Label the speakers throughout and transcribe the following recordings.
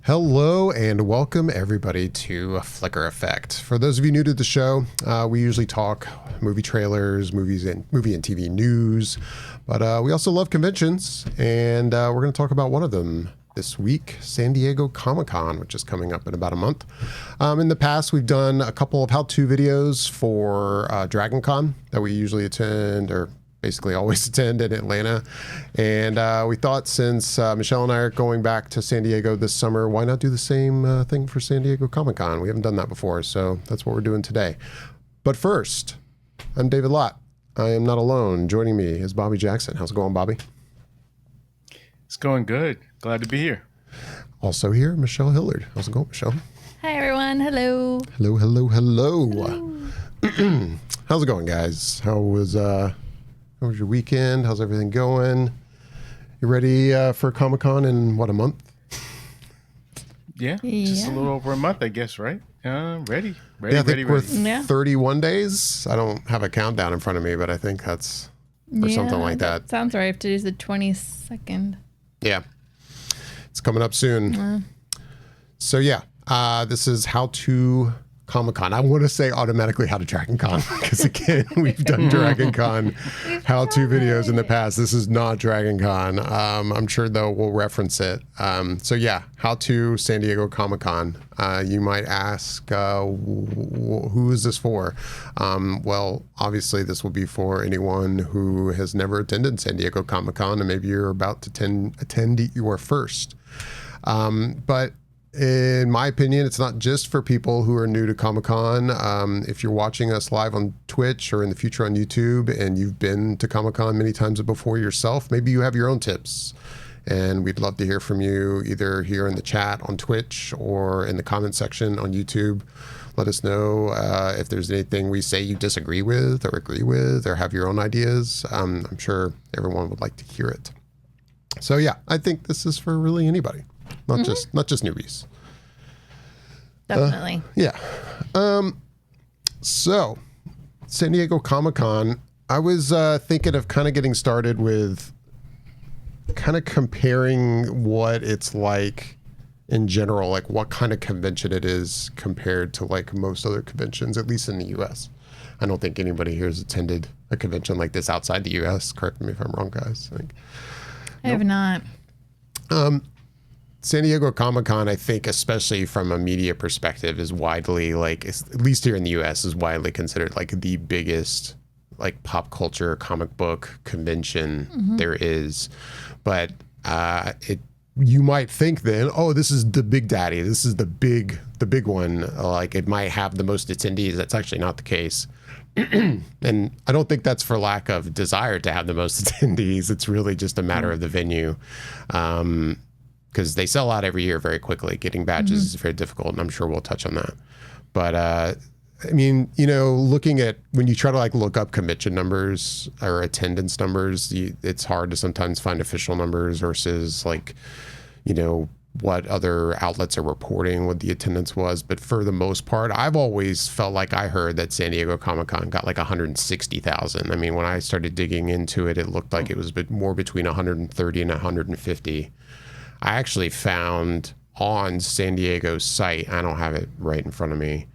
Speaker 1: Hello and welcome everybody to Flicker Effect. For those of you new to the show, we usually talk movie trailers, movie and TV news, but we also love conventions, and we're going to talk about one of them this week, San Diego Comic-Con, which is coming up in about a month. In the past, we've done a couple of how-to videos for Dragon Con that we usually attend, or basically always attend in Atlanta. And we thought since Michelle and I are going back to San Diego this summer, why not do the same thing for San Diego Comic-Con? We haven't done that before, so that's what we're doing today. But first, I'm David Lott. I am not alone. Joining me is Bobby Jackson. How's it going, Bobby?
Speaker 2: It's going good. Glad to be here.
Speaker 1: Also here, Michelle Hillard. How's it going, Michelle?
Speaker 3: Hi, everyone. Hello.
Speaker 1: Hello, hello, hello. How's it going, guys? How was your weekend? How's everything going? You ready for Comic-Con in, what, a month?
Speaker 2: Yeah, just a little over a month, I guess, right? Ready.
Speaker 1: Yeah, I think we're 31 days. I don't have a countdown in front of me, but I think that's or something like that.
Speaker 3: Sounds right. Today's the 22nd.
Speaker 1: Yeah. It's coming up soon. So yeah, this is How to Comic-Con. I want to say automatically How to Dragon Con because again, we've done Dragon Con how-to videos in the past. This is not Dragon Con. I'm sure though we'll reference it. So yeah, How to San Diego Comic-Con. You might ask, who is this for? Well, obviously this will be for anyone who has never attended San Diego Comic-Con and maybe you're about to attend your first. But in my opinion, it's not just for people who are new to Comic-Con. If you're watching us live on Twitch or in the future on YouTube and you've been to Comic-Con many times before yourself, maybe you have your own tips. And we'd love to hear from you either here in the chat on Twitch or in the comment section on YouTube. Let us know if there's anything we say you disagree with or agree with or have your own ideas. I'm sure everyone would like to hear it. So yeah, I think this is for really anybody. Not just newbies.
Speaker 3: Definitely.
Speaker 1: Yeah. So, San Diego Comic-Con, I was thinking of kind of getting started with kind of comparing what it's like in general, like what kind of convention it is compared to like most other conventions, at least in the U.S. I don't think anybody here has attended a convention like this outside the U.S. Correct me if I'm wrong, guys.
Speaker 3: I have not.
Speaker 1: San Diego Comic-Con, I think, especially from a media perspective, is widely, like, at least here in the U.S., is widely considered like the biggest, like, pop culture comic book convention there is. But you might think then, oh, this is the big daddy. This is the big one. Like, it might have the most attendees. That's actually not the case. And I don't think that's for lack of desire to have the most attendees. It's really just a matter of the venue. Because they sell out every year very quickly. Getting badges is very difficult, and I'm sure we'll touch on that. But I mean, you know, looking at when you try to like look up convention numbers or attendance numbers, it's hard to sometimes find official numbers versus like, you know, what other outlets are reporting what the attendance was. But for the most part, I've always felt like I heard that San Diego Comic-Con got like 160,000. I mean, when I started digging into it, it looked like it was more between 130 and 150. I actually found on San Diego's site, I don't have it right in front of me,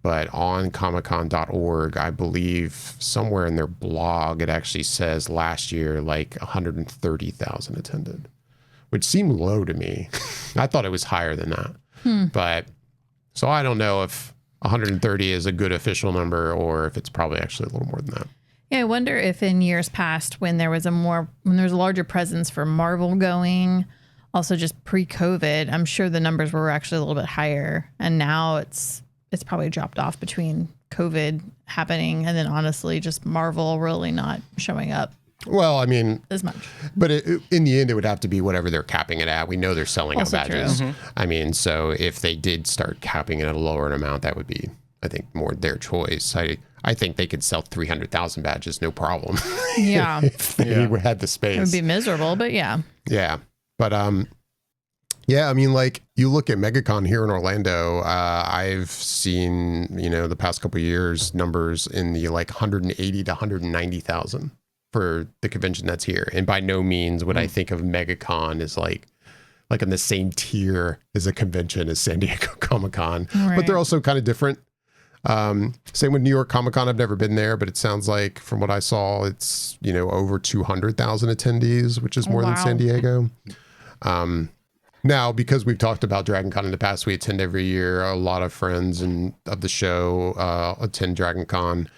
Speaker 1: but on comiccon.org, I believe somewhere in their blog, it actually says last year, like 130,000 attended, which seemed low to me. I thought it was higher than that. But so I don't know if 130 is a good official number or if it's probably actually a little more than that.
Speaker 3: Yeah, I wonder if in years past when there was a larger presence for Marvel going, also just pre-COVID, I'm sure the numbers were actually a little bit higher. And now it's probably dropped off between COVID happening and then honestly just Marvel really not showing up.
Speaker 1: Well, I mean,
Speaker 3: as much.
Speaker 1: But in the end, it would have to be whatever they're capping it at. We know they're selling out badges. I mean, so if they did start capping it at a lower amount, that would be, I think, more their choice. I think they could sell 300,000 badges, no problem.
Speaker 3: Yeah.
Speaker 1: If they had the space.
Speaker 3: It would be miserable, but yeah.
Speaker 1: Yeah. But, yeah, I mean, like you look at MegaCon here in Orlando, I've seen, you know, the past couple of years numbers in the like 180 to 190,000 for the convention that's here. And by no means would I think of MegaCon as like like in the same tier as a convention as San Diego Comic-Con,
Speaker 3: Right.
Speaker 1: but they're also kind of different. Same with New York Comic-Con. I've never been there, but it sounds like from what I saw, it's, over 200,000 attendees, which is more than San Diego. Now, because we've talked about Dragon Con in the past, we attend every year. A lot of friends of the show attend Dragon Con.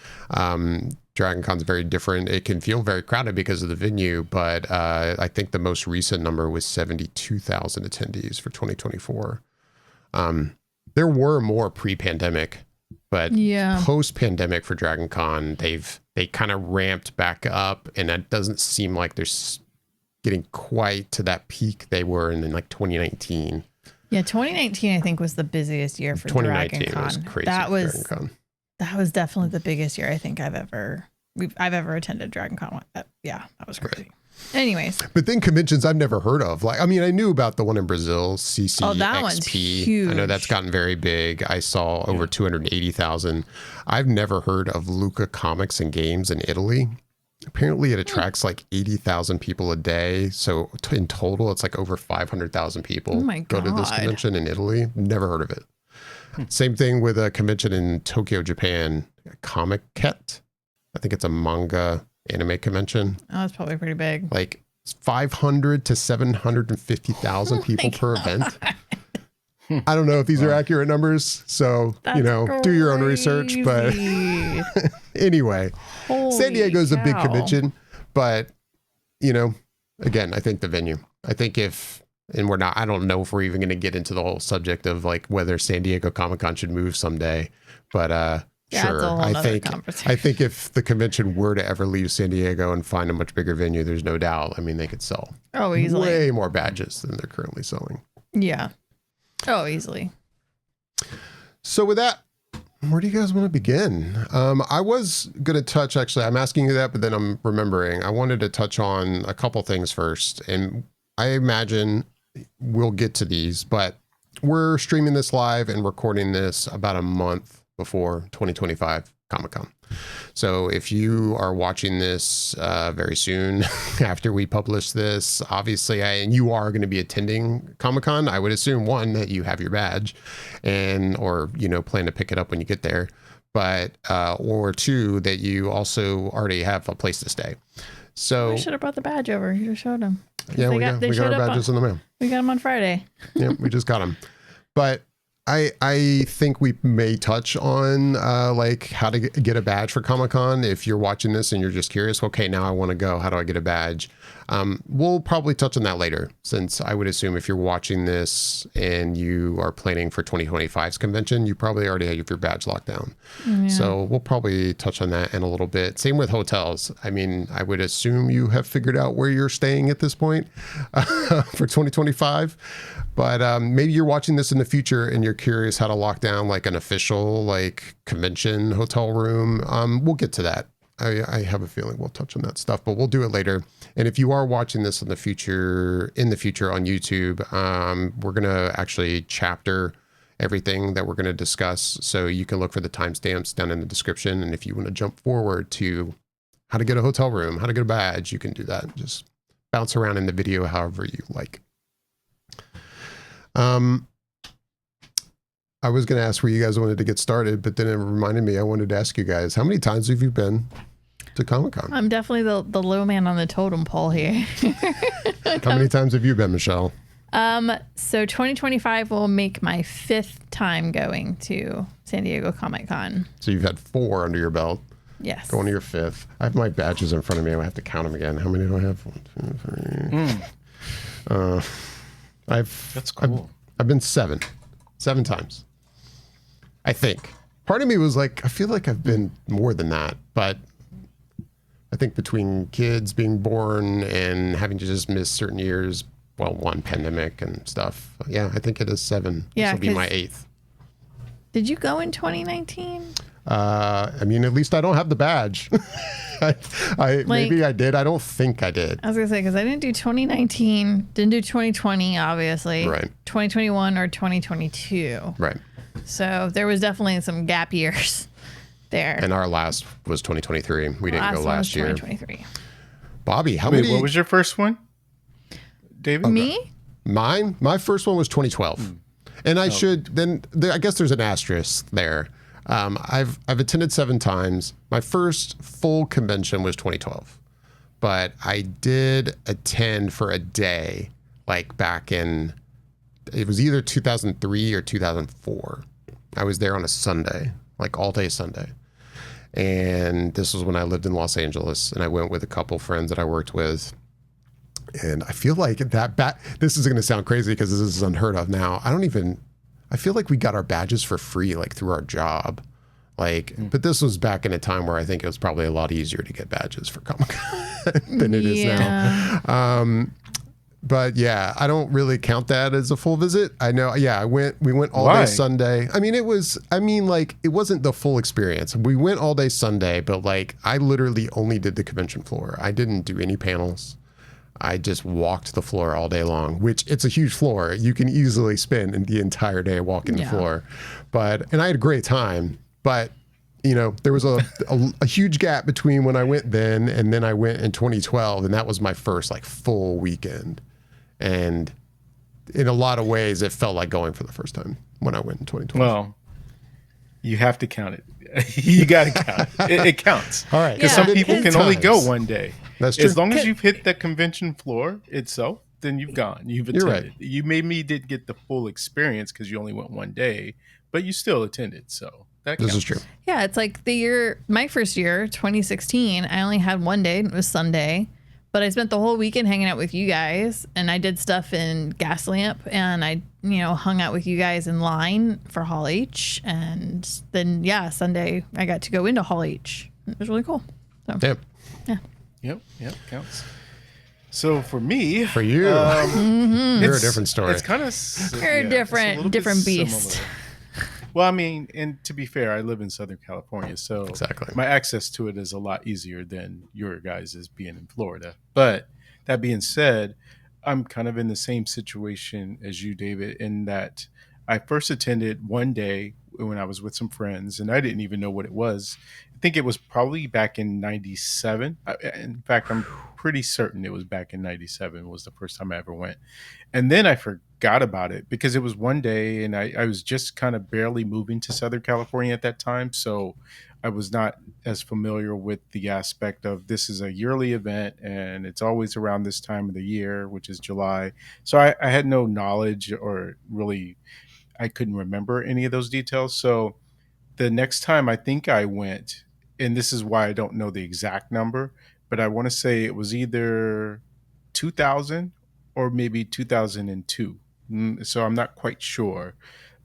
Speaker 1: Dragon Con's very different. It can feel very crowded because of the venue, but I think the most recent number was 72,000 attendees for 2024. There were more pre-pandemic, but post-pandemic for Dragon Con, they kind of ramped back up, and that doesn't seem like they're getting quite to that peak they were in like 2019.
Speaker 3: Yeah, 2019 I think was the busiest year for Dragon Con.
Speaker 1: Was crazy.
Speaker 3: That was definitely the biggest year I think I've ever attended Dragon Con. Yeah, that was crazy. Right. Anyways,
Speaker 1: but then conventions I've never heard of. Like, I mean, I knew about the one in Brazil, CCXP.
Speaker 3: Oh, that one's huge.
Speaker 1: I know that's gotten very big. I saw over 280,000. I've never heard of Luca Comics and Games in Italy. Apparently, it attracts like 80,000 people a day. So in total, it's like over 500,000 people go to this convention in Italy. Never heard of it. Same thing with a convention in Tokyo, Japan, Comic-Ket. I think it's a manga anime convention.
Speaker 3: Oh, that's probably pretty big.
Speaker 1: Like 500 to 750,000 people per event. I don't know if these are accurate numbers, so do your own research. But anyway, San Diego's a big convention, but again, I think the venue. I think I don't know if we're even going to get into the whole subject of like whether San Diego Comic-Con should move someday, but sure. I think if the convention were to ever leave San Diego and find a much bigger venue, there's no doubt. I mean, they could sell
Speaker 3: easily
Speaker 1: way more badges than they're currently selling.
Speaker 3: Yeah. Oh, easily.
Speaker 1: So with that, where do you guys want to begin? I was going to touch, actually, I'm asking you that, but then I'm remembering. I wanted to touch on a couple things first. And I imagine we'll get to these, but we're streaming this live and recording this about a month before 2025 Comic-Con. So if you are watching this very soon after we publish this, obviously, and you are going to be attending Comic-Con, I would assume, one, that you have your badge or plan to pick it up when you get there, but or two, that you also already have a place to stay. So
Speaker 3: we should have brought the badge over. You just showed them.
Speaker 1: Yeah, we got our badges in the mail.
Speaker 3: We got them on Friday.
Speaker 1: Yeah, we just got them. But I think we may touch on like how to get a badge for Comic-Con. If you're watching this and you're just curious, okay, now I want to go. How do I get a badge? We'll probably touch on that later, since I would assume if you're watching this and you are planning for 2025's convention, you probably already have your badge locked down. Yeah. So we'll probably touch on that in a little bit. Same with hotels. I mean, I would assume you have figured out where you're staying at this point for 2025. But maybe you're watching this in the future and you're curious how to lock down like an official like convention hotel room. We'll get to that. I have a feeling we'll touch on that stuff, but we'll do it later. And if you are watching this in the future on YouTube, we're going to actually chapter everything that we're going to discuss. So you can look for the timestamps down in the description. And if you want to jump forward to how to get a hotel room, how to get a badge, you can do that. Just bounce around in the video however you like. I was going to ask where you guys wanted to get started, but then it reminded me I wanted to ask you guys, how many times have you been to Comic-Con?
Speaker 3: I'm definitely the low man on the totem pole here.
Speaker 1: How many times have you been, Michelle?
Speaker 3: So 2025 will make my 5th time going to San Diego Comic-Con.
Speaker 1: So you've had 4 under your belt.
Speaker 3: Yes.
Speaker 1: Going to your 5th. I have my badges in front of me. I have to count them again. How many do I have? 1, 2, 3.
Speaker 2: That's cool.
Speaker 1: I've been 7 times. I think. Part of me was like, I feel like I've been more than that, but I think between kids being born and having to just miss certain years, well, one pandemic and stuff. Yeah, I think it is 7.
Speaker 3: Yeah,
Speaker 1: this will be my 8th.
Speaker 3: Did you go in 2019?
Speaker 1: I mean, at least I don't have the badge. Maybe I did. I don't think I did.
Speaker 3: I was gonna say, because I didn't do 2019, didn't do 2020, obviously.
Speaker 1: Right.
Speaker 3: 2021 or 2022.
Speaker 1: Right.
Speaker 3: So there was definitely some gap years there.
Speaker 1: And our last was 2023. We didn't go last year.
Speaker 3: 2023.
Speaker 1: Bobby, how many?
Speaker 2: What was your first one, David?
Speaker 3: Me?
Speaker 1: My first one was 2012. And I I guess there's an asterisk there. I've attended 7 times. My first full convention was 2012, but I did attend for a day, like back in, it was either 2003 or 2004. I was there on a Sunday, like all day Sunday. And this was when I lived in Los Angeles, and I went with a couple friends that I worked with. And I feel like this is going to sound crazy because this is unheard of now. I feel like we got our badges for free, like through our job. But this was back in a time where I think it was probably a lot easier to get badges for Comic-Con than it is now. But yeah, I don't really count that as a full visit. I know. Yeah, we went all day Sunday. I mean, it wasn't the full experience. We went all day Sunday, but like I literally only did the convention floor. I didn't do any panels. I just walked the floor all day long, which it's a huge floor. You can easily spend the entire day walking the floor. And I had a great time, but there was a huge gap between when I went then and then I went in 2012. And that was my first like full weekend. And in a lot of ways, it felt like going for the first time when I went in 2012.
Speaker 2: Well, you have to count it. You got to count it. It counts.
Speaker 1: All right.
Speaker 2: Because some people can only go one day.
Speaker 1: That's true.
Speaker 2: As long as you've hit the convention floor itself, then you've gone. You've attended.
Speaker 1: You're right.
Speaker 2: You maybe did get the full experience because you only went one day, but you still attended. So that counts.
Speaker 1: This is true.
Speaker 3: Yeah, it's like my first year, 2016, I only had one day, and it was Sunday. But I spent the whole weekend hanging out with you guys, and I did stuff in Gaslamp, and I, hung out with you guys in line for Hall H. And then, Sunday I got to go into Hall H. It was really cool. So,
Speaker 2: Yep, counts. So for me,
Speaker 1: for you, you're a different story.
Speaker 2: It's kind of
Speaker 3: you're a different beast.
Speaker 2: Similar. Well, I mean, and to be fair, I live in Southern California, so
Speaker 1: exactly.
Speaker 2: My access to it is a lot easier than your guys' is being in Florida. But that being said, I'm kind of in the same situation as you, David, in that I first attended one day when I was with some friends, and I didn't even know what it was. I think it was probably back in 97. In fact, I'm pretty certain it was back in 97 was the first time I ever went. And then I forgot about it because it was one day and I was just kind of barely moving to Southern California at that time. So I was not as familiar with the aspect of this is a yearly event and it's always around this time of the year, which is July. So I had no knowledge or really, I couldn't remember any of those details. So the next time I think I went, and this is why I don't know the exact number, but I want to say it was either 2000 or maybe 2002. So I'm not quite sure.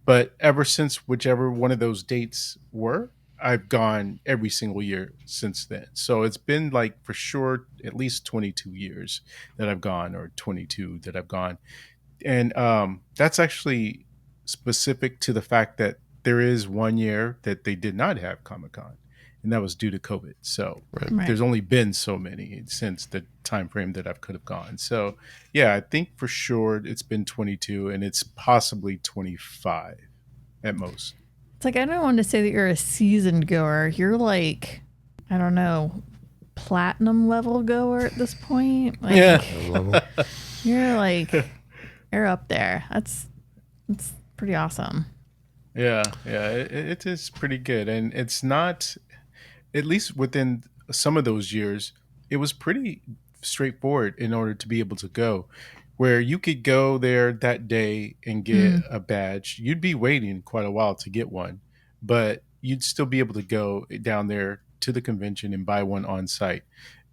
Speaker 2: But ever since whichever one of those dates were, I've gone every single year since then. So it's been like for sure at least 22 years that I've gone, or 22 that I've gone. And that's actually specific to the fact that there is one year that they did not have Comic-Con, and that was due to COVID. So there's only been so many since the time frame that I could have gone. So yeah, I think for sure it's been 22 and it's possibly 25 at most.
Speaker 3: It's like, I don't want to say that you're a seasoned goer. You're like, I don't know, platinum level goer at this point. Like, you're like, you're up there. It's pretty awesome.
Speaker 2: Yeah, it is pretty good. And it's not, at least within some of those years, it was pretty straightforward in order to be able to go. Where you could go there that day and get a badge. You'd be waiting quite a while to get one, but you'd still be able to go down there to the convention and buy one on site.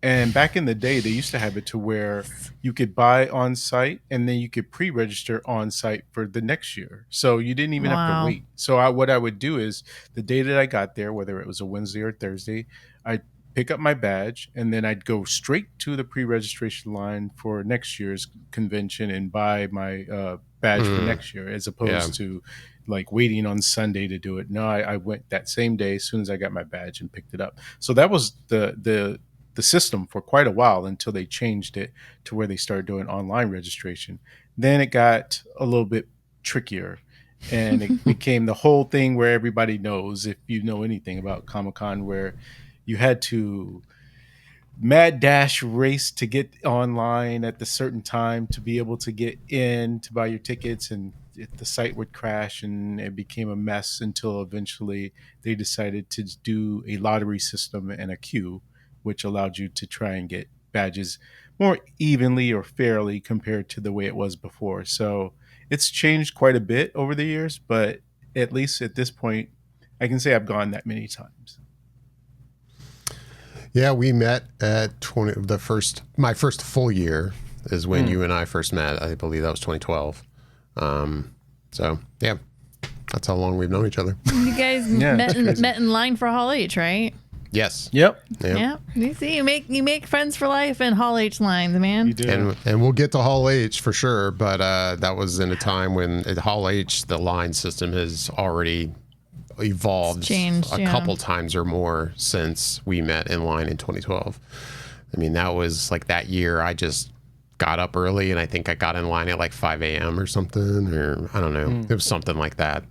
Speaker 2: And back in the day, they used to have it to where you could buy on site and then you could pre-register on site for the next year. So you didn't even have to wait. So what I would do is the day that I got there, whether it was a Wednesday or Thursday, I'd pick up my badge and then I'd go straight to the pre-registration line for next year's convention and buy my badge for next year, as opposed to like waiting on Sunday to do it. No, I went that same day as soon as I got my badge and picked it up. So that was the system for quite a while until they changed it to where they started doing online registration. Then it got a little bit trickier and it became the whole thing where everybody knows, if you know anything about Comic-Con, where you had to mad dash race to get online at the certain time to be able to get in to buy your tickets, and the site would crash and it became a mess until eventually they decided to do a lottery system and a queue, which allowed you to try and get badges more evenly or fairly compared to the way it was before. So it's changed quite a bit over the years, but at least at this point I can say I've gone that many times.
Speaker 1: Yeah, we met at my first full year is when you and I first met. I believe that was 2012. So yeah, that's how long we've known each other.
Speaker 3: You guys met in line for Hall H, right?
Speaker 1: Yes.
Speaker 2: Yep.
Speaker 3: Yeah. You see, you make friends for life in Hall H lines, man.
Speaker 2: You do.
Speaker 1: And we'll get to Hall H for sure, but that was in a time when at Hall H the line system has already evolved a couple times or more since we met in line in 2012. I mean, that was like that year I just got up early and I think I got in line at like 5 a.m. or something, or I don't know. It was something like that.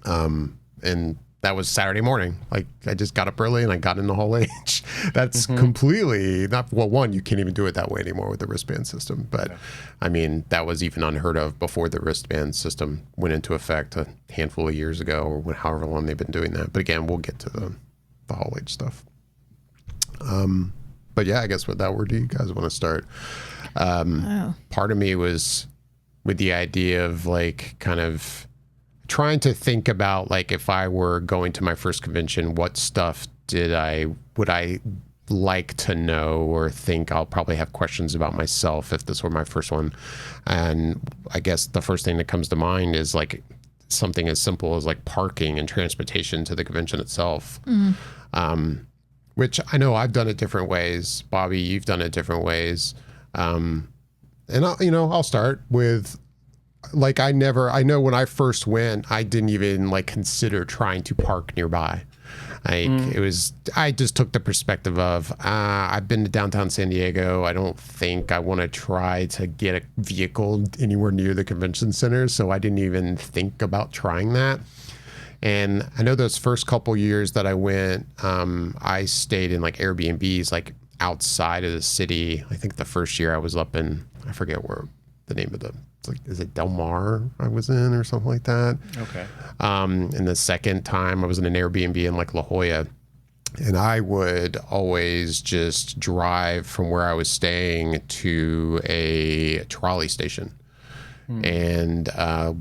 Speaker 1: And that was Saturday morning. Like I just got up early and I got into Hall H. That's completely not, well, one, you can't even do it that way anymore with the wristband system. But I mean, that was even unheard of before the wristband system went into effect a handful of years ago, or however long they've been doing that. But again, we'll get to the Hall H stuff. But yeah, I guess with that, where do you guys want to start? Part of me was with the idea of like kind of trying to think about like if I were going to my first convention, what stuff would I like to know or think I'll probably have questions about myself if this were my first one. And I guess the first thing that comes to mind is like something as simple as like parking and transportation to the convention itself. Which I know I've done it different ways. Bobby, you've done it different ways. And I'll start with like, I know when I first went, I didn't even like consider trying to park nearby. I just took the perspective of, I've been to downtown San Diego. I don't think I want to try to get a vehicle anywhere near the convention center. So I didn't even think about trying that. And I know those first couple years that I went, I stayed in like Airbnbs, like outside of the city. I think the first year I was up in, I forget where the name of is it Del Mar I was in or something like that.
Speaker 2: Okay.
Speaker 1: And the second time I was in an Airbnb in like La Jolla, and I would always just drive from where I was staying to a trolley station. And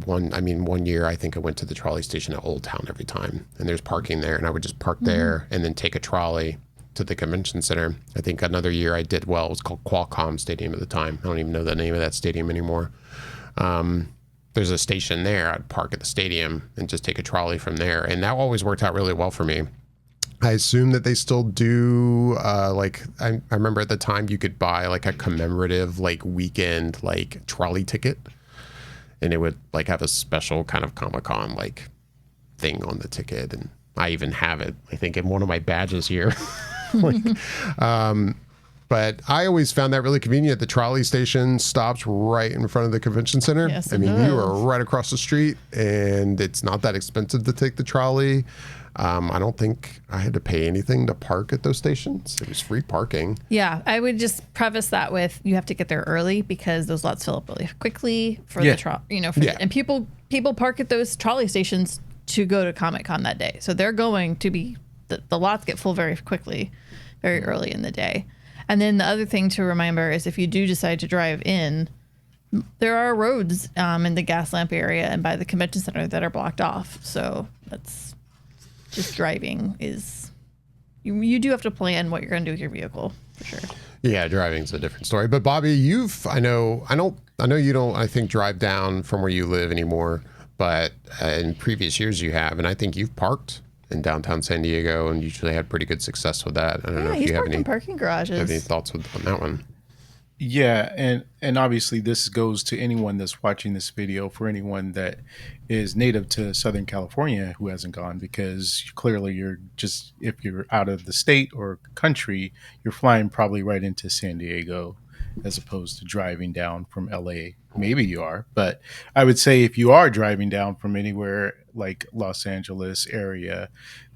Speaker 1: one year I think I went to the trolley station at Old Town every time, and there's parking there, and I would just park there and then take a trolley to the convention center. I think another year I did it was called Qualcomm Stadium at the time. I don't even know the name of that stadium anymore. There's a station there. I'd park at the stadium and just take a trolley from there, and that always worked out really well for me. I assume that they still do, I remember at the time you could buy like a commemorative like weekend like trolley ticket, and it would like have a special kind of Comic-Con like thing on the ticket, and I even have it, I think, in one of my badges here. But I always found that really convenient. The trolley station stops right in front of the convention center.
Speaker 3: Yes,
Speaker 1: I mean, you are right across the street, and it's not that expensive to take the trolley. I don't think I had to pay anything to park at those stations. It was free parking.
Speaker 3: Yeah, I would just preface that with you have to get there early because those lots fill up really quickly for the trolley. And people park at those trolley stations to go to Comic-Con that day. So they're going to be, the lots get full very quickly, very early in the day. And then the other thing to remember is if you do decide to drive in, there are roads in the gas lamp area and by the convention center that are blocked off. So that's just driving is, you do have to plan what you're going to do with your vehicle for sure.
Speaker 1: Yeah, driving's a different story. But Bobby, I know you don't, I think, drive down from where you live anymore. But in previous years you have, and I think you've parked in downtown San Diego and usually had pretty good success with that. I don't know if you have any
Speaker 3: parking garages.
Speaker 1: Have any thoughts on that one?
Speaker 2: Yeah, and obviously this goes to anyone that's watching this video, for anyone that is native to Southern California who hasn't gone, because clearly you're just, if you're out of the state or country, you're flying probably right into San Diego as opposed to driving down from LA. Maybe you are, but I would say if you are driving down from anywhere like Los Angeles area,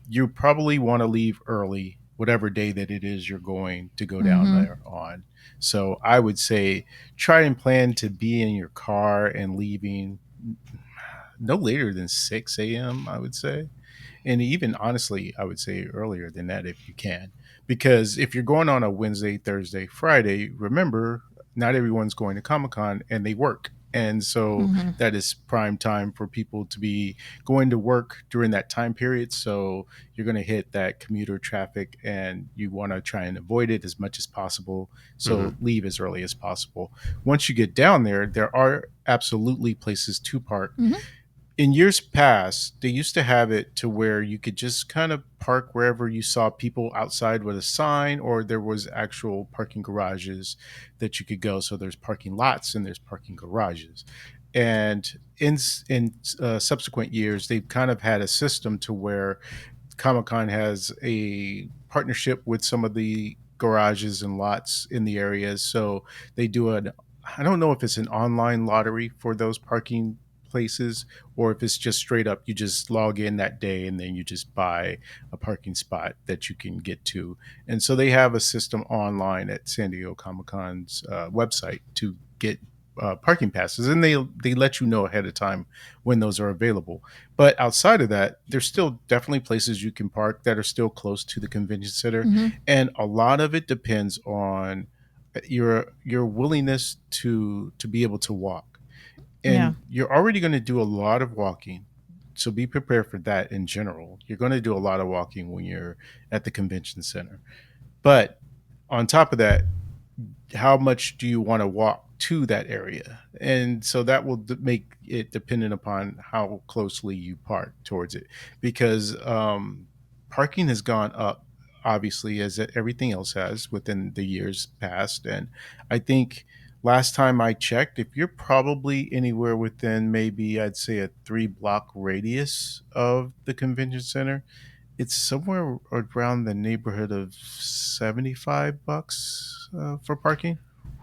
Speaker 2: you probably want to leave early whatever day that it is you're going to go down there on. So I would say try and plan to be in your car and leaving no later than 6 a.m., I would say. And even honestly, I would say earlier than that if you can. Because if you're going on a Wednesday, Thursday, Friday, remember, not everyone's going to Comic-Con and they work. And so that is prime time for people to be going to work during that time period. So you're going to hit that commuter traffic and you want to try and avoid it as much as possible. So leave as early as possible. Once you get down there, there are absolutely places to park. In years past, they used to have it to where you could just kind of park wherever you saw people outside with a sign, or there was actual parking garages that you could go. So there's parking lots and there's parking garages. And in subsequent years, they've kind of had a system to where Comic-Con has a partnership with some of the garages and lots in the areas. So they do I don't know if it's an online lottery for those parking places, or if it's just straight up you just log in that day and then you just buy a parking spot that you can get to. And so they have a system online at San Diego Comic-Con's website to get parking passes, and they let you know ahead of time when those are available. But outside of that, there's still definitely places you can park that are still close to the convention center, and a lot of it depends on your willingness to be able to walk. And you're already going to do a lot of walking. So be prepared for that in general. You're going to do a lot of walking when you're at the convention center. But on top of that, how much do you want to walk to that area? And so that will make it dependent upon how closely you park towards it. Because parking has gone up, obviously, as everything else has within the years past. And I think last time I checked, if you're probably anywhere within maybe I'd say a 3-block radius of the convention center, it's somewhere around the neighborhood of $75 for parking.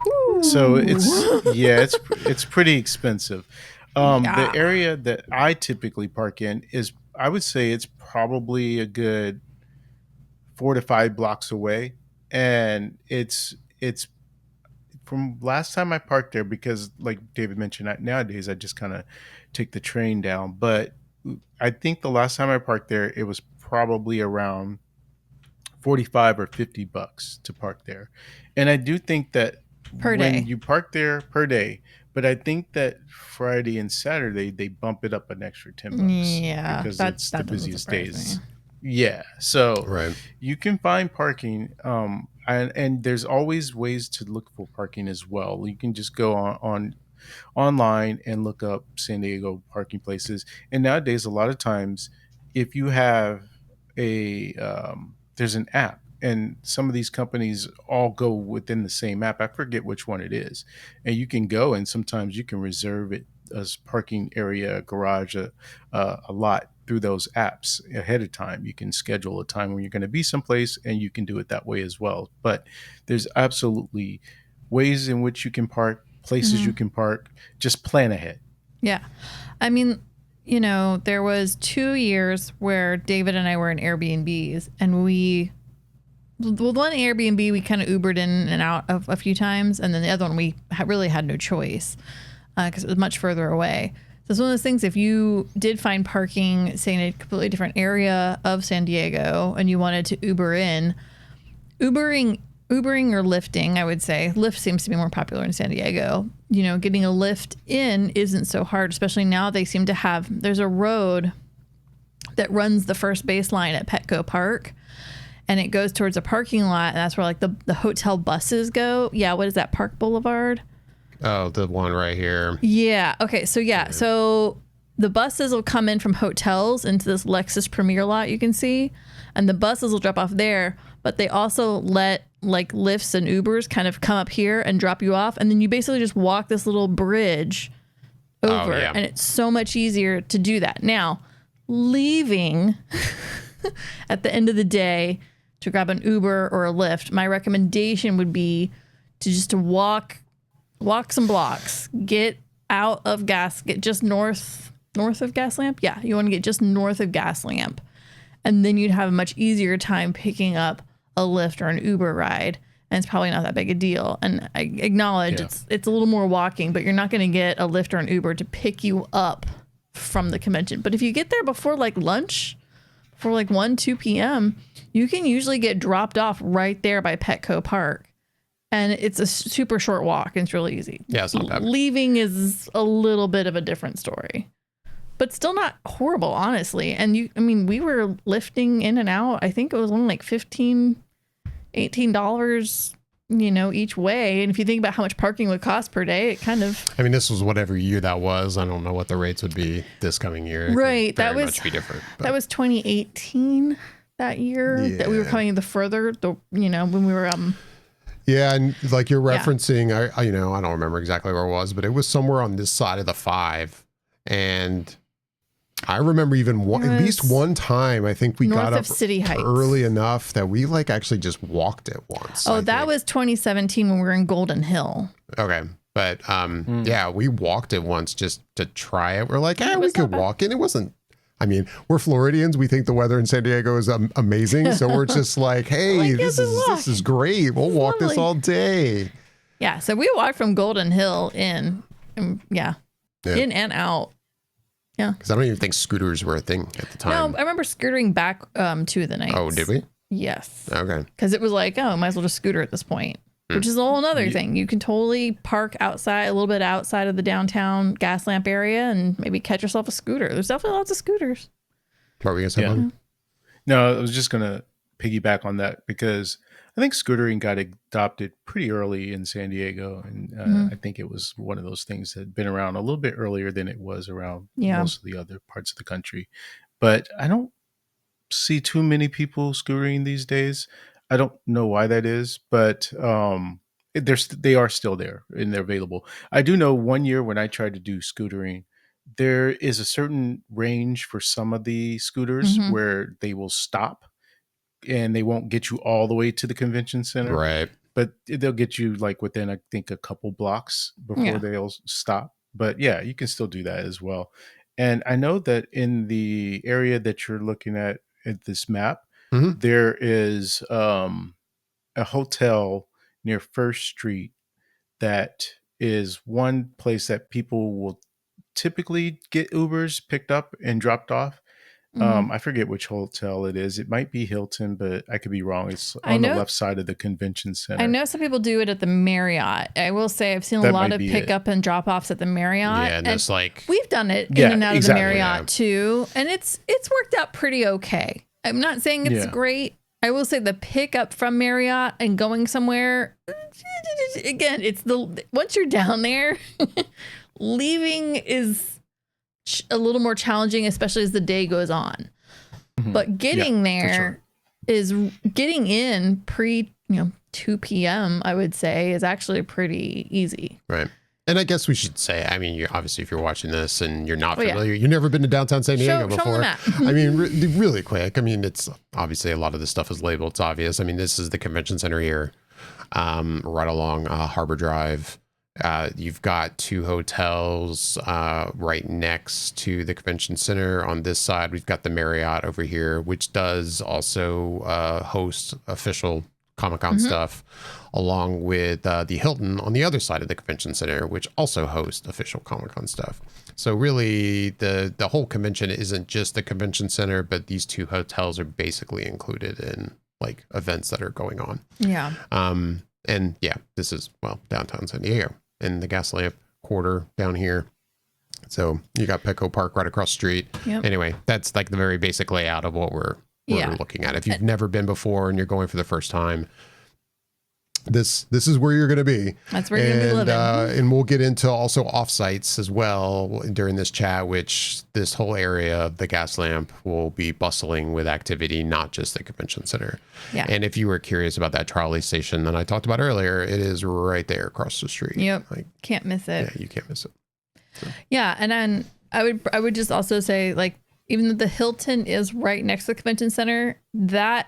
Speaker 2: Ooh. So it's pretty expensive. The area that I typically park in is, I would say it's probably a good 4 to 5 blocks away, and it's from last time I parked there, because like David mentioned, nowadays I just kind of take the train down. But I think the last time I parked there, it was probably around $45 or $50 to park there. And I do think that
Speaker 3: per day,
Speaker 2: you park there per day, but I think that Friday and Saturday they bump it up an extra $10.
Speaker 3: Yeah,
Speaker 2: because it's the busiest days.
Speaker 3: Me.
Speaker 2: Yeah, so you can find parking. And there's always ways to look for parking as well. You can just go on online and look up San Diego parking places. And nowadays, a lot of times, if you have there's an app, and some of these companies all go within the same app. I forget which one it is. And you can go, and sometimes you can reserve it as parking area, garage, a lot through those apps ahead of time. You can schedule a time when you're going to be someplace, and you can do it that way as well. But there's absolutely ways in which you can park, places you can park. Just plan ahead.
Speaker 3: Yeah. I mean, there was 2 years where David and I were in Airbnbs, and one Airbnb we kind of Ubered in and out of a few times, and then the other one we really had no choice because it was much further away. So it's one of those things, if you did find parking, say, in a completely different area of San Diego and you wanted to Uber in, Ubering or lifting, I would say. Lyft seems to be more popular in San Diego. Getting a lift in isn't so hard, especially now they seem to have, there's a road that runs the first baseline at Petco Park, and it goes towards a parking lot, and that's where like the hotel buses go. Yeah, what is that, Park Boulevard?
Speaker 1: Oh, the one right here.
Speaker 3: Yeah. Okay. So so the buses will come in from hotels into this Lexus Premier lot you can see, and the buses will drop off there, but they also let like Lyfts and Ubers kind of come up here and drop you off, and then you basically just walk this little bridge over, and it's so much easier to do that. Now, leaving at the end of the day to grab an Uber or a Lyft, my recommendation would be to walk some blocks, get out of get just north of Gaslamp. Yeah, you want to get just north of Gaslamp, and then you'd have a much easier time picking up a Lyft or an Uber ride, and it's probably not that big a deal. And I acknowledge it's a little more walking, but you're not going to get a Lyft or an Uber to pick you up from the convention. But if you get there before like lunch, for like 1-2 p.m., you can usually get dropped off right there by Petco Park. And it's a super short walk, and it's really easy.
Speaker 1: Yeah, it's not bad.
Speaker 3: Leaving is a little bit of a different story, but still not horrible, honestly. And we were lifting in and out. I think it was only like $15, $18, each way. And if you think about how much parking would cost per day, it kind of...
Speaker 1: I mean, this was whatever year that was. I don't know what the rates would be this coming year.
Speaker 3: Right.
Speaker 1: That would much be different. But.
Speaker 3: That was 2018 that year that we were coming the further, when we were...
Speaker 1: Yeah, and like you're referencing, I don't remember exactly where it was, but it was somewhere on this side of the 5. And I remember even at least one time, I think we got up
Speaker 3: City Heights
Speaker 1: early enough that we like actually just walked it once.
Speaker 3: Oh, that was 2017 when we were in Golden Hill.
Speaker 1: Okay. But yeah, we walked it once just to try it. We're like, we could walk in. It wasn't. I mean, we're Floridians. We think the weather in San Diego is amazing. So we're just like, hey, this is great. We'll walk this all day.
Speaker 3: Yeah. So we walked from Golden Hill in and out. Yeah.
Speaker 1: Because I don't even think scooters were a thing at the time.
Speaker 3: No, I remember scootering back 2 of the nights.
Speaker 1: Oh, did we?
Speaker 3: Yes.
Speaker 1: Okay.
Speaker 3: Because it was like, might as well just scooter at this point. Which is a whole other thing. You can totally park outside, a little bit outside of the downtown gas lamp area, and maybe catch yourself a scooter. There's definitely lots of scooters.
Speaker 1: What were you going to say,
Speaker 2: No, I was just going to piggyback on that because I think scootering got adopted pretty early in San Diego. And I think it was one of those things that had been around a little bit earlier than it was around most of the other parts of the country. But I don't see too many people scootering these days. I don't know why that is, but they are still there and they're available. I do know one year when I tried to do scootering, there is a certain range for some of the scooters where they will stop and they won't get you all the way to the convention center.
Speaker 1: Right.
Speaker 2: But they'll get you like within, I think, a couple blocks before they'll stop. But yeah, you can still do that as well. And I know that in the area that you're looking at this map, there is a hotel near First Street that is one place that people will typically get Ubers picked up and dropped off. I forget which hotel it is. It might be Hilton, but I could be wrong. It's on the left side of the convention center.
Speaker 3: I know some people do it at the Marriott. I will say I've seen a lot of pickup and drop offs at the Marriott.
Speaker 1: Yeah, and it's like
Speaker 3: we've done it in and out of the Marriott too, and it's worked out pretty okay. I'm not saying it's great. I will say the pickup from Marriott and going somewhere, again, it's once you're down there, leaving is a little more challenging, especially as the day goes on. But getting there is getting in pre 2 p.m. I would say is actually pretty easy.
Speaker 1: Right. And I guess we should say, I mean, obviously, if you're watching this and you're not familiar, you've never been to downtown San Diego before. I mean, really quick. I mean, it's obviously a lot of this stuff is labeled. It's obvious. I mean, this is the convention center here, right along Harbor Drive. You've got 2 hotels right next to the convention center. On this side, we've got the Marriott over here, which does also host official Comic-Con stuff, along with the Hilton on the other side of the convention center, which also hosts official Comic-Con stuff. So really, the whole convention isn't just the convention center, but these 2 hotels are basically included in like events that are going on.
Speaker 3: Yeah.
Speaker 1: And yeah, this is downtown San Diego in the gas lamp quarter down here. So you got Petco Park right across the street. Yep. Anyway, that's like the very basic layout of what we're looking at. If you've never been before and you're going for the first time, this is where you're going to be.
Speaker 3: That's where you're going to be living.
Speaker 1: And we'll get into also offsites as well during this chat, which this whole area of the gas lamp will be bustling with activity, not just the convention center. Yeah. And if you were curious about that trolley station that I talked about earlier, it is right there across the street.
Speaker 3: Yep. Can't miss it.
Speaker 1: Yeah, you can't miss it. So.
Speaker 3: Yeah. And then I would just also say, like, even though the Hilton is right next to the convention center, that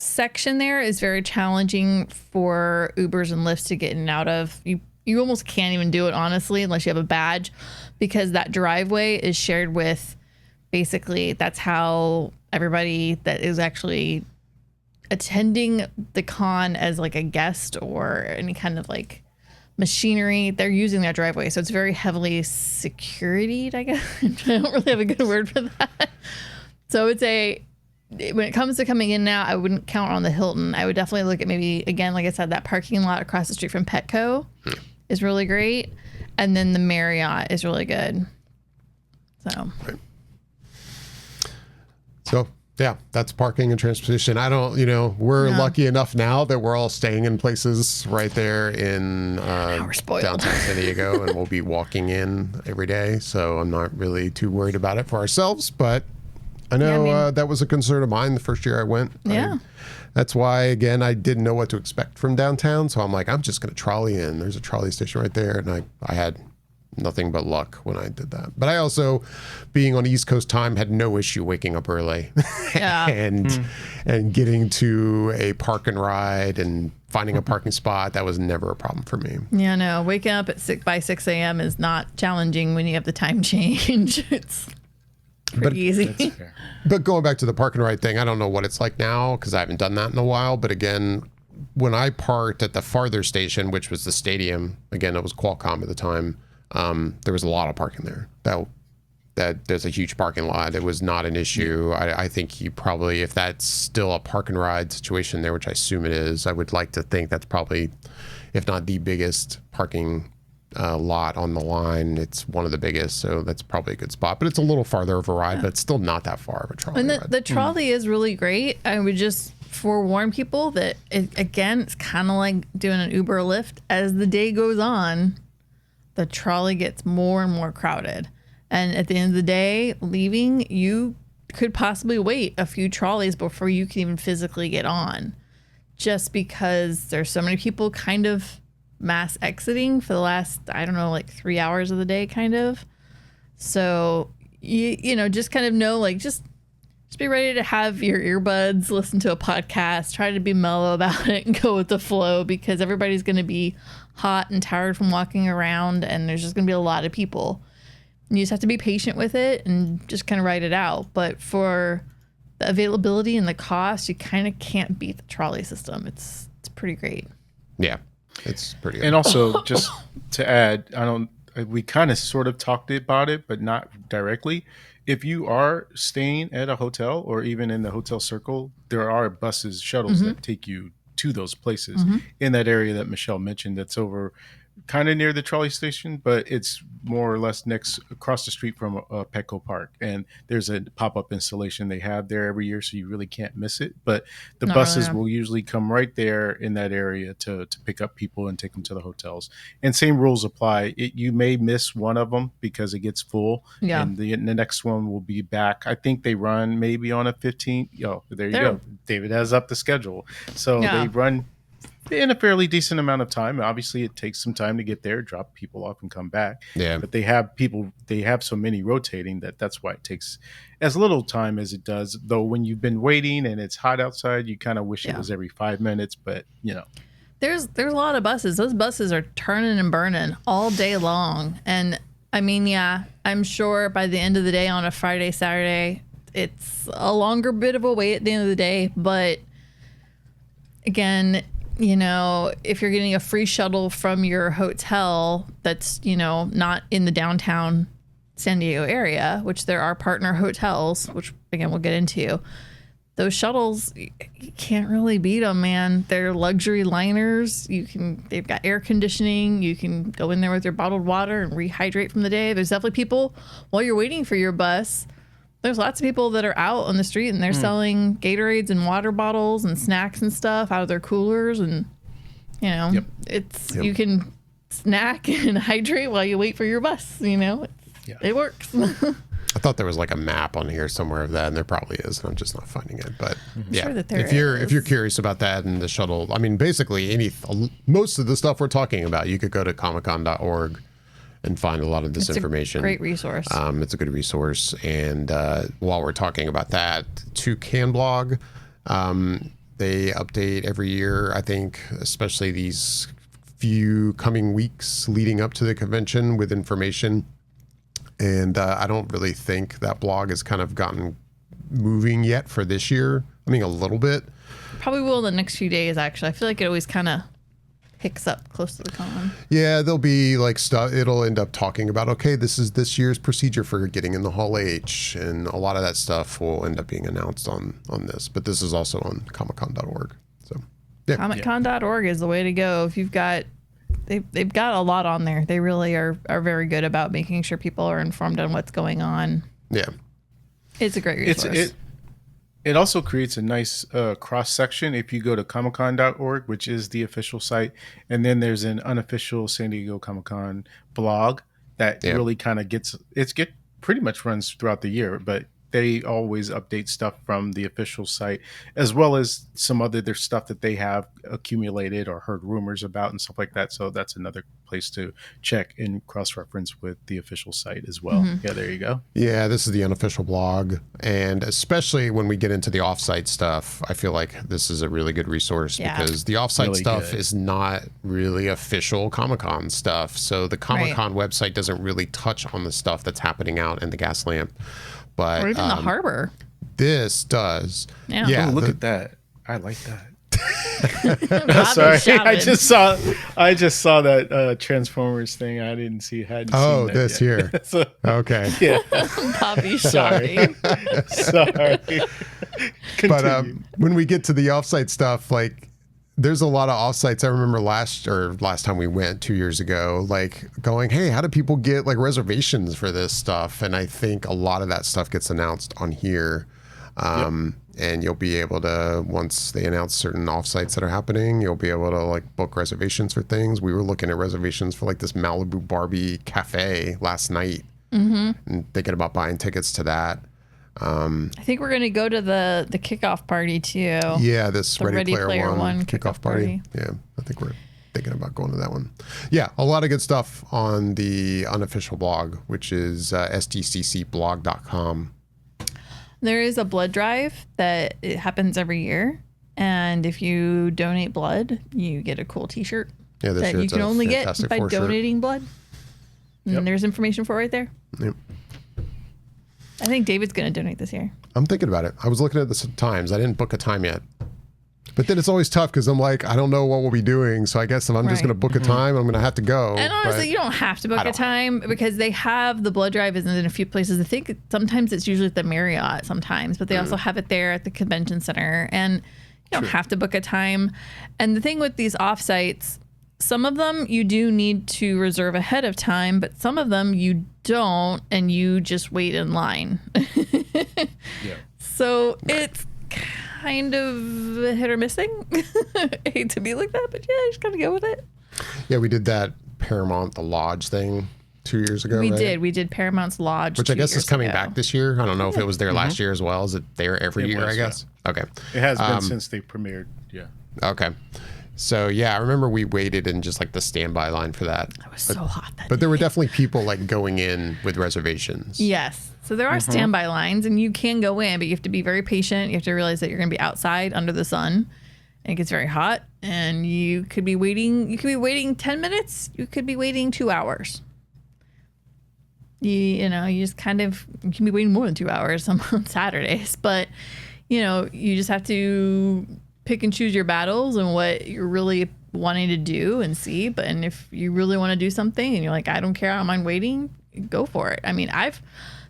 Speaker 3: section there is very challenging for Ubers and Lyfts to get in and out of. You almost can't even do it, honestly, unless you have a badge, because that driveway is shared with, basically, that's how everybody that is actually attending the con as like a guest or any kind of like machinery, they're using that driveway. So it's very heavily securityed, I guess. I don't really have a good word for that. So it's when it comes to coming in now, I wouldn't count on the Hilton. I would definitely look at maybe, again, like I said, that parking lot across the street from Petco is really great. And then the Marriott is really good. So.
Speaker 1: Right. So, yeah, that's parking and transportation. I don't, we're lucky enough now that we're all staying in places right there in downtown San Diego, and we'll be walking in every day. So I'm not really too worried about it for ourselves. But I know that was a concern of mine the first year I went.
Speaker 3: Yeah.
Speaker 1: That's why, again, I didn't know what to expect from downtown. So I'm like, I'm just going to trolley in. There's a trolley station right there. And I had nothing but luck when I did that. But I also, being on East Coast time, had no issue waking up early and getting to a park and ride and finding a parking spot. That was never a problem for me.
Speaker 3: Yeah, no, waking up at 6 a.m. is not challenging when you have the time change. It's pretty easy.
Speaker 2: That's fair.
Speaker 1: But going back to the park and ride thing, I don't know what it's like now because I haven't done that in a while. But again, when I parked at the farther station, which was the stadium, again, it was Qualcomm at the time, there was a lot of parking there. That there's a huge parking lot. It was not an issue. I think you probably, if that's still a park and ride situation there, which I assume it is, I would like to think that's probably, if not the biggest parking lot on the line, it's one of the biggest. So that's probably a good spot. But it's a little farther of a ride, but it's still not that far of a trolley
Speaker 3: and
Speaker 1: ride.
Speaker 3: The trolley is really great. I would just forewarn people that, it's kind of like doing an Uber or Lyft. As the day goes on, the trolley gets more and more crowded. And at the end of the day, leaving, you could possibly wait a few trolleys before you can even physically get on. Just because there's so many people kind of mass exiting for the last, 3 hours of the day, kind of. So, just kind of know, just be ready to have your earbuds, listen to a podcast, try to be mellow about it and go with the flow, because everybody's going to be hot and tired from walking around, and there's just going to be a lot of people. You just have to be patient with it and just kind of ride it out. But for the availability and the cost, you kind of can't beat the trolley system. It's pretty great.
Speaker 1: Yeah, it's pretty good.
Speaker 2: And also, just to add, we kind of sort of talked about it, but not directly. If you are staying at a hotel or even in the hotel circle, there are buses, shuttles that take you to those places in that area that Michelle mentioned. That's over kind of near the trolley station, but it's more or less across the street from Petco Park. And there's a pop-up installation they have there every year, so you really can't miss it. But the buses will usually come right there in that area to pick up people and take them to the hotels. And same rules apply. You may miss one of them because it gets full. Yeah. And the next one will be back. I think they run maybe on a 15th. There you go. David has up the schedule. So they run in a fairly decent amount of time. Obviously, it takes some time to get there, drop people off, and come back. Yeah. But they have so many rotating that's why it takes as little time as it does. Though when you've been waiting and it's hot outside, you kind of wish it was every 5 minutes. But
Speaker 3: there's a lot of buses. Those buses are turning and burning all day long. And I mean, I'm sure by the end of the day on a Friday, Saturday, it's a longer bit of a wait at the end of the day. But again, if you're getting a free shuttle from your hotel that's, not in the downtown San Diego area, which there are partner hotels, which again, we'll get into, those shuttles, you can't really beat them, man. They're luxury liners. They've got air conditioning. You can go in there with your bottled water and rehydrate from the day. There's definitely people while you're waiting for your bus. There's lots of people that are out on the street and they're selling Gatorades and water bottles and snacks and stuff out of their coolers. And, you can snack and hydrate while you wait for your bus. It works.
Speaker 1: I thought there was like a map on here somewhere of that, and there probably is, and I'm just not finding it. But
Speaker 3: sure that
Speaker 1: if you're curious about that and the shuttle, I mean, basically most of the stuff we're talking about, you could go to comiccon.org and find a lot of this information.
Speaker 3: Great resource.
Speaker 1: It's a good resource. And while we're talking about that, Toucan blog, they update every year, I think, especially these few coming weeks leading up to the convention with information. And I don't really think that blog has kind of gotten moving yet for this year. I mean, a little bit,
Speaker 3: Probably will in the next few days, actually. I feel like it always kind of picks up close to the con.
Speaker 1: Yeah, there'll be like stuff. It'll end up talking about, okay, this is this year's procedure for getting in the Hall H, and a lot of that stuff will end up being announced on this. But this is also on comiccon.org. So yeah,
Speaker 3: comiccon.org is the way to go. If you've got, they've got a lot on there. They really are very good about making sure people are informed on what's going on.
Speaker 1: Yeah,
Speaker 3: it's a great resource.
Speaker 2: It also creates a nice cross section if you go to comiccon.org, which is the official site, and then there's an unofficial San Diego Comic-Con blog that really kind of pretty much runs throughout the year, but they always update stuff from the official site, as well as some other stuff that they have accumulated or heard rumors about and stuff like that. So that's another place to check and cross-reference with the official site as well. Mm-hmm. Yeah, there you go.
Speaker 1: Yeah, this is the unofficial blog. And especially when we get into the offsite stuff, I feel like this is a really good resource because the offsite really stuff is not really official Comic-Con stuff. So the Comic-Con website doesn't really touch on the stuff that's happening out in the gas lamp. But,
Speaker 3: or even the harbor.
Speaker 1: This does.
Speaker 2: Yeah. Oh, look at that. I like that. Sorry, I just saw that Transformers thing. I didn't see. Hadn't seen that
Speaker 1: this
Speaker 2: yet.
Speaker 1: here.
Speaker 2: So,
Speaker 1: okay.
Speaker 2: Yeah.
Speaker 3: Bobby's sorry.
Speaker 2: Sorry.
Speaker 1: But when we get to the offsite stuff, like there's a lot of offsites. I remember last time we went 2 years ago, like going, hey, how do people get like reservations for this stuff? And I think a lot of that stuff gets announced on here. And you'll be able to, once they announce certain offsites that are happening, you'll be able to like book reservations for things. We were looking at reservations for like this Malibu Barbie cafe last night and thinking about buying tickets to that.
Speaker 3: I think we're going to go to the kickoff party too.
Speaker 1: Yeah, this Ready Player One kickoff party. Yeah, I think we're thinking about going to that one. Yeah, a lot of good stuff on the unofficial blog, which is sdccblog.com.
Speaker 3: There is a blood drive that it happens every year. And if you donate blood, you get a cool t-shirt that you can only get by donating blood. And there's information for it right there.
Speaker 1: Yep.
Speaker 3: I think David's going to donate this year.
Speaker 1: I'm thinking about it. I was looking at the times. I didn't book a time yet. But then it's always tough because I'm like, I don't know what we'll be doing. So I guess if I'm just going to book a time, I'm going to have to go.
Speaker 3: And honestly, you don't have to book a time because they have the blood drive in a few places. I think sometimes it's usually at the Marriott sometimes, but they also have it there at the convention center. And you don't have to book a time. And the thing with these offsites, some of them you do need to reserve ahead of time, but some of them you don't, and you just wait in line. So it's kind of a hit or miss thing. I hate to be like that, but yeah, you just gotta go with it.
Speaker 1: Yeah, we did that Paramount the Lodge thing 2 years ago.
Speaker 3: We did Paramount's Lodge,
Speaker 1: which I guess is coming back this year. I don't know if it was there last year as well. Is it there every year? I guess. Yeah. Okay.
Speaker 2: It has been since they premiered. Yeah.
Speaker 1: Okay. So yeah, I remember we waited in just like the standby line for that.
Speaker 3: It was so hot that day.
Speaker 1: But there were definitely people like going in with reservations.
Speaker 3: Yes. So there are standby lines and you can go in, but you have to be very patient. You have to realize that you're going to be outside under the sun and it gets very hot and you could be waiting. You could be waiting 10 minutes. You could be waiting 2 hours. You just kind of, you can be waiting more than 2 hours on Saturdays, but you just have to pick and choose your battles and what you're really wanting to do and see. And if you really want to do something and you're like, I don't care, I don't mind waiting, go for it. I mean,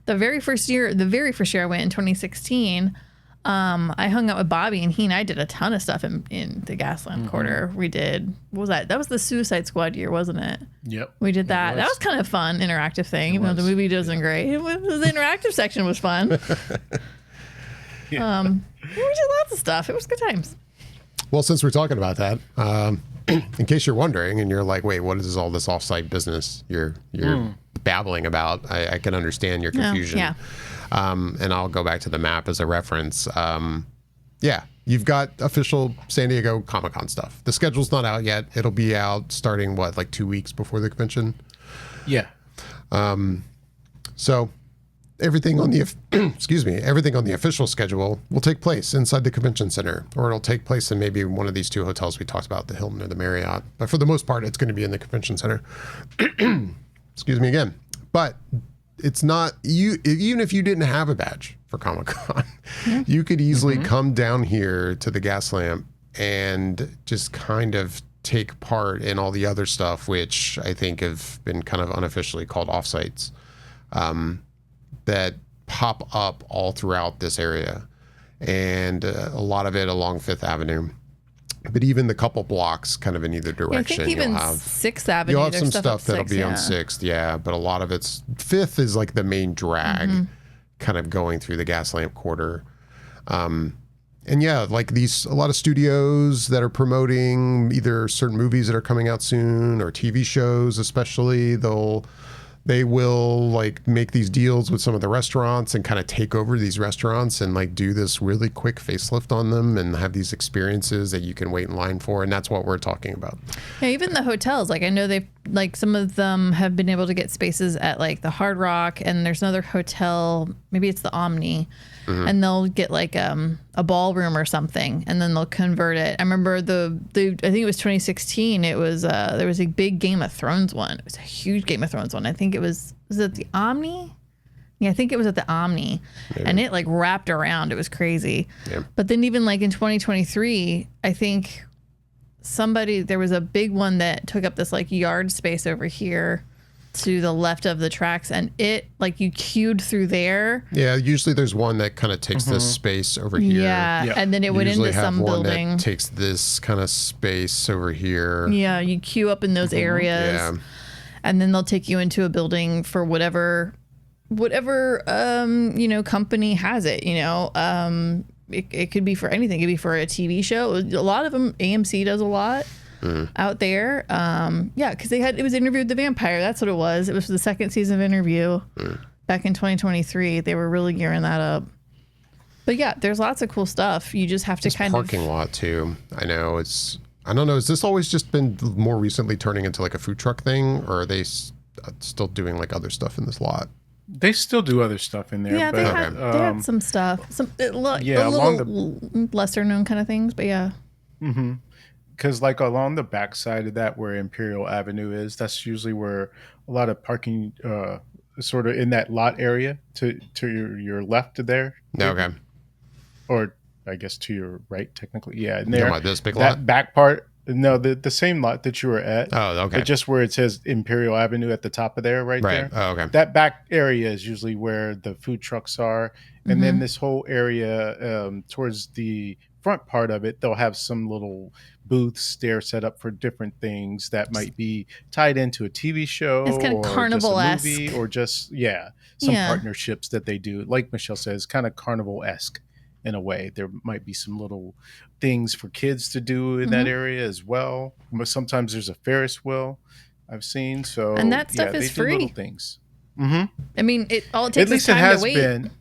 Speaker 3: the very first year I went in 2016, I hung out with Bobby and he and I did a ton of stuff in the Gaslamp Quarter. We did, what was that? That was the Suicide Squad year, wasn't it?
Speaker 2: Yep.
Speaker 3: We did that. That was kind of fun, interactive thing, even though the movie wasn't great. The interactive section was fun. We did lots of stuff. It was good times.
Speaker 1: Well, since we're talking about that, in case you're wondering and you're like, wait, what is all this offsite business you're babbling about? I can understand your confusion.
Speaker 3: Yeah.
Speaker 1: And I'll go back to the map as a reference. Yeah, you've got official San Diego Comic-Con stuff. The schedule's not out yet. It'll be out starting, like 2 weeks before the convention?
Speaker 2: Yeah.
Speaker 1: So everything on the everything on the official schedule will take place inside the convention center, or it'll take place in maybe one of these two hotels we talked about, the Hilton or the Marriott. But for the most part, it's going to be in the convention center. Excuse me again. But it's not you. Even if you didn't have a badge for Comic-Con, you could easily come down here to the gas lamp and just kind of take part in all the other stuff, which I think have been kind of unofficially called offsites, that pop up all throughout this area. And a lot of it along Fifth Avenue. But even the couple blocks kind of in either direction,
Speaker 3: I think even
Speaker 1: you'll have
Speaker 3: 6th Avenue.
Speaker 1: You'll have some stuff that'll be on
Speaker 3: 6th,
Speaker 1: 6th, but a lot of it's 5th is like the main drag, kind of going through the gas lamp quarter. And yeah, like a lot of studios that are promoting either certain movies that are coming out soon or TV shows, especially they will like make these deals with some of the restaurants and kind of take over these restaurants and like do this really quick facelift on them and have these experiences that you can wait in line for. And that's what we're talking about.
Speaker 3: Yeah, even the hotels, like I know some of them have been able to get spaces at like the Hard Rock, and there's another hotel, maybe it's the Omni, and they'll get like a ballroom or something, and then they'll convert it. I remember I think it was 2016. It was there was a big Game of Thrones one. It was a huge Game of Thrones one. I think it was it the Omni? Yeah, I think it was at the Omni, and it like wrapped around. It was crazy. Yeah. But then even like in 2023, I think there was a big one that took up this like yard space over here to the left of the tracks, and it like you queued through there. Yeah,
Speaker 1: usually there's one that kind of takes this space over here.
Speaker 3: Yeah, and then it went into some building.
Speaker 1: That takes this kind of space over here.
Speaker 3: Yeah, you queue up in those areas. Yeah. And then they'll take you into a building for whatever company has it, It could be for anything. It could be for a TV show. A lot of them, AMC does a lot out there. Because it was Interview with the Vampire. That's what it was. It was the second season of Interview back in 2023. They were really gearing that up. But yeah, there's lots of cool stuff. You just have to
Speaker 1: parking lot too. I know I don't know. Has this always just been more recently turning into like a food truck thing, or are they still doing like other stuff in this lot?
Speaker 2: They still do other stuff in there.
Speaker 3: Yeah, they had some stuff. A little lesser known kind of things, but yeah.
Speaker 2: Mm-hmm. Because like along the back side of that where Imperial Avenue is, that's usually where a lot of parking sort of in that lot area to your left there.
Speaker 1: Okay.
Speaker 2: Or I guess to your right, technically. Yeah. And there,
Speaker 1: this big
Speaker 2: that
Speaker 1: lot?
Speaker 2: back part, no, the same lot that you were at.
Speaker 1: Oh, okay.
Speaker 2: But just where it says Imperial Avenue at the top of there, right there.
Speaker 1: Oh, okay.
Speaker 2: That back area is usually where the food trucks are. And then this whole area towards the front part of it, they'll have some little booths there set up for different things that might be tied into a TV show.
Speaker 3: It's kind of carnival-esque.
Speaker 2: Just a movie or just, some partnerships that they do. Like Michelle says, kind of carnival-esque. In a way, there might be some little things for kids to do in that area as well. Sometimes there's a Ferris wheel I've seen. So
Speaker 3: and that stuff is free.
Speaker 2: Little things. Mm-hmm.
Speaker 3: I mean, all it takes is time to wait.
Speaker 2: Been.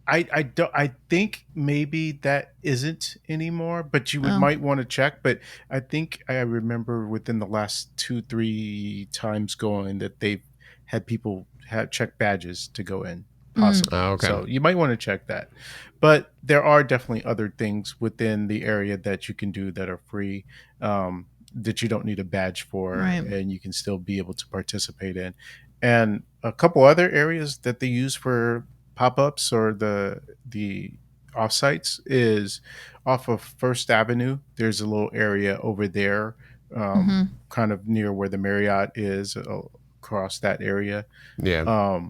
Speaker 2: I think maybe that isn't anymore, but you might want to check. But I think I remember within the last 2-3 times going that they've had people check badges to go in. Possibly.
Speaker 1: Oh, okay.
Speaker 2: So you might want to check that. But there are definitely other things within the area that you can do that are free, that you don't need a badge for, and you can still be able to participate in. And a couple other areas that they use for pop-ups or the offsites is off of First Avenue. There's a little area over there, kind of near where the Marriott is, across that area.
Speaker 1: Yeah.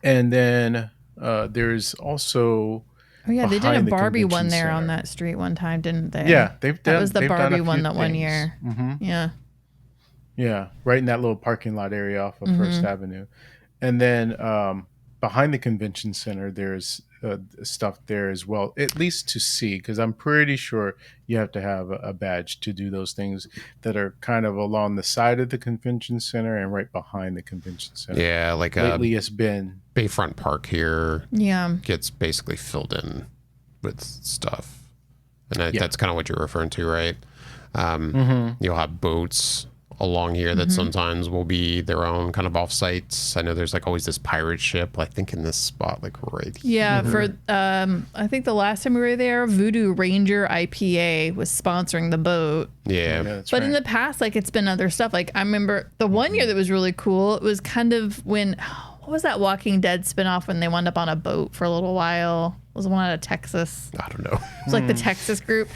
Speaker 2: And then there's also
Speaker 3: they did a Barbie one there on that street one time, didn't they?
Speaker 2: Yeah,
Speaker 3: that was the Barbie one that one year.
Speaker 2: Mm-hmm. Yeah, right in that little parking lot area off of First Avenue. And then behind the convention center, there's stuff there as well, at least to see, because I'm pretty sure you have to have a badge to do those things that are kind of along the side of the convention center and right behind the convention center.
Speaker 1: Yeah, like
Speaker 2: lately it's been
Speaker 1: Bayfront Park here.
Speaker 3: Yeah,
Speaker 1: gets basically filled in with stuff, and that's kind of what you're referring to, right? You'll have boats along here that sometimes will be their own kind of offsites. I know there's like always this pirate ship, I think in this spot, like right here.
Speaker 3: Yeah, for I think the last time we were there, Voodoo Ranger IPA was sponsoring the boat.
Speaker 1: Yeah.
Speaker 3: But in the past, like it's been other stuff. Like I remember the one year that was really cool. It was kind of when what was that Walking Dead spinoff when they wound up on a boat for a little while? It was one out of Texas.
Speaker 1: I don't know.
Speaker 3: It was like the Texas group.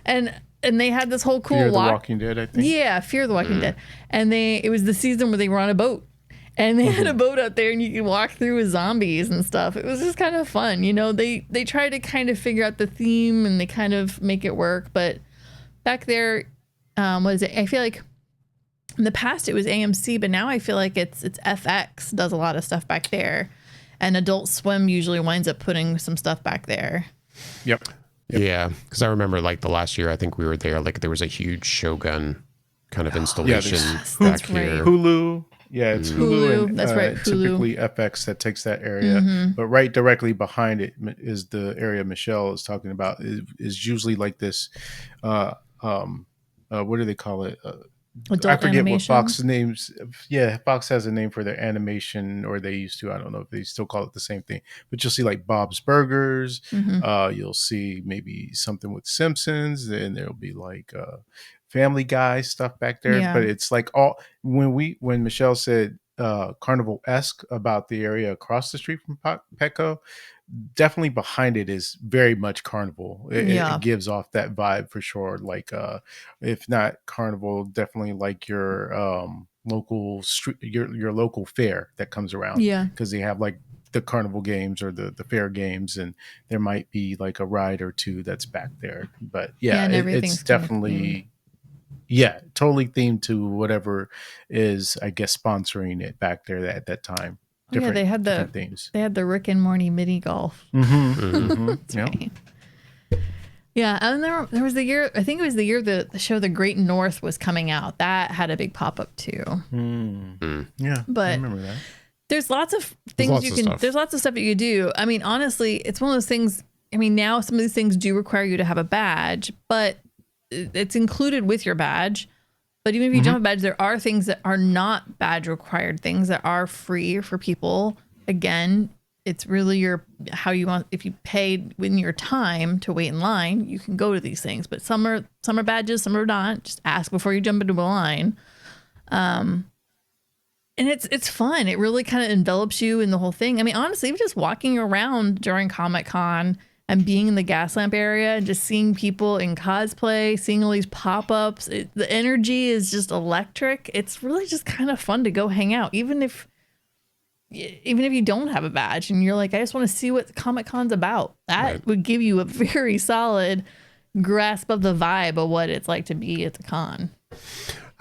Speaker 3: And they had this whole cool
Speaker 2: Fear the Walking Dead, I think.
Speaker 3: Yeah, Fear the Walking Dead. And it was the season where they were on a boat. And they had a boat out there and you could walk through with zombies and stuff. It was just kind of fun. You know, they try to kind of figure out the theme and they kind of make it work. But back there, what is it? I feel like in the past it was AMC, but now I feel like it's FX does a lot of stuff back there. And Adult Swim usually winds up putting some stuff back there.
Speaker 2: Yep.
Speaker 1: Yeah, because I remember like the last year I think we were there, like there was a huge Shogun kind of installation back here.
Speaker 2: Hulu. Yeah, it's Hulu. And,
Speaker 3: that's right. Hulu.
Speaker 2: Typically FX that takes that area, but right directly behind it is the area Michelle is talking about. Is usually like this. What do they call it?
Speaker 3: Adult
Speaker 2: I forget
Speaker 3: animation.
Speaker 2: what Fox names. Yeah, Fox has a name for their animation, or they used to. I don't know if they still call it the same thing. But you'll see like Bob's Burgers. You'll see maybe something with Simpsons, and there'll be like Family Guy stuff back there.
Speaker 3: Yeah.
Speaker 2: But it's like all when Michelle said carnival-esque about the area across the street from Petco, definitely behind it is very much carnival. It gives off that vibe for sure. Like if not carnival, definitely like your local street, your local fair that comes around.
Speaker 3: Yeah,
Speaker 2: because they have like the carnival games or the fair games, and there might be like a ride or two that's back there. But
Speaker 3: and
Speaker 2: it's definitely totally themed to whatever is, I guess, sponsoring it back there at that time.
Speaker 3: They had
Speaker 2: themes.
Speaker 3: They had the Rick and Morty mini golf.
Speaker 2: Right.
Speaker 3: Yeah, and there was the year, I think it was the year the show The Great North was coming out. That had a big pop up too.
Speaker 2: Yeah,
Speaker 3: but
Speaker 2: I remember that.
Speaker 3: There's lots of things there's lots of stuff that you can do. I mean, honestly, it's one of those things. I mean, now some of these things do require you to have a badge, but it's included with your badge. But even if you don't have a badge, there are things that are not badge required, things that are free for people. Again, it's really how you want. If you paid in your time to wait in line, you can go to these things. But some are badges, some are not. Just ask before you jump into a line. And it's fun. It really kind of envelops you in the whole thing. I mean, honestly, even just walking around during Comic-Con and being in the gas lamp area and just seeing people in cosplay, seeing all these pop-ups, the energy is just electric. It's really just kind of fun to go hang out, even if you don't have a badge and you're like, I just want to see what Comic-Con's about. That would give you a very solid grasp of the vibe of what it's like to be at the con.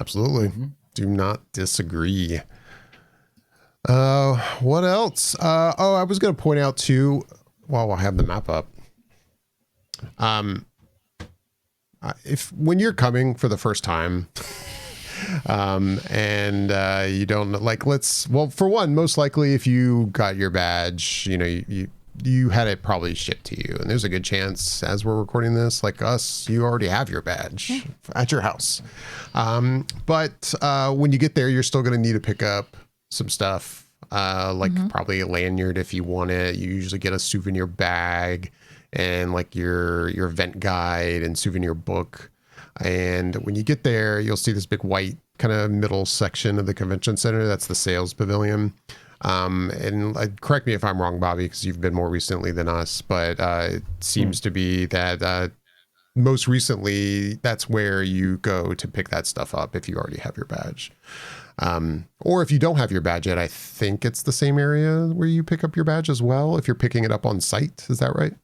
Speaker 1: Absolutely. Do not disagree. What else? I was going to point out too, while I have the map up. If when you're coming for the first time, and you don't like, for one, most likely if you got your badge, you had it probably shipped to you, and there's a good chance as we're recording this, like us, you already have your badge at your house. But when you get there, you're still going to need to pick up some stuff, probably a lanyard if you want it. You usually get a souvenir bag and like your event guide and souvenir book. And when you get there, you'll see this big white kind of middle section of the convention center. That's the sales pavilion. And correct me if I'm wrong, Bobby, because you've been more recently than us, but it seems to be that most recently that's where you go to pick that stuff up if you already have your badge. Or if you don't have your badge yet, I think it's the same area where you pick up your badge as well, if you're picking it up on site. Is that right?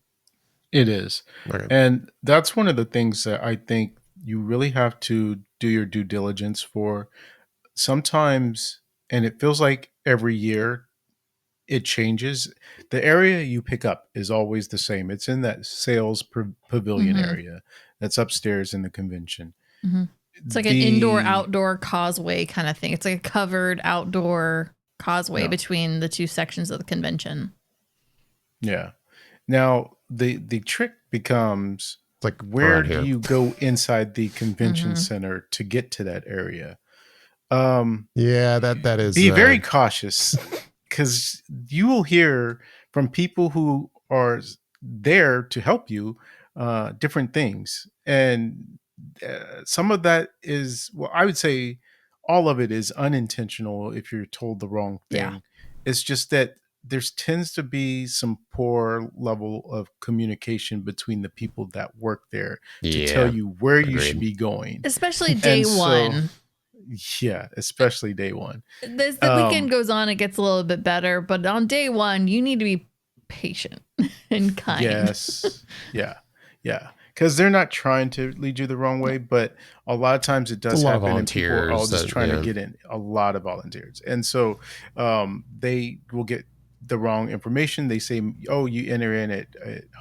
Speaker 2: It is. Okay. And that's one of the things that I think you really have to do your due diligence for. Sometimes, and it feels like every year it changes. The area you pick up is always the same. It's in that sales pavilion area that's upstairs in the convention.
Speaker 3: It's like an indoor-outdoor causeway kind of thing. It's like a covered outdoor causeway between the two sections of the convention.
Speaker 2: Yeah. Now, the trick becomes,
Speaker 1: like,
Speaker 2: where do you go inside the convention center to get to that area?
Speaker 1: That is.
Speaker 2: Be very cautious, because you will hear from people who are there to help you different things. And some of that is, I would say all of it is unintentional if you're told the wrong thing. It's just that there tends to be some poor level of communication between the people that work there to tell
Speaker 1: Yeah,
Speaker 2: you where you should
Speaker 1: agreed.
Speaker 2: be going.
Speaker 3: Especially day
Speaker 2: And so,
Speaker 3: one.
Speaker 2: yeah, especially day one.
Speaker 3: As the weekend goes on, it gets a little bit better, but on day one, you need to be patient and kind.
Speaker 2: Yes. Yeah. Yeah. Because they're not trying to lead you the wrong way, but a lot of times it
Speaker 1: It's a
Speaker 2: does
Speaker 1: lot of
Speaker 2: happen, and people are all
Speaker 1: volunteers
Speaker 2: just
Speaker 1: that,
Speaker 2: trying to
Speaker 1: yeah.
Speaker 2: get in. A lot of volunteers, and so they will get the wrong information. They say, "Oh, you enter in at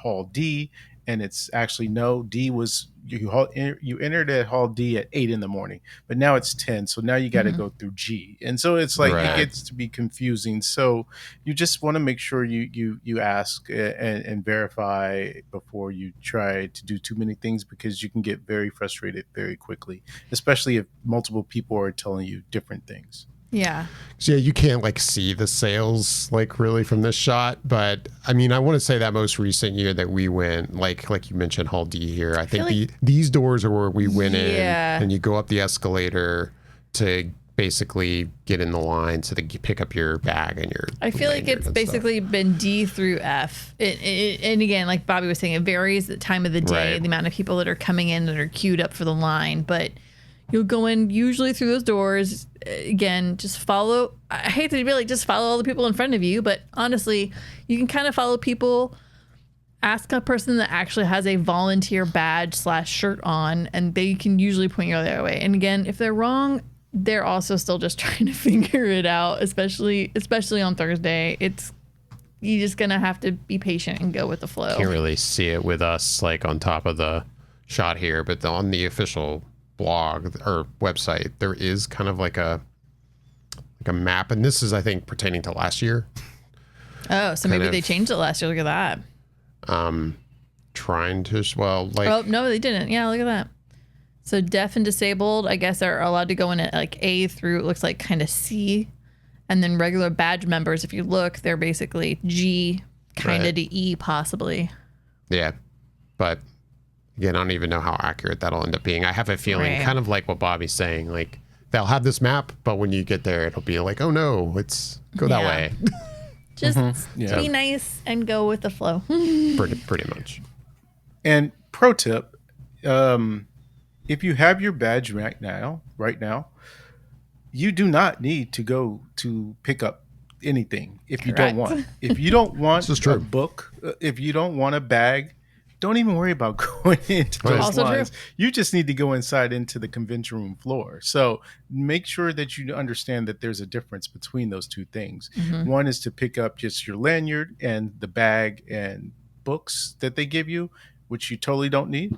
Speaker 2: Hall D," and it's actually no. D was you entered at Hall D at 8 in the morning, but now it's 10. So now you got to
Speaker 3: Mhm.
Speaker 2: go through G, and so it's like it
Speaker 1: Right.
Speaker 2: gets to be confusing. So you just want to make sure you ask and verify before you try to do too many things, because you can get very frustrated very quickly, especially if multiple people are telling you different things.
Speaker 3: Yeah.
Speaker 1: So yeah, you can't like see the sales like really from this shot, but I mean, I want to say that most recent year that we went, like you mentioned Hall D here, I think
Speaker 3: like-
Speaker 1: these doors are where we went
Speaker 3: Yeah.
Speaker 1: in, and you go up the escalator to basically get in the line so that you pick up your bag and your.
Speaker 3: I feel like
Speaker 1: lanyard
Speaker 3: it's
Speaker 1: and
Speaker 3: basically been D through F. And again, like Bobby was saying, it varies the time of the day,
Speaker 1: Right.
Speaker 3: the amount of people that are coming in that are queued up for the line. But you'll go in usually through those doors. Again, just follow. I hate to be like, just follow all the people in front of you. But honestly, you can kind of follow people. Ask a person that actually has a volunteer badge / shirt on, and they can usually point you the other way. And again, if they're wrong, they're also still just trying to figure it out, especially on Thursday. You're just gonna have to be patient and go with the flow.
Speaker 1: Can't really see it with us like on top of the shot here, but on the official blog or website, there is kind of like a map, and this is I think pertaining to last year.
Speaker 3: Oh, so maybe they changed it last year. Look at that.
Speaker 1: Trying to like
Speaker 3: Oh no, they didn't. Yeah, look at that. So deaf and disabled, I guess, are allowed to go in at like A through, it looks like kind of C. And then regular badge members, if you look, they're basically G kind of
Speaker 1: Right.
Speaker 3: to E possibly.
Speaker 1: yeah, but again, I don't even know how accurate that'll end up being. I have a feeling
Speaker 3: Right.
Speaker 1: kind of like what Bobby's saying, like they'll have this map, but when you get there, it'll be like, oh no, it's go that
Speaker 3: Yeah.
Speaker 1: way.
Speaker 3: Just
Speaker 2: Yeah.
Speaker 3: be nice and go with the flow.
Speaker 1: pretty much.
Speaker 2: And pro tip, if you have your badge right now, you do not need to go to pick up anything if you don't
Speaker 3: Correct.
Speaker 2: want. If you don't want
Speaker 1: This is true.
Speaker 2: a book, if you don't want a bag, don't even worry about going into those
Speaker 3: Also true.
Speaker 2: lines. You just need to go inside into the convention room floor. So make sure that you understand that there's a difference between those two things.
Speaker 3: Mm-hmm.
Speaker 2: One is to pick up just your lanyard and the bag and books that they give you, which you totally don't need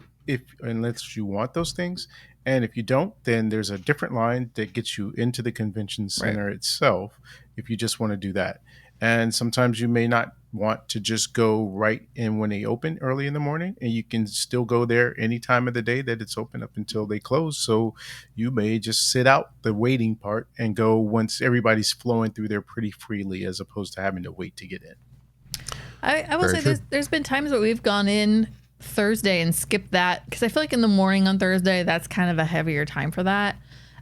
Speaker 2: unless you want those things. And if you don't, then there's a different line that gets you into the convention center itself if you just want to do that. And sometimes you may not want to just go right in when they open early in the morning, and you can still go there any time of the day that it's open up until they close. So you may just sit out the waiting part and go once everybody's flowing through there pretty freely, as opposed to having to wait to get in.
Speaker 3: I will
Speaker 1: Very
Speaker 3: say
Speaker 1: true.
Speaker 3: there's been times where we've gone in Thursday and skipped that because I feel like in the morning on Thursday, that's kind of a heavier time for that.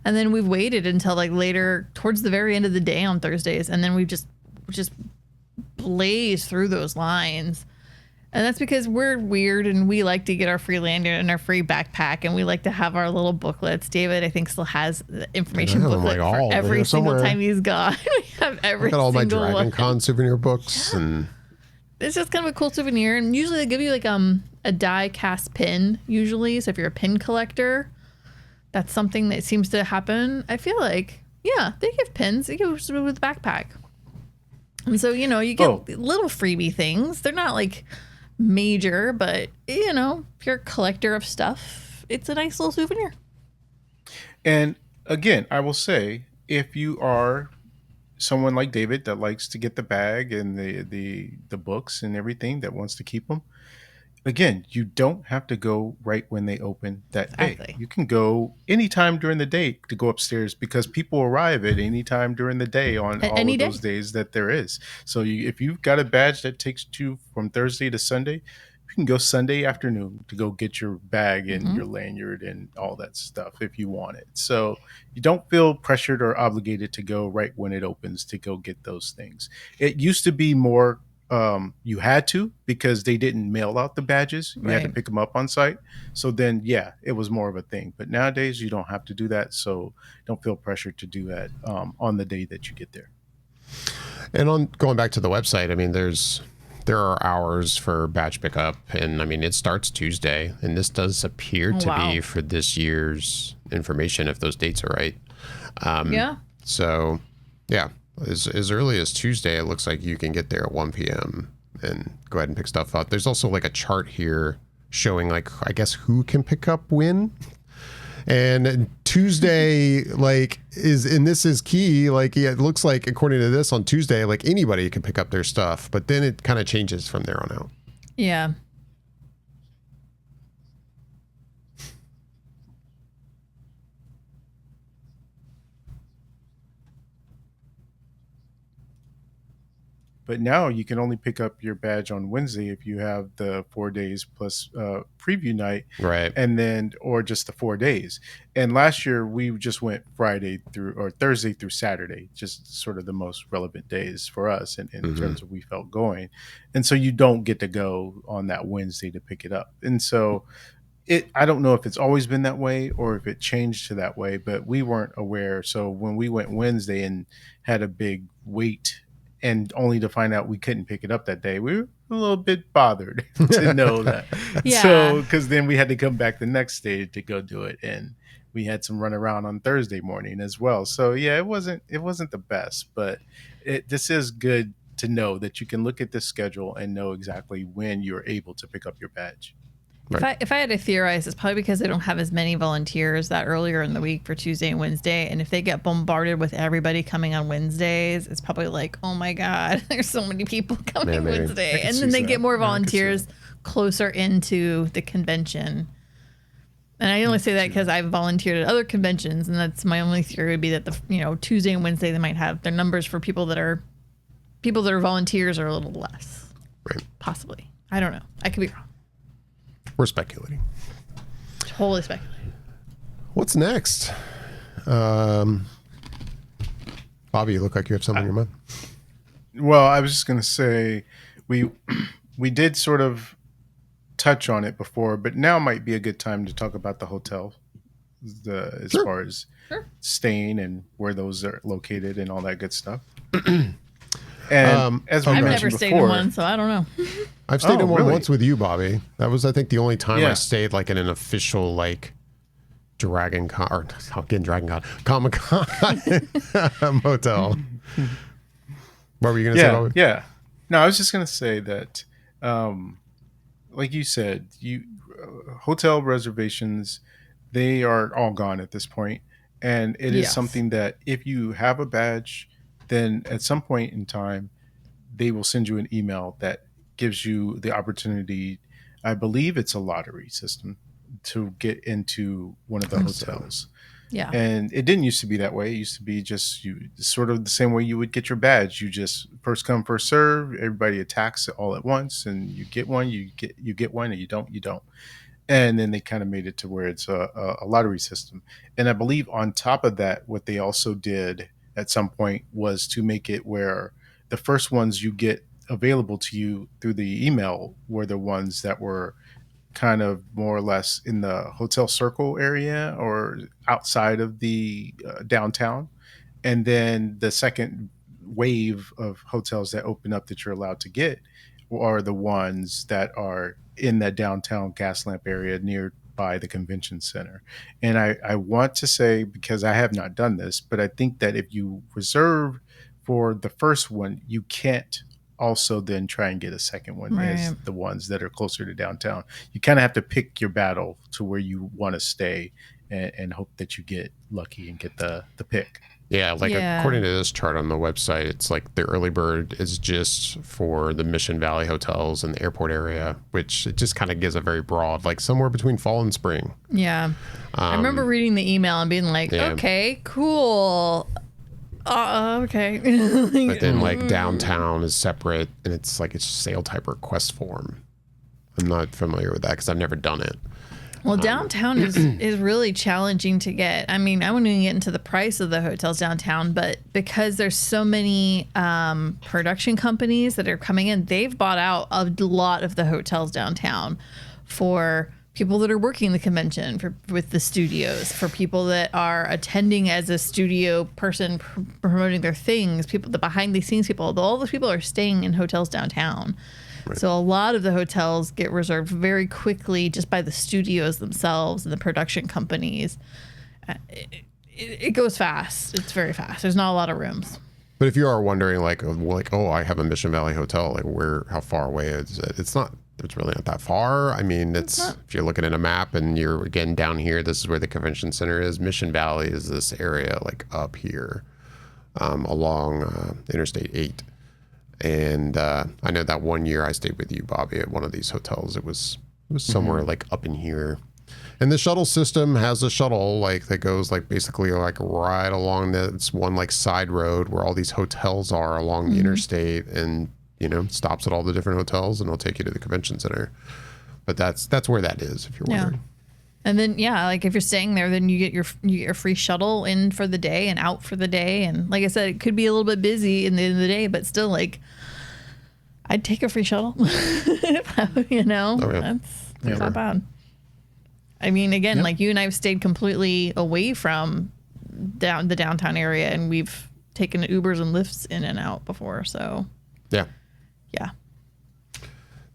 Speaker 3: And then we've waited until like later towards the very end of the day on Thursdays. And then we've just blaze through those lines. And that's because we're weird and we like to get our free lanyard and our free backpack, and we like to have our little booklets. David, I think, still has the information
Speaker 1: I have them,
Speaker 3: booklet
Speaker 1: like,
Speaker 3: for
Speaker 1: all
Speaker 3: every
Speaker 1: there
Speaker 3: single
Speaker 1: somewhere.
Speaker 3: time he's gone. We have every
Speaker 1: I got all my
Speaker 3: single
Speaker 1: Dragon
Speaker 3: one.
Speaker 1: Con souvenir books, and
Speaker 3: It's just kind of a cool souvenir, and usually they give you like a die cast pin usually. So if you're a pin collector, that's something that seems to happen. I feel like, yeah, they give pins. They give with the backpack, and so you get little freebie things. They're not like major, but if you're a collector of stuff, it's a nice little souvenir.
Speaker 2: And again, I will say, if you are someone like David that likes to get the bag and the books and everything, that wants to keep them, again, you don't have to go right when they open that day.
Speaker 3: Exactly.
Speaker 2: You can go anytime during the day to go upstairs, because people arrive at any time during the day on all
Speaker 3: Any
Speaker 2: of
Speaker 3: day.
Speaker 2: those days that there is. So if you've got a badge that takes you from Thursday to Sunday, you can go Sunday afternoon to go get your bag and your lanyard and all that stuff if you want it. So you don't feel pressured or obligated to go right when it opens to go get those things. It used to be more you had to, because they didn't mail out the badges. You had to
Speaker 3: Right.
Speaker 2: pick them up on site. So then, yeah, it was more of a thing. But nowadays, you don't have to do that. So don't feel pressured to do that on the day that you get there.
Speaker 1: And on going back to the website, I mean, there are hours for badge pickup, and I mean, it starts Tuesday, and this does appear to be for this year's information, if those dates are right.
Speaker 3: Yeah.
Speaker 1: So, yeah, as early as Tuesday, it looks like you can get there at 1 p.m. and go ahead and pick stuff up. There's also like a chart here showing, like, I guess who can pick up when. And Tuesday, like, and this is key. Like, yeah, it looks like, according to this, on Tuesday, like, anybody can pick up their stuff, but then it kind of changes from there on out.
Speaker 3: Yeah.
Speaker 2: But now you can only pick up your badge on Wednesday if you have the 4 days plus preview night,
Speaker 1: Right.
Speaker 2: and then or just the 4 days. And last year we just went Friday through or Thursday through Saturday, just sort of the most relevant days for us in terms of we felt going. And so you don't get to go on that Wednesday to pick it up. And so I don't know if it's always been that way or if it changed to that way, but we weren't aware. So when we went Wednesday and had a big wait, and only to find out we couldn't pick it up that day, we were a little bit bothered to know that.
Speaker 3: Yeah.
Speaker 2: So, because then we had to come back the next day to go do it, and we had some run around on Thursday morning as well. So yeah, it wasn't the best, but this is good to know that you can look at this schedule and know exactly when you're able to pick up your badge.
Speaker 1: Right.
Speaker 3: If I had to theorize, it's probably because they don't have as many volunteers that earlier in the week for Tuesday and Wednesday. And if they get bombarded with everybody coming on Wednesdays, it's probably like, oh my God, there's so many people coming
Speaker 1: maybe.
Speaker 3: Wednesday.
Speaker 2: can
Speaker 3: And
Speaker 2: see
Speaker 3: then they
Speaker 2: that.
Speaker 3: get more
Speaker 2: Yeah, I can see
Speaker 3: volunteers closer into the convention. And I only say that because I've volunteered at other conventions, and that's my only theory would be that Tuesday and Wednesday they might have their numbers for people that are volunteers are a little less.
Speaker 1: Right.
Speaker 3: Possibly. I don't know. I could be wrong.
Speaker 1: We're speculating.
Speaker 3: Totally speculating.
Speaker 1: What's next? Bobby, you look like you have something in your mind.
Speaker 2: Well, I was just going to say we did sort of touch on it before, but now might be a good time to talk about the hotel, as
Speaker 1: Sure.
Speaker 2: far as staying and where those are located and all that good stuff. And as we
Speaker 3: I've
Speaker 2: mentioned
Speaker 3: never stayed in
Speaker 2: before,
Speaker 3: one, so I don't know.
Speaker 1: I've stayed in one
Speaker 2: really?
Speaker 1: once with you, Bobby. That was, I think, the only time I
Speaker 2: Yeah.
Speaker 1: stayed like in an official like Dragon Con or again Dragon Con Comic Con motel. What were you gonna say, Bobby?
Speaker 2: Yeah. No, I was just gonna say that, like you said, hotel reservations, they are all gone at this point, and it is
Speaker 3: Yes.
Speaker 2: something that if you have a badge, then at some point in time, they will send you an email that gives you the opportunity. I believe it's a lottery system to get into one of the hotels.
Speaker 3: Yeah.
Speaker 2: And it didn't used to be that way. It used to be just sort of the same way you would get your badge. You just first come, first serve. Everybody attacks it all at once, and you get one, you get one, and you don't. And then they kind of made it to where it's a lottery system. And I believe on top of that, what they also did at some point was to make it where the first ones you get available to you through the email were the ones that were kind of more or less in the hotel circle area or outside of the downtown. And then the second wave of hotels that open up that you're allowed to get are the ones that are in that downtown gas lamp area nearby the convention center. And I want to say, because I have not done this, but I think that if you reserve for the first one, you can't also then try and get a second one as
Speaker 3: Right.
Speaker 2: the ones that are closer to downtown. You kind of have to pick your battle to where you want to stay and hope that you get lucky and get the pick.
Speaker 1: Yeah, like
Speaker 3: Yeah.
Speaker 1: according to this chart on the website, it's like the early bird is just for the Mission Valley hotels and the airport area, which it just kind of gives a very broad, like somewhere between fall and spring.
Speaker 3: Yeah. I remember reading the email and being like,
Speaker 1: yeah.
Speaker 3: okay, cool. Okay.
Speaker 1: But then like downtown is separate, and it's like it's sale type request form. I'm not familiar with that because I've never done it.
Speaker 3: Well, downtown is really challenging to get. I mean, I wouldn't even get into the price of the hotels downtown, but because there's so many production companies that are coming in, they've bought out a lot of the hotels downtown for people that are working the convention, with the studios, for people that are attending as a studio person promoting their things, people, the behind the scenes people. All those people are staying in hotels downtown. Right. So a lot of the hotels get reserved very quickly just by the studios themselves and the production companies. It goes fast. It's very fast. There's not a lot of rooms.
Speaker 1: But if you are wondering, like, oh, I have a Mission Valley hotel, like, how far away is it? It's really not that far. I mean, if you're looking at a map and you're, again, down here, this is where the convention center is. Mission Valley is this area, like, up here along Interstate 8. And I know that one year I stayed with you, Bobby, at one of these hotels. It was somewhere like up in here. And the shuttle system has a shuttle like that goes like basically like right along this one like side road where all these hotels are along the interstate, and stops at all the different hotels and it'll take you to the convention center. But that's where that is, if you're wondering.
Speaker 3: And then, like if you're staying there, then you get your free shuttle in for the day and out for the day. And like I said, it could be a little bit busy in the end of the day, but still, like, I'd take a free shuttle. Oh, yeah. That's not bad. I mean, again, like you and I have stayed completely away from the downtown area, and we've taken Ubers and Lyfts in and out before. So yeah,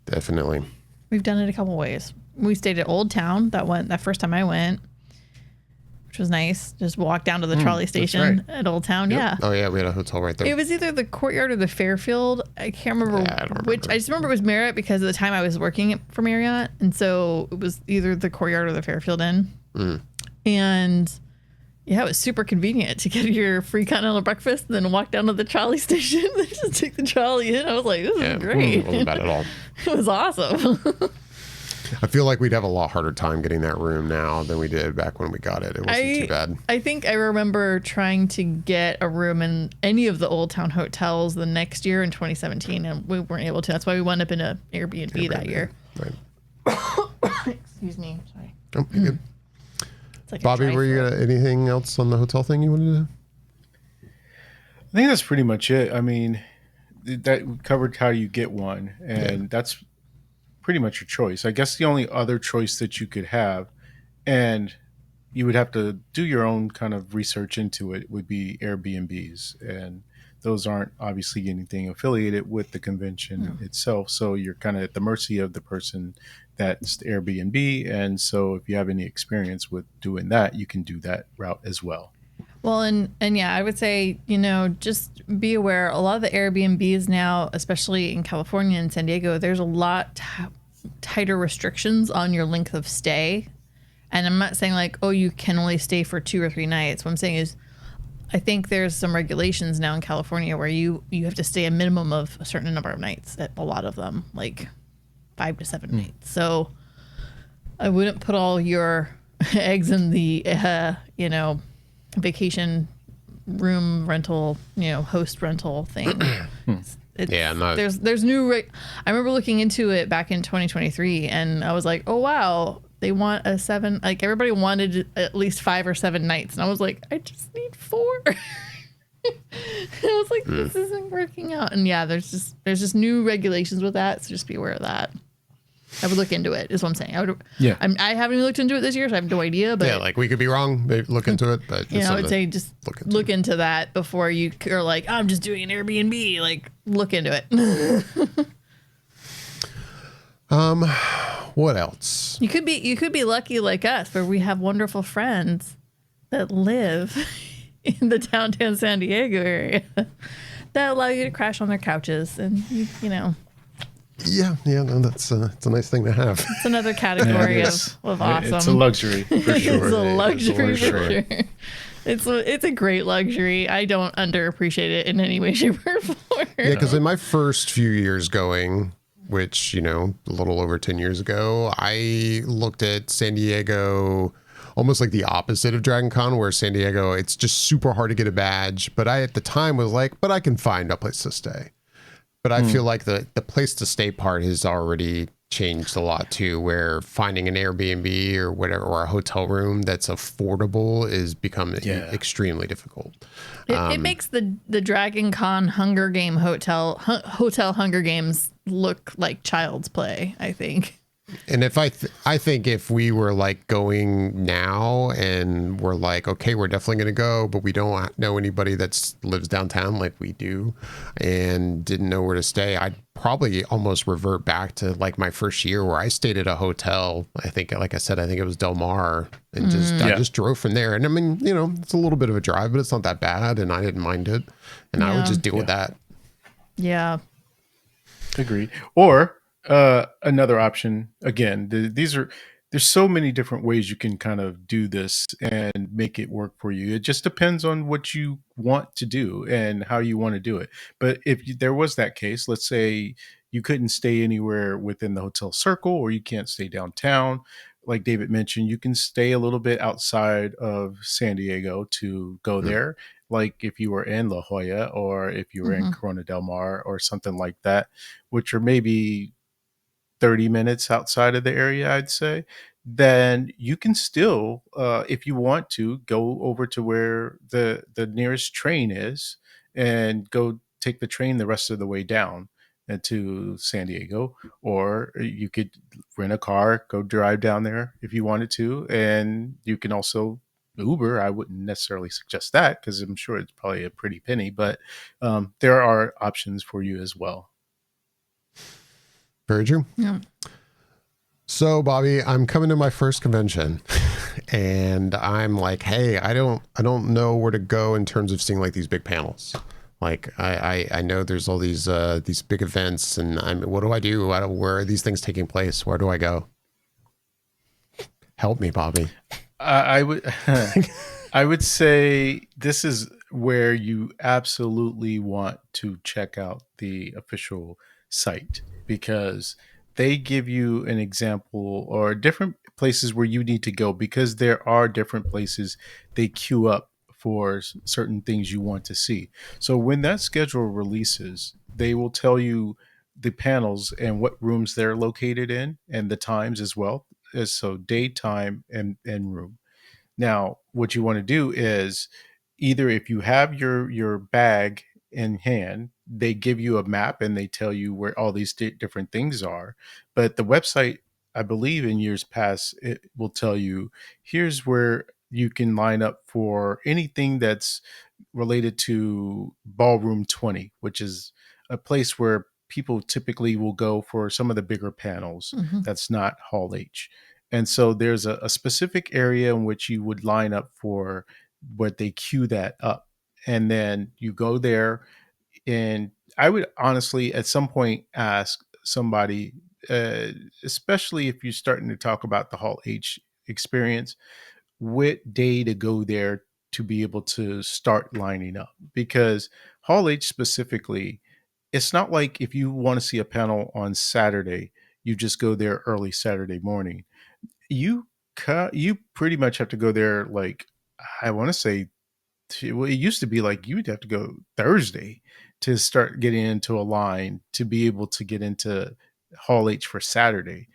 Speaker 1: definitely.
Speaker 3: We've done it a couple ways. We stayed at Old Town that first time I went, which was nice. Just walk down to the trolley station at Old Town. Yep. Yeah.
Speaker 1: Oh yeah, we had a hotel right there.
Speaker 3: It was either the Courtyard or the Fairfield. I can't remember which. I just remember it was Marriott because at the time I was working for Marriott, and so it was either the Courtyard or the Fairfield Inn. And yeah, it was super convenient to get your free continental breakfast and then walk down to the trolley station and just take the trolley in. I was like, this is great.
Speaker 1: It wasn't bad at all.
Speaker 3: It was awesome.
Speaker 1: I feel like we'd have a lot harder time getting that room now than we did back when we got it. It wasn't too bad.
Speaker 3: I think I remember trying to get a room in any of the Old Town hotels the next year in 2017, and we weren't able to. That's why we wound up in an Airbnb that year. Right. Excuse me. Sorry.
Speaker 1: Oh, you're good. Like Bobby, were you got anything else on the hotel thing you wanted to do?
Speaker 2: I think that's pretty much it. I mean, that covered how you get one, and that's pretty much your choice. I guess the only other choice that you could have, and you would have to do your own kind of research into it, would be Airbnbs. And those aren't obviously anything affiliated with the convention itself. So you're kind of at the mercy of the person that's the Airbnb. And so if you have any experience with doing that, you can do that route as well.
Speaker 3: Well, and yeah, I would say, just be aware. A lot of the Airbnbs now, especially in California and San Diego, there's a lot tighter restrictions on your length of stay. And I'm not saying like, oh, you can only stay for 2 or 3 nights. What I'm saying is, I think there's some regulations now in California where you have to stay a minimum of a certain number of nights at a lot of them, like 5 to 7 nights. So I wouldn't put all your eggs in the, vacation room rental, host rental thing. There's new. I remember looking into it back in 2023, and I was like, oh wow, they want a 7. Like everybody wanted at least 5 or 7 nights, and I was like, I just need 4. I was like, this isn't working out. And yeah, there's just new regulations with that, so just be aware of that. I would look into it, is what I'm saying. I haven't even looked into it this year, so I have no idea. But
Speaker 1: like we could be wrong. Maybe look into it, but
Speaker 3: I would say just look into that before you are like, I'm just doing an Airbnb. Like, look into it.
Speaker 1: What else?
Speaker 3: You could be lucky like us, where we have wonderful friends that live in the downtown San Diego area that allow you to crash on their couches, and you know.
Speaker 1: Yeah, no, that's it's a nice thing to have.
Speaker 3: It's another category of awesome.
Speaker 2: It's a luxury for sure.
Speaker 3: It's a luxury for sure. It's a great luxury. I don't underappreciate it in any way, shape, or form.
Speaker 1: Yeah, because in my first few years going, which, a little over 10 years ago, I looked at San Diego almost like the opposite of Dragon Con, where San Diego, it's just super hard to get a badge. But I, at the time, was like, but I can find a place to stay. But I feel like the place to stay part has already changed a lot too, where finding an Airbnb or whatever, or a hotel room that's affordable is become extremely difficult.
Speaker 3: It makes the Dragon Con Hunger Game hotel Hunger Games look like child's play, I think.
Speaker 1: And if I think if we were like going now and we're like, okay, we're definitely going to go, but we don't know anybody that lives downtown like we do and didn't know where to stay, I'd probably almost revert back to like my first year where I stayed at a hotel. I think, like I said, I think it was Del Mar, and I just drove from there. And I mean, you know, it's a little bit of a drive, but it's not that bad, and I didn't mind it. And I would just deal with that.
Speaker 3: Yeah.
Speaker 2: Agreed. Or another option, again, there's so many different ways you can kind of do this and make it work for you. It just depends on what you want to do and how you want to do it. But if there was that case, let's say you couldn't stay anywhere within the hotel circle, or you can't stay downtown, like David mentioned, you can stay a little bit outside of San Diego to go there. Like if you were in La Jolla, or if you were in Corona del Mar or something like that, which are maybe 30 minutes outside of the area, I'd say, then you can still, if you want to, go over to where the nearest train is and go take the train the rest of the way down to San Diego. Or you could rent a car, go drive down there if you wanted to. And you can also Uber. I wouldn't necessarily suggest that because I'm sure it's probably a pretty penny, but there are options for you as well.
Speaker 1: Very true.
Speaker 3: Yeah.
Speaker 1: So, Bobby, I'm coming to my first convention, and I'm like, hey, I don't know where to go in terms of seeing like these big panels. Like, I know there's all these big events, and what do I do? Where are these things taking place? Where do I go? Help me, Bobby.
Speaker 2: I would I would say this is where you absolutely want to check out the official site, because they give you an example or different places where you need to go, because there are different places they queue up for certain things you want to see. So when that schedule releases, they will tell you the panels and what rooms they're located in and the times as well. So daytime and room. Now, what you want to do is either, if you have your bag in hand, they give you a map and they tell you where all these different things are. But the website, I believe in years past, it will tell you, here's where you can line up for anything that's related to Ballroom 20, which is a place where people typically will go for some of the bigger panels. That's not Hall H. And so there's a specific area in which you would line up for what they queue that up. And then you go there. And I would honestly, at some point, ask somebody, especially if you're starting to talk about the Hall H experience, what day to go there to be able to start lining up. Because Hall H specifically, it's not like if you want to see a panel on Saturday, you just go there early Saturday morning. You pretty much have to go there, like, I want to say, well, it used to be like you'd have to go Thursday to start getting into a line to be able to get into Hall H for Saturday.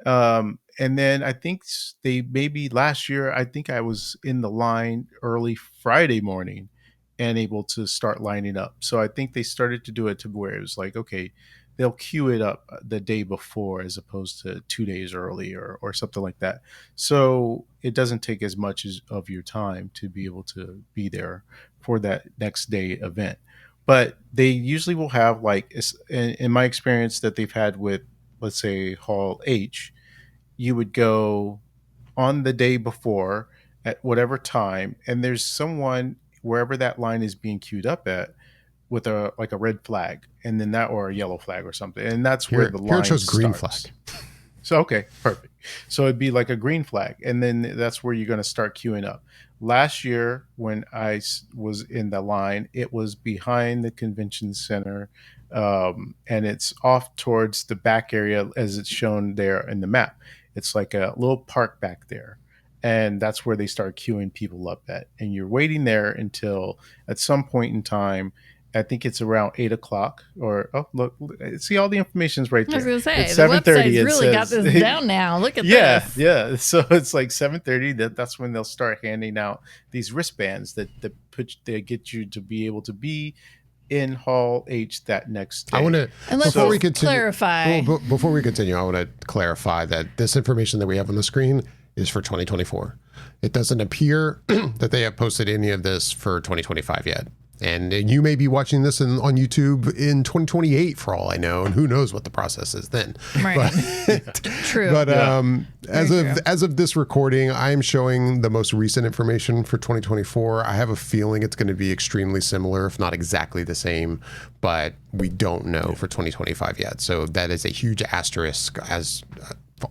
Speaker 2: And then I think they, maybe last year, I think I was in the line early Friday morning and able to start lining up. So I think they started to do it to where it was like, okay, they'll queue it up the day before as opposed to 2 days early, or something like that. So it doesn't take as much of your time to be able to be there for that next day event. But they usually will have, like, in my experience that they've had with, let's say, Hall H, you would go on the day before at whatever time, and there's someone wherever that line is being queued up at with a red flag, and then that, or a yellow flag or something, and that's where the line
Speaker 1: here it shows green
Speaker 2: starts.
Speaker 1: flag.
Speaker 2: So okay, perfect. So it'd be like a green flag, and then that's where you're going to start queuing up. Last year, when I was in the line, it was behind the convention center, and it's off towards the back area as it's shown there in the map. It's like a little park back there, and that's where they start queuing people up at. And you're waiting there until at some point in time I think it's around 8 o'clock. Or look, see, all the information's right
Speaker 3: I was
Speaker 2: there.
Speaker 3: gonna say
Speaker 2: It's
Speaker 3: the
Speaker 2: 7:30.
Speaker 3: website's
Speaker 2: It
Speaker 3: really got
Speaker 2: says,
Speaker 3: this down now. Look at
Speaker 2: yeah,
Speaker 3: this.
Speaker 2: yeah. So it's like 7:30. That's when they'll start handing out these wristbands that get you to be able to be in Hall H that next day.
Speaker 1: I want to,
Speaker 3: And let's
Speaker 1: before we
Speaker 3: just
Speaker 1: continue,
Speaker 3: clarify.
Speaker 1: before we continue, I want to clarify that this information that we have on the screen is for 2024. It doesn't appear that they have posted any of this for 2025 yet. And you may be watching this on YouTube in 2028 for all I know, and who knows what the process is then.
Speaker 3: Right.
Speaker 1: But,
Speaker 3: True.
Speaker 1: But
Speaker 3: Very true.
Speaker 1: as of this recording, I am showing the most recent information for 2024. I have a feeling it's going to be extremely similar, if not exactly the same, but we don't know for 2025 yet. So that is a huge asterisk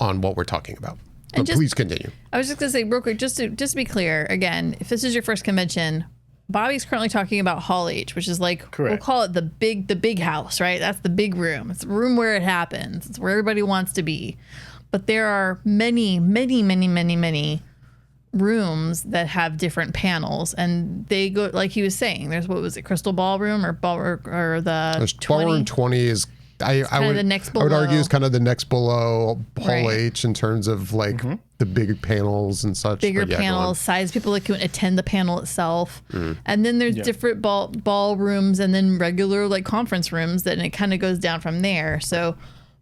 Speaker 1: on what we're talking about. But please continue.
Speaker 3: I was just going to say real quick, just to be clear, again, if this is your first convention, Bobby's currently talking about Hall H, which is like,
Speaker 2: Correct.
Speaker 3: We'll call it the big house, right? That's the big room. It's the room where it happens. It's where everybody wants to be. But there are many, many, many, many, many rooms that have different panels, and they go, like he was saying, there's, what was it, Crystal Ballroom or the
Speaker 1: There's
Speaker 3: 20?
Speaker 1: Ballroom 20 is I would
Speaker 3: the next
Speaker 1: I would argue
Speaker 3: below.
Speaker 1: is kind of the next below Hall
Speaker 3: Right.
Speaker 1: H in terms of like the big panels and such.
Speaker 3: Bigger
Speaker 1: But yeah, go on.
Speaker 3: panels, size people that can attend the panel itself.
Speaker 1: Mm.
Speaker 3: And then there's different ballrooms and then regular like conference rooms, and it kind of goes down from there. So,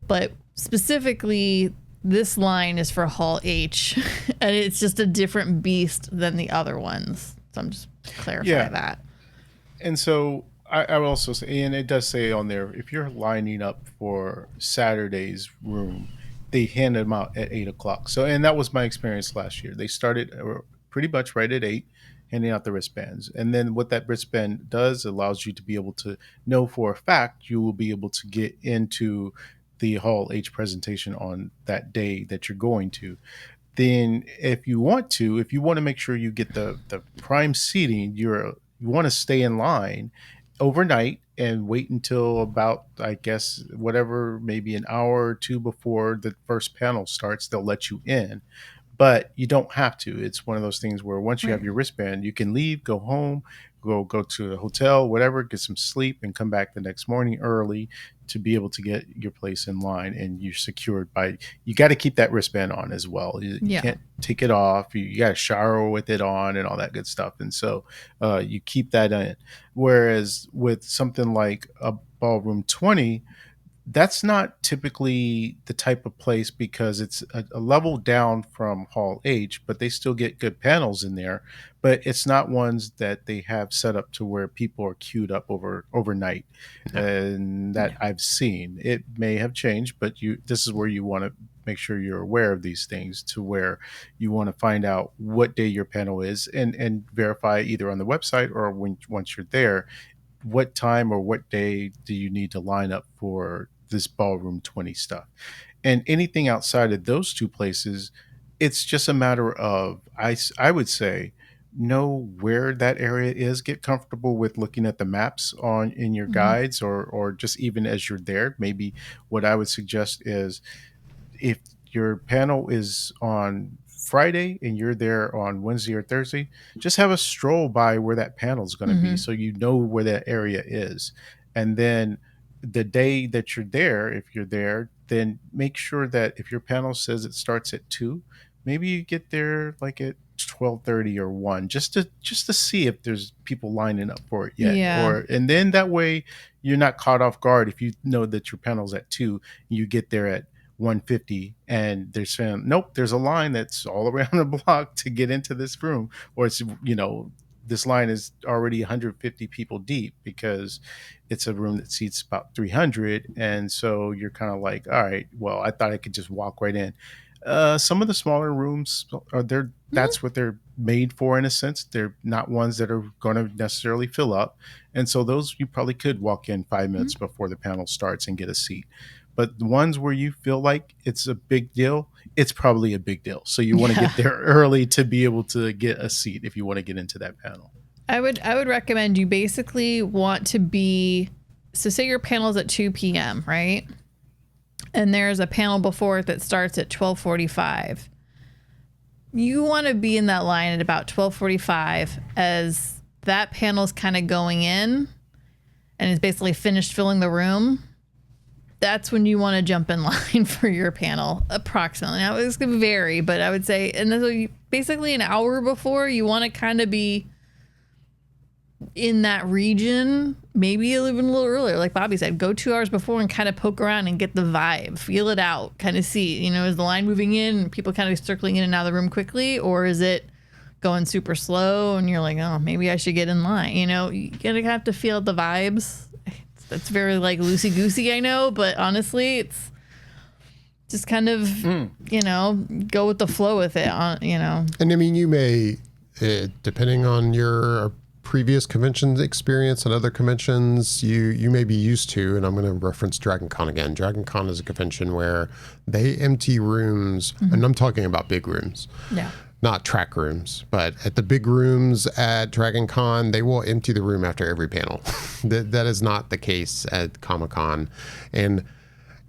Speaker 3: but specifically, this line is for Hall H, and it's just a different beast than the other ones. So I'm just clarifying that.
Speaker 2: And so I will also say, and it does say on there, if you're lining up for Saturday's room, they hand them out at 8 o'clock. So, and that was my experience last year. They started pretty much right at 8, handing out the wristbands. And then what that wristband does allows you to be able to know for a fact you will be able to get into the Hall H presentation on that day that you're going to. Then if you want to make sure you get the prime seating, you want to stay in line overnight and wait until about, I guess, whatever, maybe an hour or two before the first panel starts, they'll let you in. But you don't have to. It's one of those things where once you have your wristband, you can leave, go home, go to a hotel, whatever, get some sleep, and come back the next morning early to be able to get your place in line. And you're secured by, you got to keep that wristband on as well. You can't take it off. You got to shower with it on and all that good stuff. And so you keep that in. Whereas with something like a Ballroom 20, that's not typically the type of place because it's a level down from Hall H, but they still get good panels in there. But it's not ones that they have set up to where people are queued up overnight, and that I've seen. It may have changed, but this is where you want to make sure you're aware of these things, to where you want to find out what day your panel is and verify either on the website or once you're there, what time or what day do you need to line up for this Ballroom 20 stuff. And anything outside of those two places, it's just a matter of, I would say, know where that area is, get comfortable with looking at the maps in your guides, or just even as you're there. Maybe what I would suggest is, if your panel is on Friday and you're there on Wednesday or Thursday, just have a stroll by where that panel is going to be, so you know where that area is. And then the day that you're there, if you're there, then make sure that if your panel says it starts at 2, maybe you get there like at 12:30 or 1, just to see if there's people lining up for it yet. And then that way you're not caught off guard if you know that your panel's at 2, you get there at 1:50 and they're saying, nope, there's a line that's all around the block to get into this room, or it's, this line is already 150 people deep because it's a room that seats about 300. And so you're kind of like, all right, well, I thought I could just walk right in. Some of the smaller rooms are there. That's what they're made for, in a sense. They're not ones that are going to necessarily fill up. And so those, you probably could walk in 5 minutes before the panel starts and get a seat. But the ones where you feel like it's a big deal, it's probably a big deal. So you want to get there early to be able to get a seat if you want to get into that panel.
Speaker 3: I would recommend you basically want to be, so say your panel's at 2 p.m., right? And there's a panel before it that starts at 12:45. You want to be in that line at about 12:45 as that panel's kind of going in. and it's basically finished filling the room, that's when you want to jump in line for your panel, approximately. Now, it's going to vary, but I would say, and then basically an hour before, you want to kind of be in that region, maybe even a little earlier. Like Bobby said, go 2 hours before and kind of poke around and get the vibe, feel it out, kind of see, is the line moving in and people kind of circling in and out of the room quickly, or is it going super slow and you're like, oh, maybe I should get in line. You gotta have to feel the vibes. That's very like loosey goosey, I know, but honestly, it's just kind of, go with the flow with it, And
Speaker 1: I mean, you may, depending on your previous convention experience and other conventions, you may be used to, and I'm going to reference Dragon Con again. Dragon Con is a convention where they empty rooms, and I'm talking about big rooms.
Speaker 3: Yeah.
Speaker 1: Not track rooms, but at the big rooms at Dragon Con, they will empty the room after every panel. That is not the case at Comic Con, and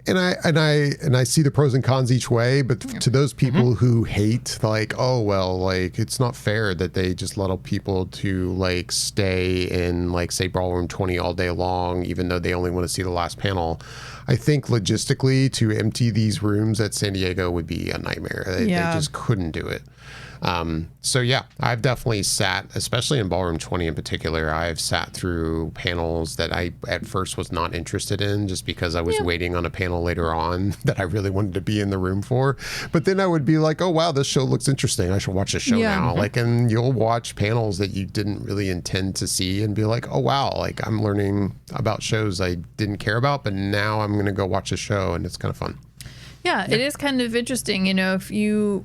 Speaker 1: I see the pros and cons each way. But to those people who hate, like, oh well, like it's not fair that they just allow people to like stay in like say Ballroom 20 all day long, even though they only want to see the last panel. I think logistically to empty these rooms at San Diego would be a nightmare. They just couldn't do it. So yeah, I've definitely sat, especially in Ballroom 20 in particular, I've sat through panels that I at first was not interested in just because I was waiting on a panel later on that I really wanted to be in the room for. But then I would be like, oh wow, this show looks interesting. I should watch the show now. Like, and you'll watch panels that you didn't really intend to see and be like, oh wow, like I'm learning about shows I didn't care about, but now I'm going to go watch a show and it's kind of fun.
Speaker 3: Yeah, it is kind of interesting. If you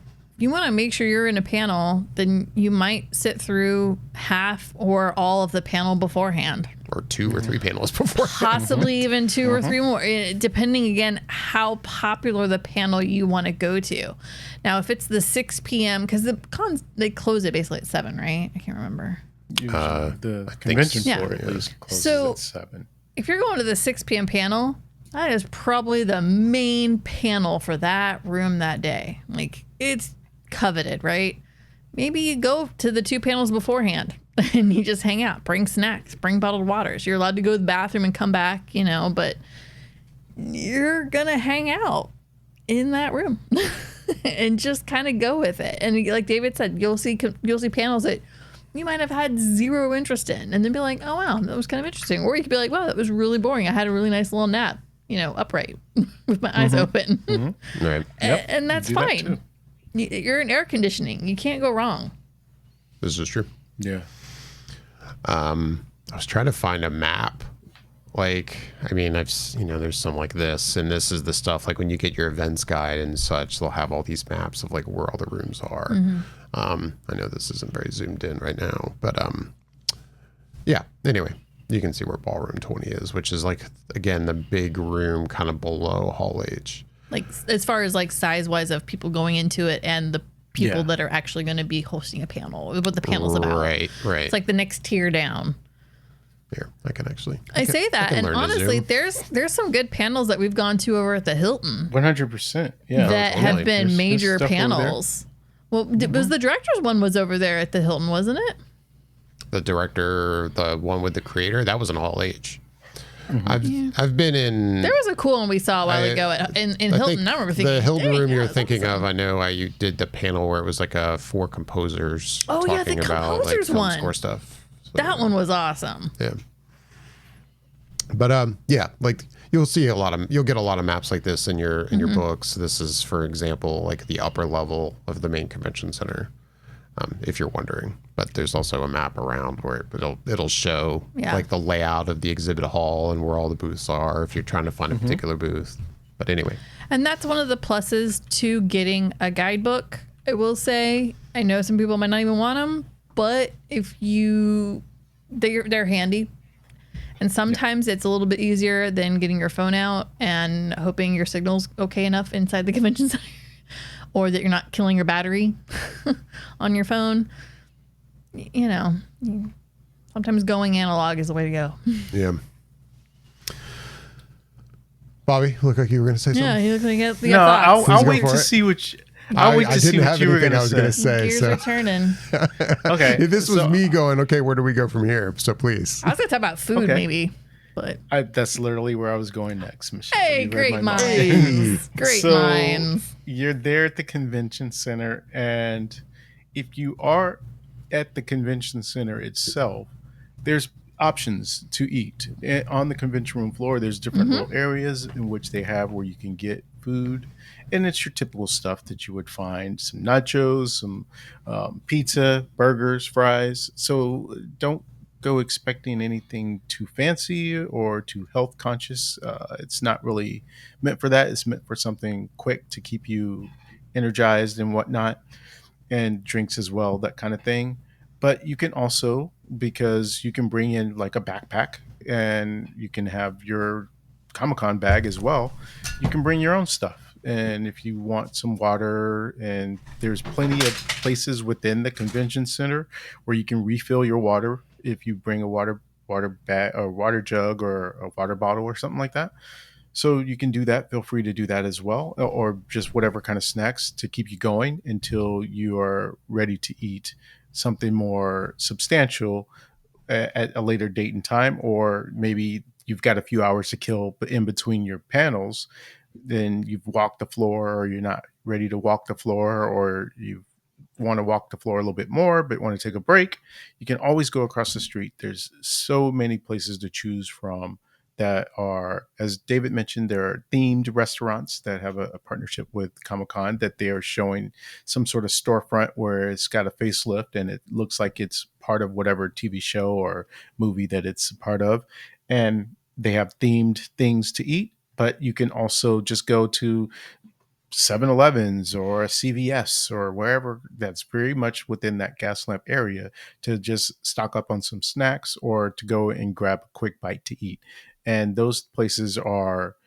Speaker 3: want to make sure you're in a panel, then you might sit through half or all of the panel beforehand.
Speaker 1: Or 2 or 3 panels beforehand.
Speaker 3: Possibly even 2 or 3 more, depending, again, how popular the panel you want to go to. Now, if it's the 6 p.m., because the cons, they close it basically at 7, right? I can't remember.
Speaker 2: Usually the convention floor at least closes at 7.
Speaker 3: If you're going to the 6 p.m. panel, that is probably the main panel for that room that day. Like, it's coveted, right? Maybe you go to the 2 panels beforehand and you just hang out, bring snacks, bring bottled waters. You're allowed to go to the bathroom and come back, but you're gonna hang out in that room and just kind of go with it. And like David said, you'll see panels that you might have had zero interest in, and then be like, oh wow, that was kind of interesting. Or you could be like, wow, that was really boring. I had a really nice little nap, upright with my eyes open.
Speaker 1: Right.
Speaker 3: And that's fine. You're in air conditioning. You can't go wrong.
Speaker 1: This is true.
Speaker 2: Yeah.
Speaker 1: I was trying to find a map. Like, I mean, there's some like this, and this is the stuff like when you get your events guide and such, they'll have all these maps of like where all the rooms are. I know this isn't very zoomed in right now, but yeah. Anyway, you can see where Ballroom 20 is, which is like again the big room kind of below Hall H.
Speaker 3: Like as far as like size wise of people going into it and the people that are actually going to be hosting a panel, what the panel's about.
Speaker 1: Right.
Speaker 3: It's like the next tier down.
Speaker 1: Here, I can actually.
Speaker 3: I say that, and honestly, there's some good panels that we've gone to over at the Hilton.
Speaker 2: 100%. Yeah.
Speaker 3: That have been major panels. Well, was the director's one was over there at the Hilton, wasn't it?
Speaker 1: The director, the one with the creator, that was an Hall H. I've been in.
Speaker 3: There was a cool one we saw a while ago in Hilton. I remember thinking
Speaker 1: the Hilton room you're thinking of. I know you did the panel where it was like 4 composers.
Speaker 3: Oh yeah, the composers
Speaker 1: like,
Speaker 3: one.
Speaker 1: Score stuff. So,
Speaker 3: that one was awesome.
Speaker 1: Yeah. But yeah, like you'll get a lot of maps like this in your books. This is, for example, like the upper level of the main convention center. If you're wondering, but there's also a map around where it'll show like the layout of the exhibit hall and where all the booths are if you're trying to find a particular booth. But anyway,
Speaker 3: and that's one of the pluses to getting a guidebook. I will say, I know some people might not even want them, but if they're handy, and sometimes it's a little bit easier than getting your phone out and hoping your signal's okay enough inside the convention center. Or that you're not killing your battery on your phone. Sometimes going analog is the way to go.
Speaker 1: Yeah. Bobby, look like you were going to say something.
Speaker 3: Yeah, you look like you got
Speaker 2: No,
Speaker 3: thoughts.
Speaker 2: I'll wait to see which. I'll wait to see what you were going to say.
Speaker 3: Gears are turning.
Speaker 2: Okay.
Speaker 1: If this was me going, okay, where do we go from here? So please.
Speaker 3: I was going to talk about food, maybe. But
Speaker 2: That's literally where I was going next, Michelle.
Speaker 3: hey,
Speaker 2: You read
Speaker 3: great
Speaker 2: my mind.
Speaker 3: minds. Great
Speaker 2: So,
Speaker 3: minds.
Speaker 2: you're there at the convention center, and if you are at the convention center itself, there's options to eat. On the convention room floor, there's different little areas in which they have where you can get food, and it's your typical stuff that you would find: some nachos, some pizza, burgers, fries. So don't go expecting anything too fancy or too health conscious. It's not really meant for that. It's meant for something quick to keep you energized and whatnot, and drinks as well, that kind of thing. But you can also, because you can bring in like a backpack and you can have your Comic Con bag as well, you can bring your own stuff. And if you want some water, and there's plenty of places within the convention center where you can refill your water if you bring a water bag or water jug or a water bottle or something like that. So you can do that. Feel free to do that as well, or just whatever kind of snacks to keep you going until you are ready to eat something more substantial at a later date and time, or maybe you've got a few hours to kill in between your panels. Then you've walked the floor, or you're not ready to walk the floor, or you want to walk the floor a little bit more but want to take a break. You can always go across the street. There's so many places to choose from that are, as David mentioned, there are themed restaurants that have a partnership with Comic-Con, that they are showing some sort of storefront where it's got a facelift and it looks like it's part of whatever TV show or movie that it's a part of. And they have themed things to eat, but you can also just go to 7-Elevens or a CVS or wherever that's very much within that gas lamp area to just stock up on some snacks or to go and grab a quick bite to eat. And those places are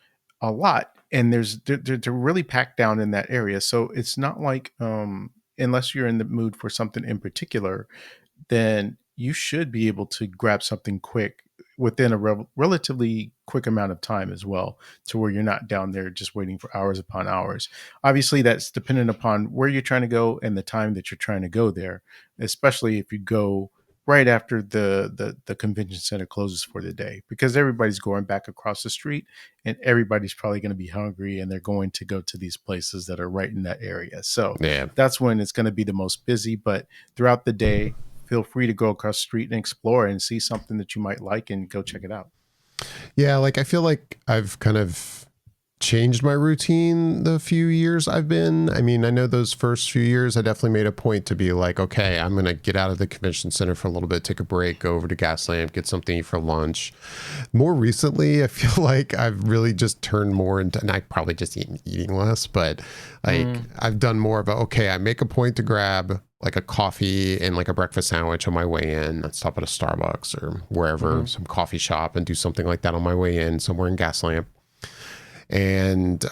Speaker 2: a lot, and they're really packed down in that area. So it's not like unless you're in the mood for something in particular, then you should be able to grab something quick within a relatively quick amount of time as well, to where you're not down there just waiting for hours upon hours. Obviously, that's dependent upon where you're trying to go and the time that you're trying to go there, especially if you go right after the convention center closes for the day, because everybody's going back across the street and everybody's probably going to be hungry and they're going to go to these places that are right in that area. So that's when it's going to be the most busy. But throughout the day, feel free to go across the street and explore and see something that you might like and go check it out.
Speaker 1: Yeah, like I feel like I've kind of changed my routine the few years I've been. I mean, I know those first few years I definitely made a point to be like, okay, I'm going to get out of the convention center for a little bit, take a break, go over to Gaslamp, get something to eat for lunch. More recently, I feel like I've really just turned more into, and I probably just eating less, but like I've done more of a, okay, I make a point to grab like a coffee and like a breakfast sandwich on my way in. I'd stop at a Starbucks or wherever, some coffee shop, and do something like that on my way in somewhere in Gaslamp. And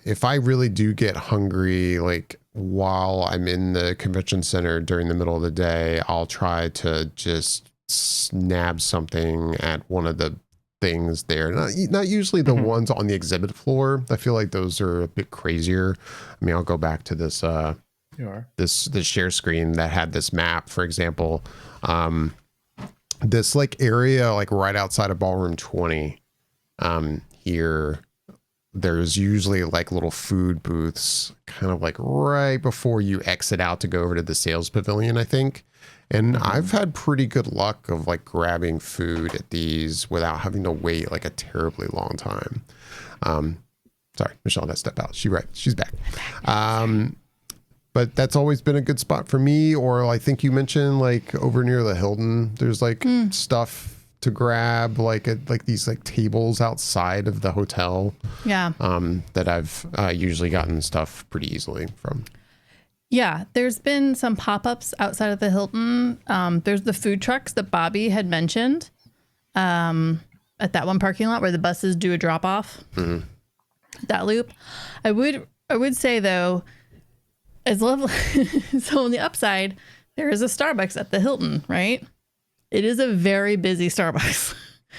Speaker 1: if I really do get hungry, like while I'm in the convention center during the middle of the day, I'll try to just nab something at one of the things there. Not usually the ones on the exhibit floor. I feel like those are a bit crazier. I mean, I'll go back to this this share screen that had this map, for example. This like area like right outside of Ballroom 20 here. There's usually like little food booths kind of like right before you exit out to go over to the sales pavilion, I think. And I've had pretty good luck of like grabbing food at these without having to wait like a terribly long time. Sorry, Michelle had to step out. She's back. But that's always been a good spot for me. Or I think you mentioned like over near the Hilton, there's like stuff to grab, like these like tables outside of the hotel. Yeah. That I've usually gotten stuff pretty easily from.
Speaker 3: Yeah, there's been some pop-ups outside of the Hilton. There's the food trucks that Bobby had mentioned at that one parking lot where the buses do a drop-off. That loop. I would say though, as lovely. So on the upside, there is a Starbucks at the Hilton, right? It is a very busy Starbucks.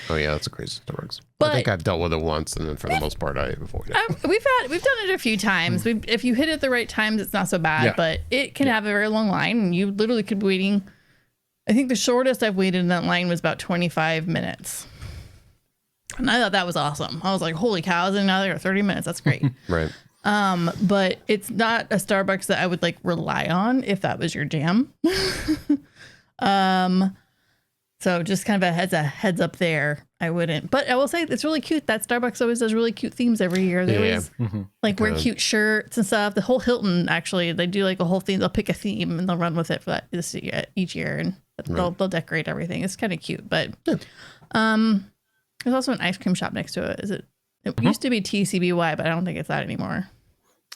Speaker 1: Oh yeah, that's a crazy Starbucks. But I think I've dealt with it once, and then for the most part, I avoid it.
Speaker 3: We've done it a few times. If you hit it at the right times, it's not so bad. But it can have a very long line, and you literally could be waiting. I think the shortest I've waited in that line was about 25 minutes. And I thought that was awesome. I was like, holy cow, I was in another 30 minutes. That's great.
Speaker 1: Right.
Speaker 3: But it's not a Starbucks that I would like rely on if that was your jam. So just kind of a heads up there. I wouldn't, but I will say it's really cute. That Starbucks always does really cute themes every year. They always like wear cute shirts and stuff. The whole Hilton, actually, they do like a whole theme. They'll pick a theme and they'll run with it for that each year, and they'll decorate everything. It's kind of cute. But there's also an ice cream shop next to it. It used to be TCBY, but I don't think it's that anymore.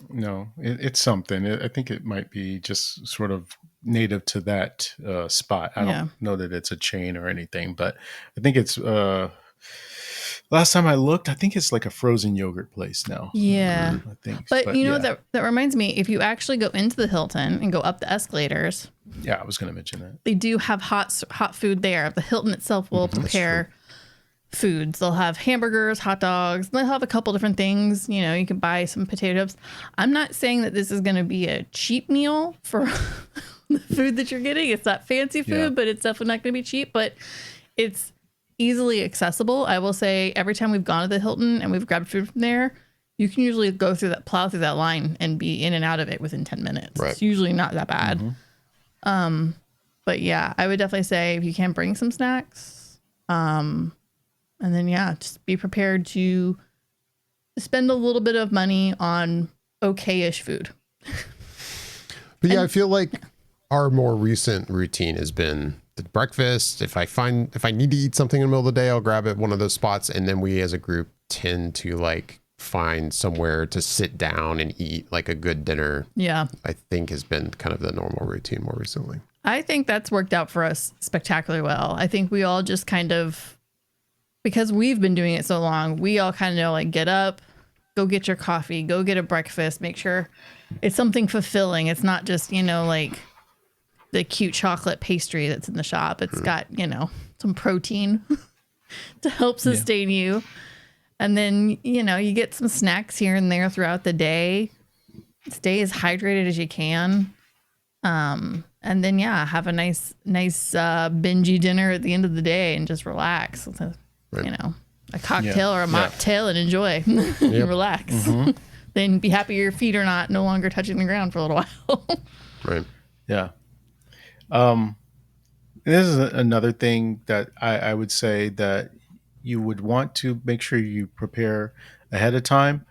Speaker 2: No, it's something. I think it might be just sort of native to that spot. I don't know that it's a chain or anything, but I think it's last time I looked, I think it's like a frozen yogurt place now.
Speaker 3: Yeah.
Speaker 2: I think.
Speaker 3: But you know, that reminds me, if you actually go into the Hilton and go up the escalators.
Speaker 2: Yeah, I was going to mention that.
Speaker 3: They do have hot food there. The Hilton itself will prepare foods. They'll have hamburgers, hot dogs. They'll have a couple different things. You know, you can buy some potato chips. I'm not saying that this is going to be a cheap meal for the food that you're getting. It's not fancy food, but it's definitely not going to be cheap. But it's easily accessible. I will say every time we've gone to the Hilton and we've grabbed food from there, you can usually plow through that line and be in and out of it within 10 minutes. Right. It's usually not that bad. But yeah, I would definitely say if you can bring some snacks, and then, just be prepared to spend a little bit of money on okay-ish food.
Speaker 1: But I feel like our more recent routine has been the breakfast. If I need to eat something in the middle of the day, I'll grab it at one of those spots. And then we as a group tend to like find somewhere to sit down and eat like a good dinner. Yeah. I think has been kind of the normal routine more recently.
Speaker 3: I think that's worked out for us spectacularly well. I think we all just kind of, because we've been doing it so long, we all kind of know, like, get up, go get your coffee, go get a breakfast, make sure it's something fulfilling. It's not just, like the cute chocolate pastry that's in the shop. It's got, some protein to help sustain you. And then, you get some snacks here and there throughout the day. Stay as hydrated as you can. And then, have a nice bingey dinner at the end of the day and just relax. A cocktail or a mocktail and enjoy and relax. Then be happy your feet are no longer touching the ground for a little while.
Speaker 1: Right.
Speaker 2: Yeah. This is another thing that I would say that you would want to make sure you prepare ahead of time.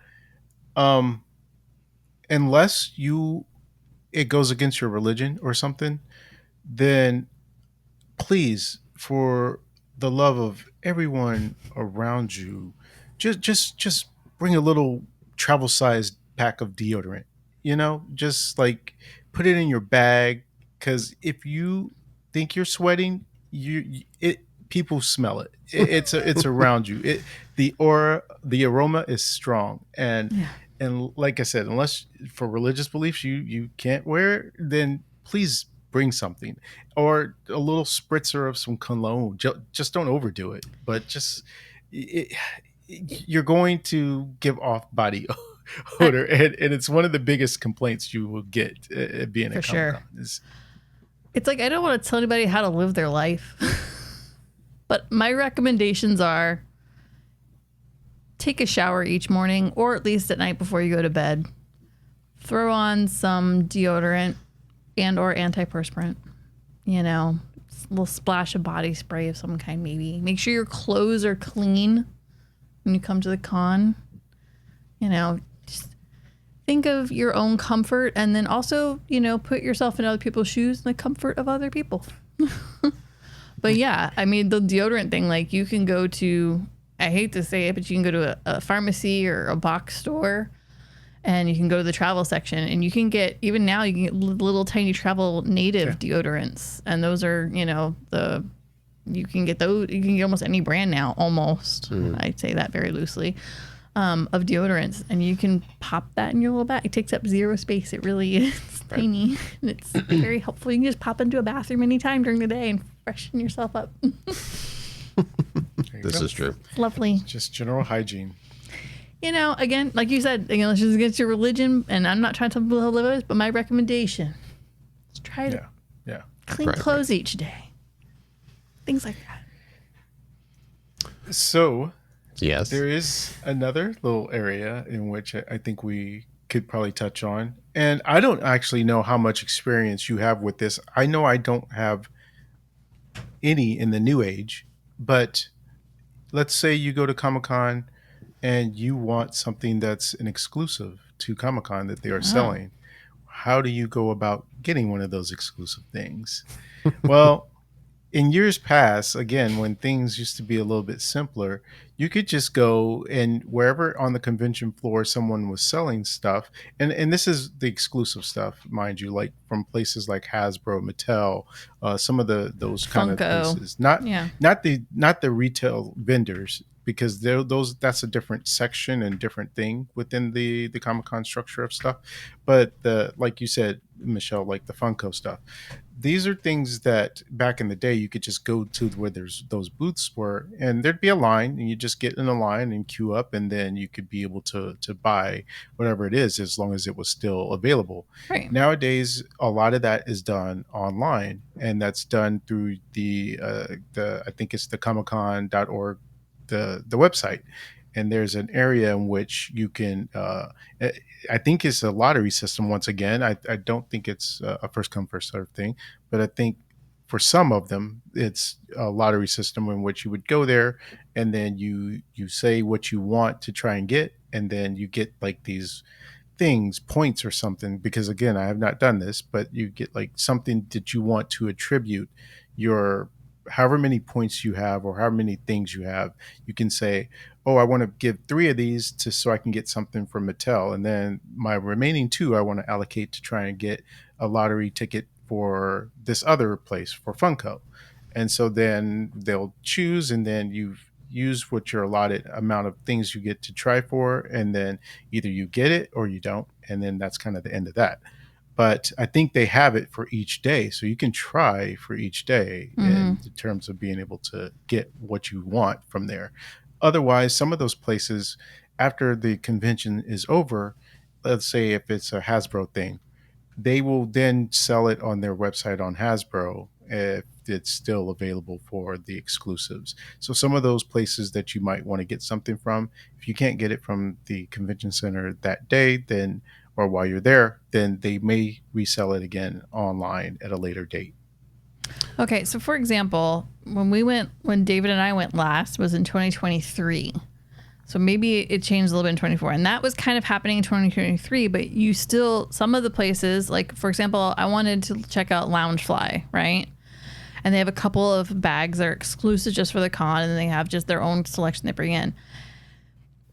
Speaker 2: Unless it goes against your religion or something, then please, for the love of everyone around you, just bring a little travel sized pack of deodorant, just like put it in your bag. Cause if you think you're sweating, people smell it. It's around you. The aroma is strong. And like I said, unless for religious beliefs, you can't wear it, then please bring something, or a little spritzer of some cologne. Just don't overdo it, but you're going to give off body odor, and it's one of the biggest complaints you will get being a Comic-Con.
Speaker 3: It's like, I don't want to tell anybody how to live their life, but my recommendations are take a shower each morning, or at least at night before you go to bed. Throw on some deodorant and or antiperspirant, a little splash of body spray of some kind, maybe. Make sure your clothes are clean when you come to the con. Just think of your own comfort, and then also, put yourself in other people's shoes and the comfort of other people. But the deodorant thing, like, you can go to, I hate to say it, but you can go to a pharmacy or a box store, and you can go to the travel section, and you can get, even now, you can get little tiny travel native deodorants. And those are, you can get those, you can get almost any brand now, almost. I'd say that very loosely, of deodorants. And you can pop that in your little bag. It takes up zero space. It really is tiny. And it's very helpful. You can just pop into a bathroom anytime during the day and freshen yourself up.
Speaker 1: This is true.
Speaker 3: Lovely.
Speaker 2: Just general hygiene.
Speaker 3: Again, like you said, let's just get your religion, and I'm not trying to tell people how to live it, but my recommendation is try to clean clothes each day. Things like that.
Speaker 2: So
Speaker 1: Yes.
Speaker 2: There is another little area in which I think we could probably touch on. And I don't actually know how much experience you have with this. I know I don't have any in the new age, but let's say you go to Comic-Con and you want something that's an exclusive to Comic-Con that they are selling. How do you go about getting one of those exclusive things? Well, in years past, again, when things used to be a little bit simpler, you could just go and wherever on the convention floor someone was selling stuff, and this is the exclusive stuff, mind you, like from places like Hasbro, Mattel, some of those kind of
Speaker 3: Funko.
Speaker 2: places, not the retail vendors, because those that's a different section and different thing within the Comic-Con structure of stuff. But the, like you said, Michelle, like the Funko stuff, these are things that back in the day you could just go to where there's those booths were, and there'd be a line, and you just get in a line and queue up, and then you could be able to buy whatever it is as long as it was still available.
Speaker 3: Right.
Speaker 2: Nowadays, a lot of that is done online, and that's done through the I think it's the comiccon.org, the website. And there's an area in which you can I think it's a lottery system once again. I don't think it's a first come first serve thing, but I think for some of them it's a lottery system in which you would go there, and then you say what you want to try and get, and then you get like these things, points or something, because again, I have not done this, but you get like something that you want to attribute your however many points you have or however many things you have. You can say, oh, I want to give 3 of these so I can get something from Mattel, and then my remaining 2 I want to allocate to try and get a lottery ticket for this other place for Funko. And so then they'll choose, and then you've used what your allotted amount of things you get to try for, and then either you get it or you don't, and then that's kind of the end of that. But I think they have it for each day, so you can try for each day in terms of being able to get what you want from there. Otherwise, some of those places, after the convention is over, let's say if it's a Hasbro thing, they will then sell it on their website on Hasbro if it's still available for the exclusives. So some of those places that you might want to get something from, if you can't get it from the convention center that day, then or while you're there, then they may resell it again online at a later date.
Speaker 3: Okay, so for example, when David and I went last was in 2023. So maybe it changed a little bit in 24, and that was kind of happening in 2023, but you still, some of the places, like for example, I wanted to check out Loungefly, right? And they have a couple of bags that are exclusive just for the con, and they have just their own selection they bring in.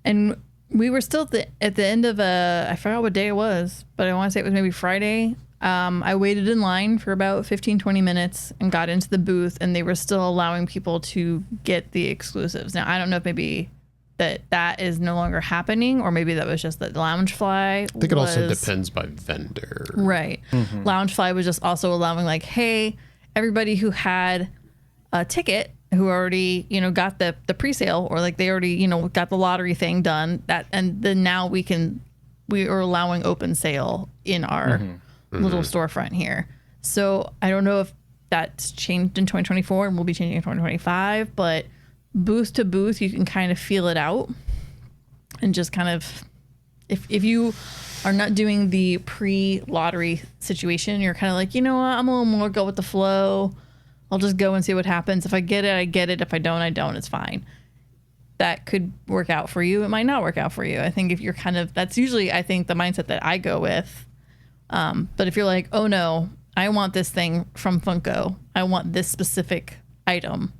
Speaker 3: And we were still at the end of I forgot what day it was, but I want to say it was maybe Friday. I waited in line for about 15, 20 minutes and got into the booth, and they were still allowing people to get the exclusives. Now, I don't know if maybe that is no longer happening, or maybe that was just that Loungefly
Speaker 1: I think it also depends by vendor.
Speaker 3: Right. Mm-hmm. Loungefly was just also allowing like, hey, everybody who had a ticket, who already, got the pre-sale, or like they already, got the lottery thing done, that, and then now we are allowing open sale in our little storefront here. So I don't know if that's changed in 2024 and will be changing in 2025, but booth to booth, you can kind of feel it out, and just kind of, if you are not doing the pre-lottery situation, you're kind of like, you know what, I'm a little more go with the flow. I'll just go and see what happens. If I get it, I get it. If I don't, I don't. It's fine. That could work out for you. It might not work out for you. I think if you're kind of, that's usually, I think, the mindset that I go with. But if you're like, oh no, I want this thing from Funko, I want this specific item,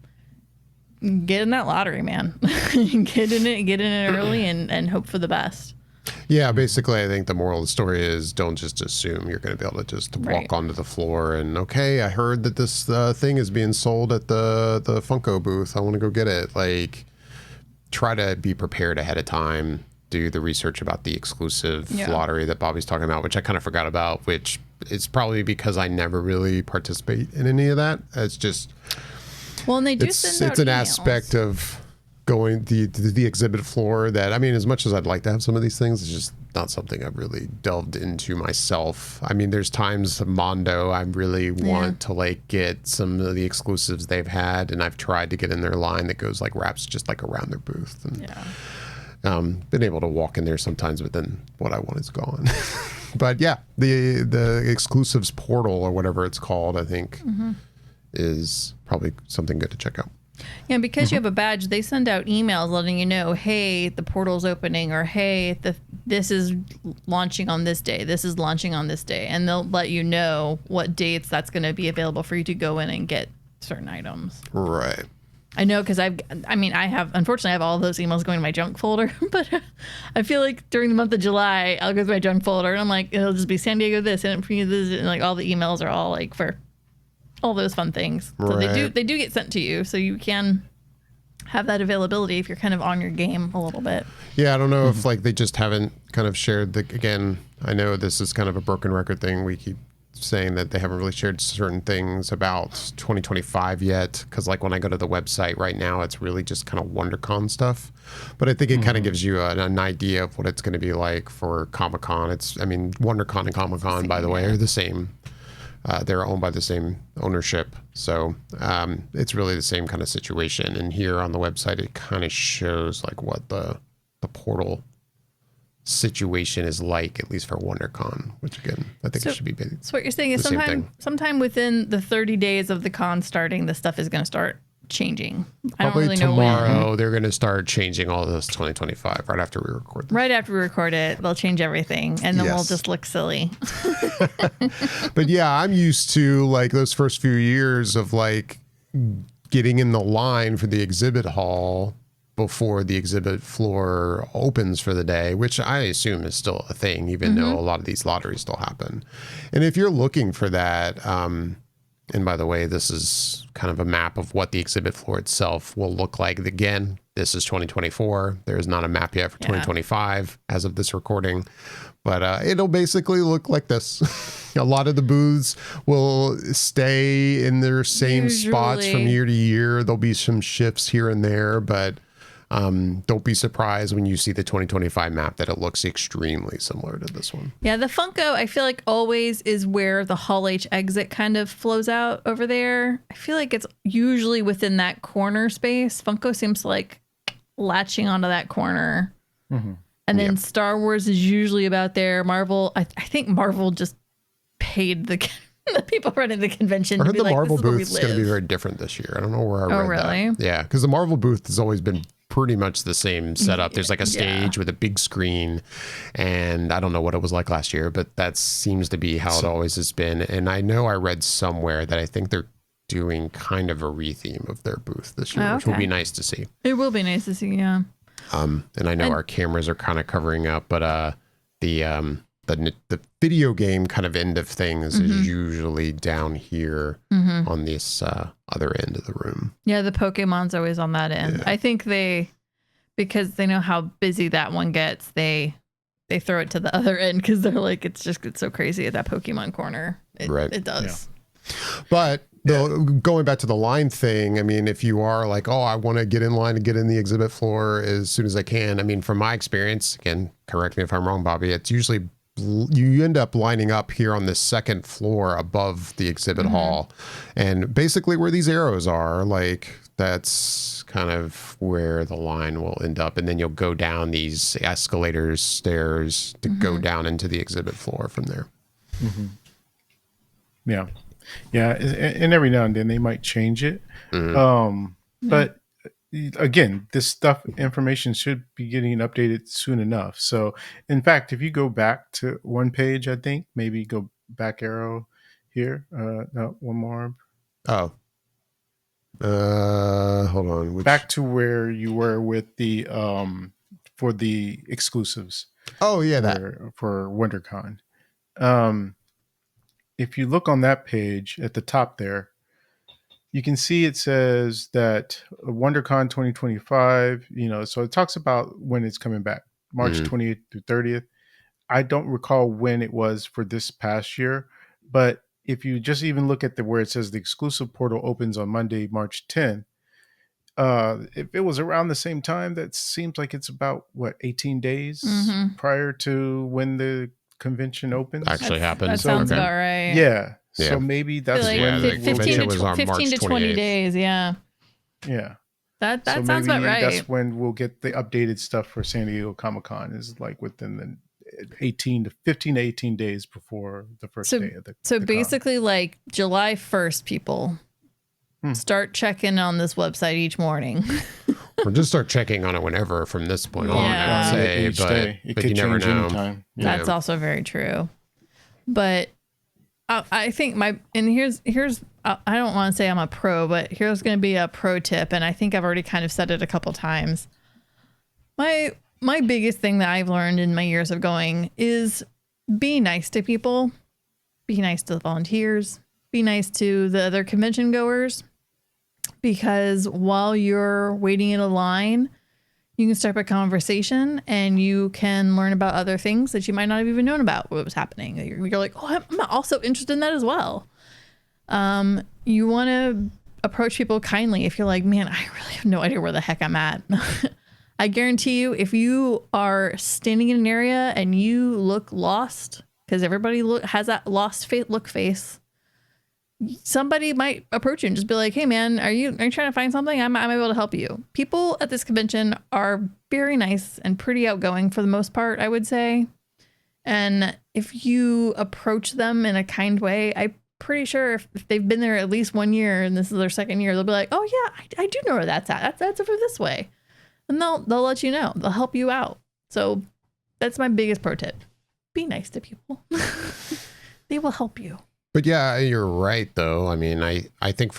Speaker 3: get in that lottery, man. Get in it early and hope for the best.
Speaker 1: Yeah, basically, I think the moral of the story is don't just assume you're going to be able to just walk onto the floor and, okay, I heard that this thing is being sold at the Funko booth. I want to go get it. Like, try to be prepared ahead of time. Do the research about the exclusive lottery that Bobby's talking about, which I kind of forgot about, which is probably because I never really participate in any of that. It's just...
Speaker 3: Well, and they do send out
Speaker 1: It's an
Speaker 3: emails.
Speaker 1: aspect of going the exhibit floor that, I mean, as much as I'd like to have some of these things, it's just not something I've really delved into myself. I mean, there's times Mondo I really want to like get some of the exclusives they've had, and I've tried to get in their line that goes like wraps just like around their booth, and been able to walk in there sometimes, but then what I want is gone. But yeah, the exclusives portal or whatever it's called, I think is probably something good to check out.
Speaker 3: Yeah, because you have a badge, they send out emails letting you know, hey, the portal's opening, or hey, this is launching on this day, this is launching on this day, and they'll let you know what dates that's going to be available for you to go in and get certain items.
Speaker 1: Right.
Speaker 3: I know, because unfortunately I have all those emails going to my junk folder, but I feel like during the month of July, I'll go to my junk folder and I'm like, it'll just be San Diego this and this, and like all the emails are all like for all those fun things. So they do get sent to you, so you can have that availability if you're kind of on your game a little bit.
Speaker 1: Yeah, I don't know if like they just haven't kind of shared again, I know this is kind of a broken record thing. We keep saying that they haven't really shared certain things about 2025 yet, because like when I go to the website right now, it's really just kind of WonderCon stuff. But I think it kind of gives you an idea of what it's going to be like for Comic-Con. WonderCon and Comic-Con, by the way, are the same. They're owned by the same ownership. So it's really the same kind of situation. And here on the website, it kind of shows like what the portal situation is like, at least for WonderCon, which again, I think it should be big.
Speaker 3: So what you're saying is sometime within the 30 days of the con starting, this stuff is going to start changing.
Speaker 1: Probably
Speaker 3: I don't really
Speaker 1: tomorrow,
Speaker 3: know when.
Speaker 1: they're going to start changing all this 2025 right after we record this.
Speaker 3: Right after we record it, they'll change everything, and then we'll just look silly.
Speaker 1: But yeah, I'm used to like those first few years of like getting in the line for the exhibit hall before the exhibit floor opens for the day, which I assume is still a thing, even though a lot of these lotteries still happen. And if you're looking for that, and by the way, this is kind of a map of what the exhibit floor itself will look like. Again, this is 2024. There's not a map yet for 2025 as of this recording, but it'll basically look like this. A lot of the booths will stay in their same spots from year to year. There'll be some shifts here and there, but don't be surprised when you see the 2025 map that it looks extremely similar to this one.
Speaker 3: Yeah, the Funko, I feel like always is where the Hall H exit kind of flows out over there. I feel like it's usually within that corner space. Funko seems to like latching onto that corner. And then Star Wars is usually about there. Marvel, I think Marvel just paid the people running the convention.
Speaker 1: I heard
Speaker 3: to be
Speaker 1: the
Speaker 3: like,
Speaker 1: Marvel
Speaker 3: this is where
Speaker 1: booth is going to be very different this year. I don't know where I read
Speaker 3: really?
Speaker 1: that. Yeah, because the Marvel booth has always been pretty much the same setup. There's like a stage with a big screen, and I don't know what it was like last year, but that seems to be how it always has been. And I know I read somewhere that I think they're doing kind of a retheme of their booth this year, which will be nice to see.
Speaker 3: It will be nice to see, yeah.
Speaker 1: And I know our cameras are kind of covering up, but the video game kind of end of things is usually down here on this other end of the room.
Speaker 3: Yeah, the Pokemon's always on that end. I think because they know how busy that one gets, they throw it to the other end because they're like, it's so crazy at that Pokemon corner. It does.
Speaker 1: Yeah. But going back to the line thing, I mean, if you are like, oh, I want to get in line and get in the exhibit floor as soon as I can. I mean, from my experience, again, correct me if I'm wrong, Bobby, it's usually you end up lining up here on the second floor above the exhibit hall, and basically where these arrows are, like that's kind of where the line will end up, and then you'll go down these escalators, stairs to go down into the exhibit floor from there.
Speaker 2: Yeah, and every now and then they might change it, but again, this information should be getting updated soon enough. So in fact, if you go back to one page, I think maybe go back arrow here. No, one more.
Speaker 1: Oh, hold on.
Speaker 2: Back to where you were with the for the exclusives.
Speaker 1: Oh yeah,
Speaker 2: for WonderCon. If you look on that page at the top there, you can see it says that WonderCon 2025, so it talks about when it's coming back, March 28th through 30th. I don't recall when it was for this past year, but if you just even look at where it says the exclusive portal opens on Monday, March 10th, if it was around the same time, that seems like it's about 18 days
Speaker 3: Mhm.
Speaker 2: prior to when the convention opens.
Speaker 1: Actually happened.
Speaker 3: That sounds
Speaker 1: Okay.
Speaker 3: about right.
Speaker 2: Yeah.
Speaker 1: Yeah.
Speaker 2: So maybe
Speaker 3: I feel
Speaker 2: that's
Speaker 3: like
Speaker 2: when
Speaker 1: the
Speaker 2: we'll
Speaker 3: 15
Speaker 1: convention
Speaker 3: to,
Speaker 1: was on
Speaker 3: 15 to
Speaker 1: March
Speaker 3: 20
Speaker 1: 28th.
Speaker 3: days. Yeah.
Speaker 2: yeah.
Speaker 3: That
Speaker 2: So
Speaker 3: sounds
Speaker 2: maybe
Speaker 3: about right.
Speaker 2: that's when we'll get the updated stuff for San Diego Comic-Con, is like within the 15 to 18 days before the first day of the
Speaker 3: So
Speaker 2: the con.
Speaker 3: basically, like July 1st, people start checking on this website each morning.
Speaker 1: Or just start checking on it whenever from this point on,
Speaker 3: Yeah.
Speaker 1: I would say.
Speaker 2: Each
Speaker 1: But,
Speaker 2: day. It
Speaker 1: but
Speaker 2: could
Speaker 1: you never
Speaker 2: change
Speaker 1: know.
Speaker 2: anytime.
Speaker 3: That's also very true. But I think here's I don't want to say I'm a pro, but here's going to be a pro tip, and I think I've already kind of said it a couple times. My biggest thing that I've learned in my years of going is be nice to people, be nice to the volunteers, be nice to the other convention goers, because while you're waiting in a line, you can start a conversation and you can learn about other things that you might not have even known about what was happening. You're like, oh, I'm also interested in that as well. You want to approach people kindly. If you're like, man, I really have no idea where the heck I'm at. I guarantee you, if you are standing in an area and you look lost, because everybody has that lost face, somebody might approach you and just be like, hey man, are you trying to find something? I'm able to help you. People at this convention are very nice and pretty outgoing for the most part, I would say. And if you approach them in a kind way, I'm pretty sure if they've been there at least 1 year and this is their second year, they'll be like, oh yeah, I do know where that's at. That's over this way. And they'll let you know. They'll help you out. So that's my biggest pro tip. Be nice to people. They will help you.
Speaker 1: But yeah, you're right, though. I mean, I think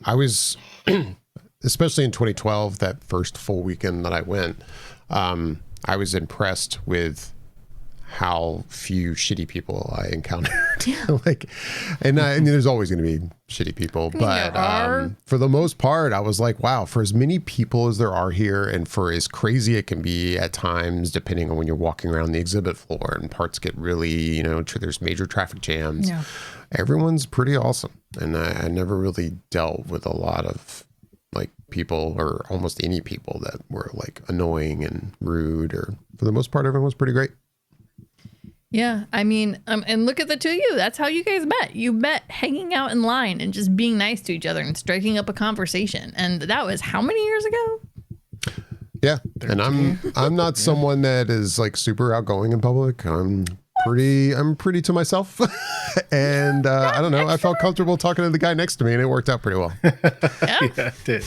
Speaker 1: I was, especially in 2012, that first full weekend that I went, I was impressed with how few shitty people I encountered. And there's always going to be shitty people, but for the most part, I was like, wow, for as many people as there are here, and for as crazy it can be at times, depending on when you're walking around the exhibit floor and parts get really, there's major traffic jams.
Speaker 3: Yeah.
Speaker 1: Everyone's pretty awesome. And I never really dealt with a lot of like people, or almost any people, that were like annoying and rude, or for the most part, everyone was pretty great.
Speaker 3: Yeah, I mean, and look at the two of you. That's how you guys met. You met hanging out in line and just being nice to each other and striking up a conversation. And that was how many years ago?
Speaker 1: Yeah, and I'm not someone that is like super outgoing in public. I'm pretty to myself, and I don't know. I felt comfortable talking to the guy next to me, and it worked out pretty well.
Speaker 2: Yeah, it did.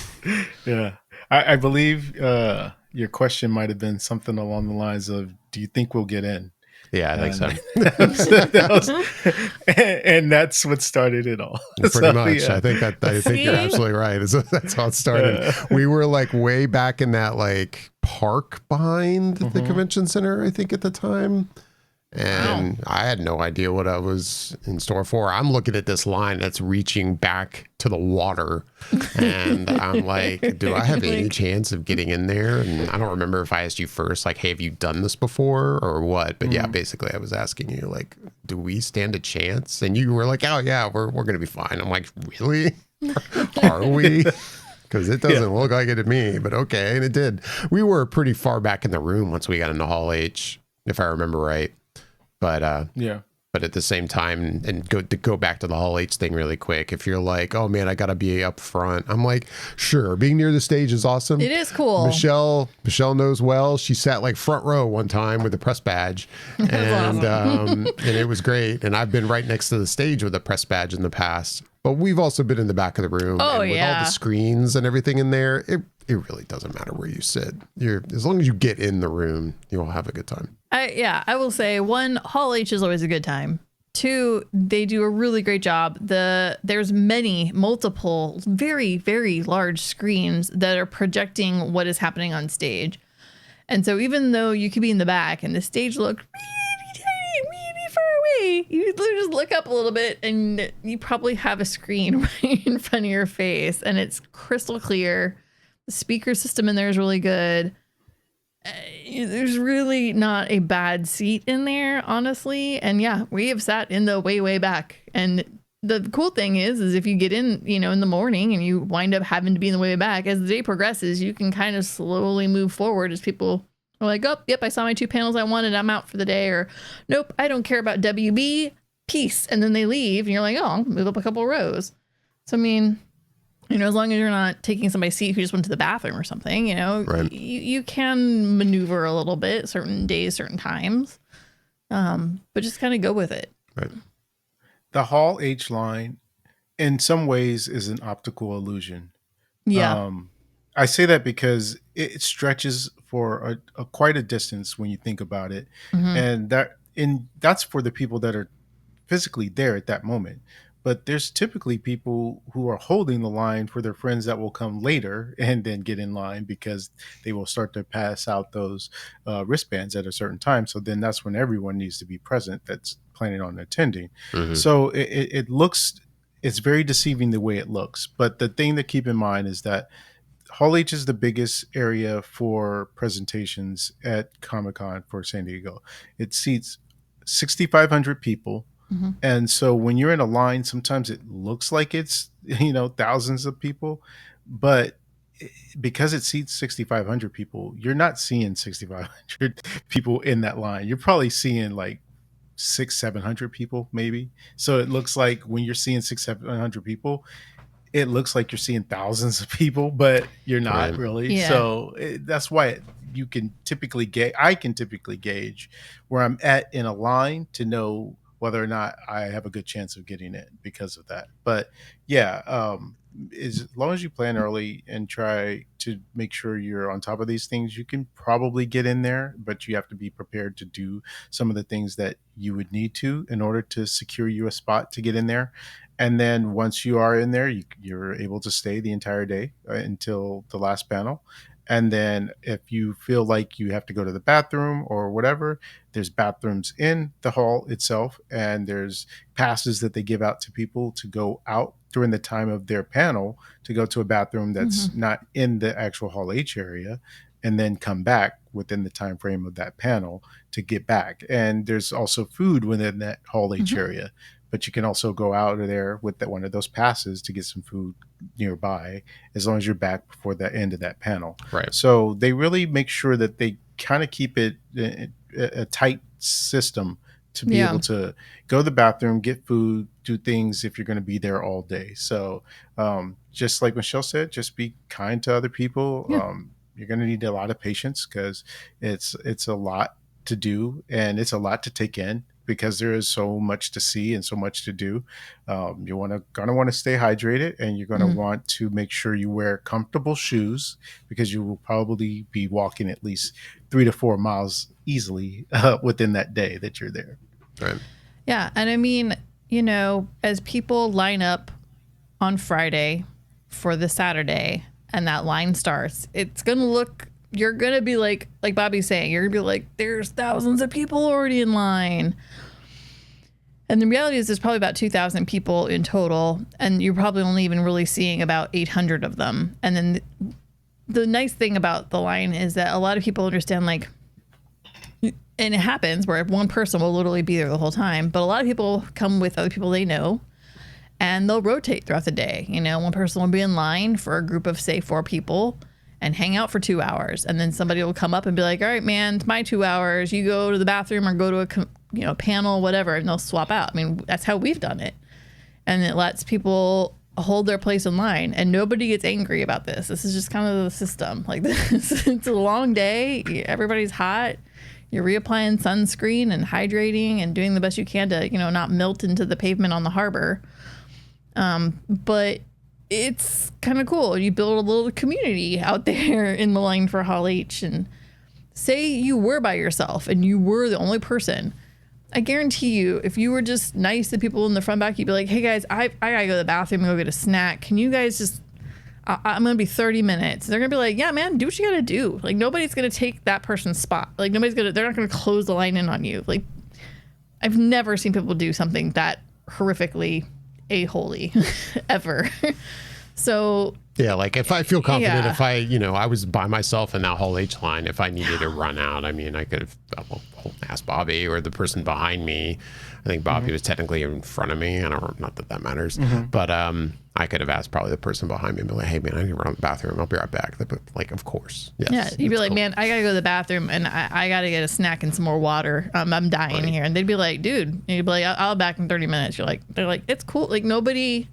Speaker 2: Yeah, I believe your question might have been something along the lines of, "Do you think we'll get in?"
Speaker 1: Yeah, I think so.
Speaker 2: And that's what started it all.
Speaker 1: Pretty much. Yeah. I think you're absolutely right. That's how it started. We were like way back in that like park behind the convention center, I think, at the time. And I had no idea what I was in store for. I'm looking at this line that's reaching back to the water. And I'm like, do I have any chance of getting in there? And I don't remember if I asked you first, like, hey, have you done this before or what? But yeah, basically I was asking you, like, do we stand a chance? And you were like, oh yeah, we're going to be fine. I'm like, really? Are we? Because it doesn't look like it to me, but okay. And it did. We were pretty far back in the room once we got into Hall H, if I remember right. But but at the same time, and go back to the Hall H thing really quick. If you're like, oh man, I gotta be up front, I'm like, sure, being near the stage is awesome.
Speaker 3: It is cool.
Speaker 1: Michelle knows well. She sat like front row one time with a press badge, and and it was great. And I've been right next to the stage with a press badge in the past. But we've also been in the back of the room.
Speaker 3: Oh,
Speaker 1: and with all the screens and everything in there, it really doesn't matter where you sit. As long as you get in the room, you'll have a good time.
Speaker 3: I will say, one, Hall H is always a good time. Two, they do a really great job. There's multiple, very, very large screens that are projecting what is happening on stage. And so even though you could be in the back and the stage looked really tiny, really far away, you just look up a little bit and you probably have a screen right in front of your face, and it's crystal clear. The speaker system in there is really good. There's really not a bad seat in there, honestly. And yeah, we have sat in the way back, and the cool thing is if you get in, in the morning and you wind up having to be in the way back, as the day progresses, you can kind of slowly move forward as people are like, oh, yep, I saw my 2 panels I wanted. I'm out for the day. Or nope, I don't care about WB. Peace. And then they leave and you're like, oh, I'll move up a couple rows. So, I mean, as long as you're not taking somebody's seat who just went to the bathroom or something,
Speaker 1: Right.
Speaker 3: you can maneuver a little bit certain days, certain times, but just kind of go with it.
Speaker 1: Right.
Speaker 2: The Hall H line, in some ways, is an optical illusion.
Speaker 3: Yeah.
Speaker 2: I say that because it stretches for quite a distance when you think about it, and that's for the people that are physically there at that moment. But there's typically people who are holding the line for their friends that will come later and then get in line because they will start to pass out those wristbands at a certain time. So then that's when everyone needs to be present that's planning on attending. So it looks, it's very deceiving the way it looks. But the thing to keep in mind is that Hall H is the biggest area for presentations at Comic-Con for San Diego. It seats 6,500 people. And so when you're in a line, sometimes it looks like it's, thousands of people, but because it seats 6,500 people, you're not seeing 6,500 people in that line. You're probably seeing like 600-700 people maybe. So it looks like when you're seeing 600-700 people, it looks like you're seeing thousands of people, but you're not really.
Speaker 3: Yeah.
Speaker 2: So that's why you can typically I can typically gauge where I'm at in a line to know whether or not I have a good chance of getting it because of that. But yeah, as long as you plan early and try to make sure you're on top of these things, you can probably get in there, but you have to be prepared to do some of the things that you would need to in order to secure you a spot to get in there. And then once you are in there, you're able to stay the entire day until the last panel. And then if you feel like you have to go to the bathroom or whatever, there's bathrooms in the hall itself. And there's passes that they give out to people to go out during the time of their panel to go to a bathroom that's not in the actual Hall H area, and then come back within the time frame of that panel to get back. And there's also food within that Hall H area. But you can also go out of there with one of those passes to get some food nearby, as long as you're back before the end of that panel.
Speaker 1: Right.
Speaker 2: So they really make sure that they kind of keep it a tight system to be able to go to the bathroom, get food, do things if you're going to be there all day. So just like Michelle said, just be kind to other people. You're going to need a lot of patience because it's a lot to do and it's a lot to take in, because there is so much to see and so much to do. You're gonna want to stay hydrated, and you're gonna want to make sure you wear comfortable shoes, because you will probably be walking at least 3 to 4 miles easily within that day that you're there.
Speaker 1: Right.
Speaker 3: Yeah, and I mean, as people line up on Friday for the Saturday and that line starts, it's gonna look. You're going to be like Bobby's saying, you're going to be like, there's thousands of people already in line. And the reality is there's probably about 2,000 people in total, and you're probably only even really seeing about 800 of them. And then the nice thing about the line is that a lot of people understand, and it happens where one person will literally be there the whole time, but a lot of people come with other people they know, and they'll rotate throughout the day. One person will be in line for a group of, say, 4 people, and hang out for 2 hours. And then somebody will come up and be like, all right, man, it's my 2 hours. You go to the bathroom or go to a panel, whatever, and they'll swap out. I mean, that's how we've done it. And it lets people hold their place in line, and nobody gets angry about this. This is just kind of the system. Like this, it's a long day. Everybody's hot. You're reapplying sunscreen and hydrating and doing the best you can to, not melt into the pavement on the harbor. But it's kind of cool. You build a little community out there in the line for Hall H. And say you were by yourself and you were the only person. I guarantee you, if you were just nice to people in the front back, you'd be like, hey guys, I gotta go to the bathroom and go get a snack. Can you guys just, I'm gonna be 30 minutes. They're gonna be like, yeah, man, do what you gotta do. Like, nobody's gonna take that person's spot. Like, they're not gonna close the line in on you. Like, I've never seen people do something that horrifically a-holy ever. So
Speaker 1: Yeah, like if I feel confident,
Speaker 3: Yeah.
Speaker 1: if I was by myself in that whole H line, if I needed to run out, I mean, I could have asked Bobby or the person behind me. I think Bobby was technically in front of me. I don't, not that matters, but I could have asked probably the person behind me and be like, hey man, I need to run to the bathroom. I'll be right back. But like, of course. Yes,
Speaker 3: Yeah, you'd be
Speaker 1: that's
Speaker 3: like,
Speaker 1: cool.
Speaker 3: man, I gotta go to the bathroom and I gotta get a snack and some more water. I'm dying here. And they'd be like, dude, and you'd be like, I'll be back in 30 minutes. They're like, it's cool. Like nobody,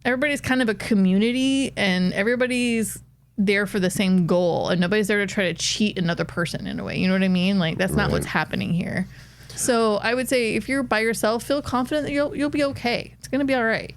Speaker 3: everybody's kind of a community and everybody's there for the same goal and nobody's there to try to cheat another person in a way. You know what I mean? Like that's not what's happening here. So I would say if you're by yourself, feel confident that you'll be okay. It's gonna be all right.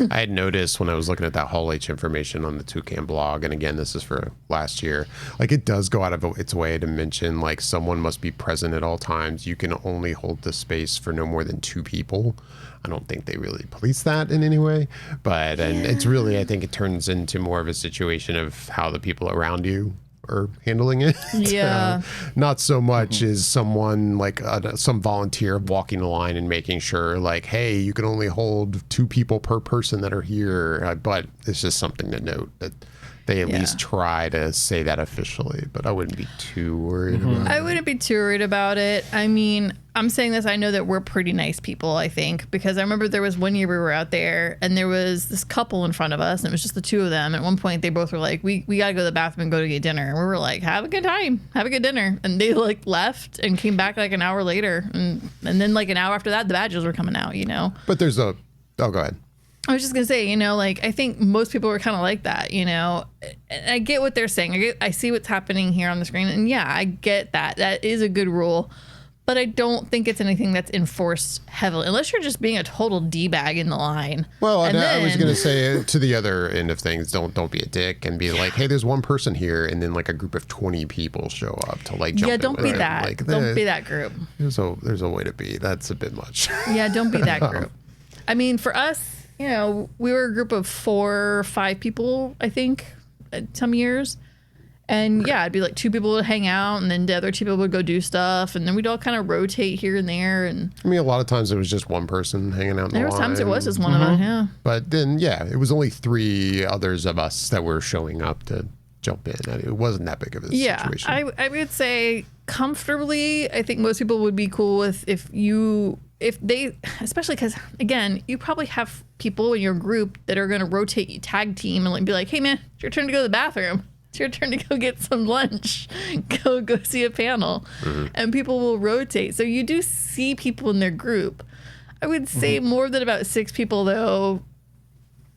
Speaker 1: I had noticed when I was looking at that Hall H information on the Toucan blog, and again, this is for last year, like it does go out of its way to mention like someone must be present at all times. You can only hold the space for no more than 2 people. I don't think they really police that in any way, but and it's really, I think it turns into more of a situation of how the people around you are handling it.
Speaker 3: Yeah.
Speaker 1: Not so much as someone like some volunteer walking the line and making sure like, hey, you can only hold 2 people per person that are here. But it's just something to note that they at least try to say that officially, but I wouldn't be too worried about it.
Speaker 3: I wouldn't be too worried about it. I mean, I'm saying this, I know that we're pretty nice people, I think, because I remember there was one year we were out there and there was this couple in front of us and it was just the 2 of them. At one point, they both were like, we got to go to the bathroom and go to get dinner. And we were like, have a good time, have a good dinner. And they like left and came back like an hour later. And then like an hour after that, the badges were coming out,
Speaker 1: But there's go ahead.
Speaker 3: I was just gonna say, like I think most people are kind of like that, And I get what they're saying. I see what's happening here on the screen, and yeah, I get that. That is a good rule, but I don't think it's anything that's enforced heavily, unless you're just being a total d-bag in the line.
Speaker 1: Well, I was gonna say to the other end of things, don't be a dick and be like, hey, there's one person here, and then like a group of 20 people show up to like jump.
Speaker 3: Yeah, don't
Speaker 1: in
Speaker 3: be
Speaker 1: with
Speaker 3: that.
Speaker 1: Like,
Speaker 3: Don't be that group.
Speaker 1: There's a way to be. That's a bit much.
Speaker 3: Yeah, don't be that group. I mean, for us. We were a group of 4 or 5 people, I think, some years. And yeah, it'd be like 2 people would hang out and then the other 2 people would go do stuff. And then we'd all kind of rotate here and there. And
Speaker 1: I mean, a lot of times it was just one person hanging out in the
Speaker 3: there was
Speaker 1: line.
Speaker 3: times it was just one of us, yeah.
Speaker 1: But then, yeah, it was only 3 others of us that were showing up to jump in. It wasn't that big of a situation.
Speaker 3: I would say comfortably, I think most people would be cool with if they, especially because again, you probably have people in your group that are going to rotate you, tag team and be like, hey man, it's your turn to go to the bathroom. It's your turn to go get some lunch. Go see a panel. And people will rotate. So you do see people in their group. I would say more than about 6 people though,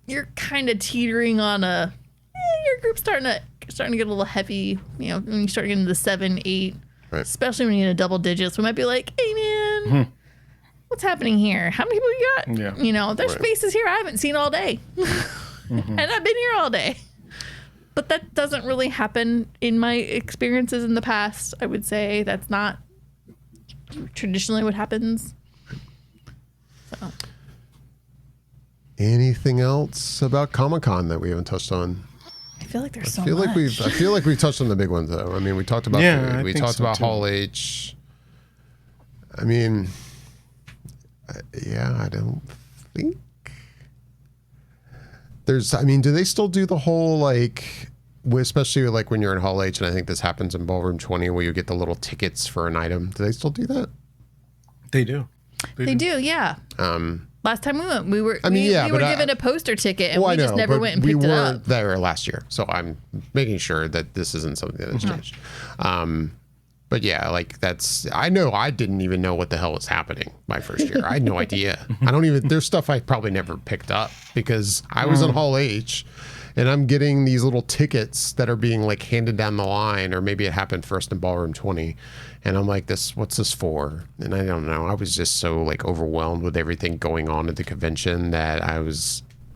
Speaker 3: you're kind of teetering on your group's starting to get a little heavy, when you start getting to the 7, 8,
Speaker 1: Right.
Speaker 3: especially when you get into double digits, we might be like, hey man, what's happening here? How many people you got?
Speaker 2: Yeah.
Speaker 3: There's faces here I haven't seen all day. And I've been here all day. But that doesn't really happen in my experiences in the past. I would say that's not traditionally what happens. So.
Speaker 1: Anything else about Comic-Con that we haven't touched on?
Speaker 3: I feel like there's so
Speaker 1: I feel like we've touched on the big ones though. I mean, we talked about food. We talked about Hall H. I mean, I don't think do they still do the whole like, especially like when you're in Hall H, and I think this happens in Ballroom 20 where you get the little tickets for an item. Do they still do that?
Speaker 2: They do.
Speaker 3: They do, yeah. Last time we went, we were given a poster ticket and we just never went and picked it up.
Speaker 1: We weren't there last year, so I'm making sure that this isn't something that has changed. But yeah, like I know I didn't even know what the hell was happening my first year. I had no idea. There's stuff I probably never picked up because I was in Hall H and I'm getting these little tickets that are being like handed down the line, or maybe it happened first in Ballroom 20. And I'm like, what's this for? And I don't know. I was just so like overwhelmed with everything going on at the convention that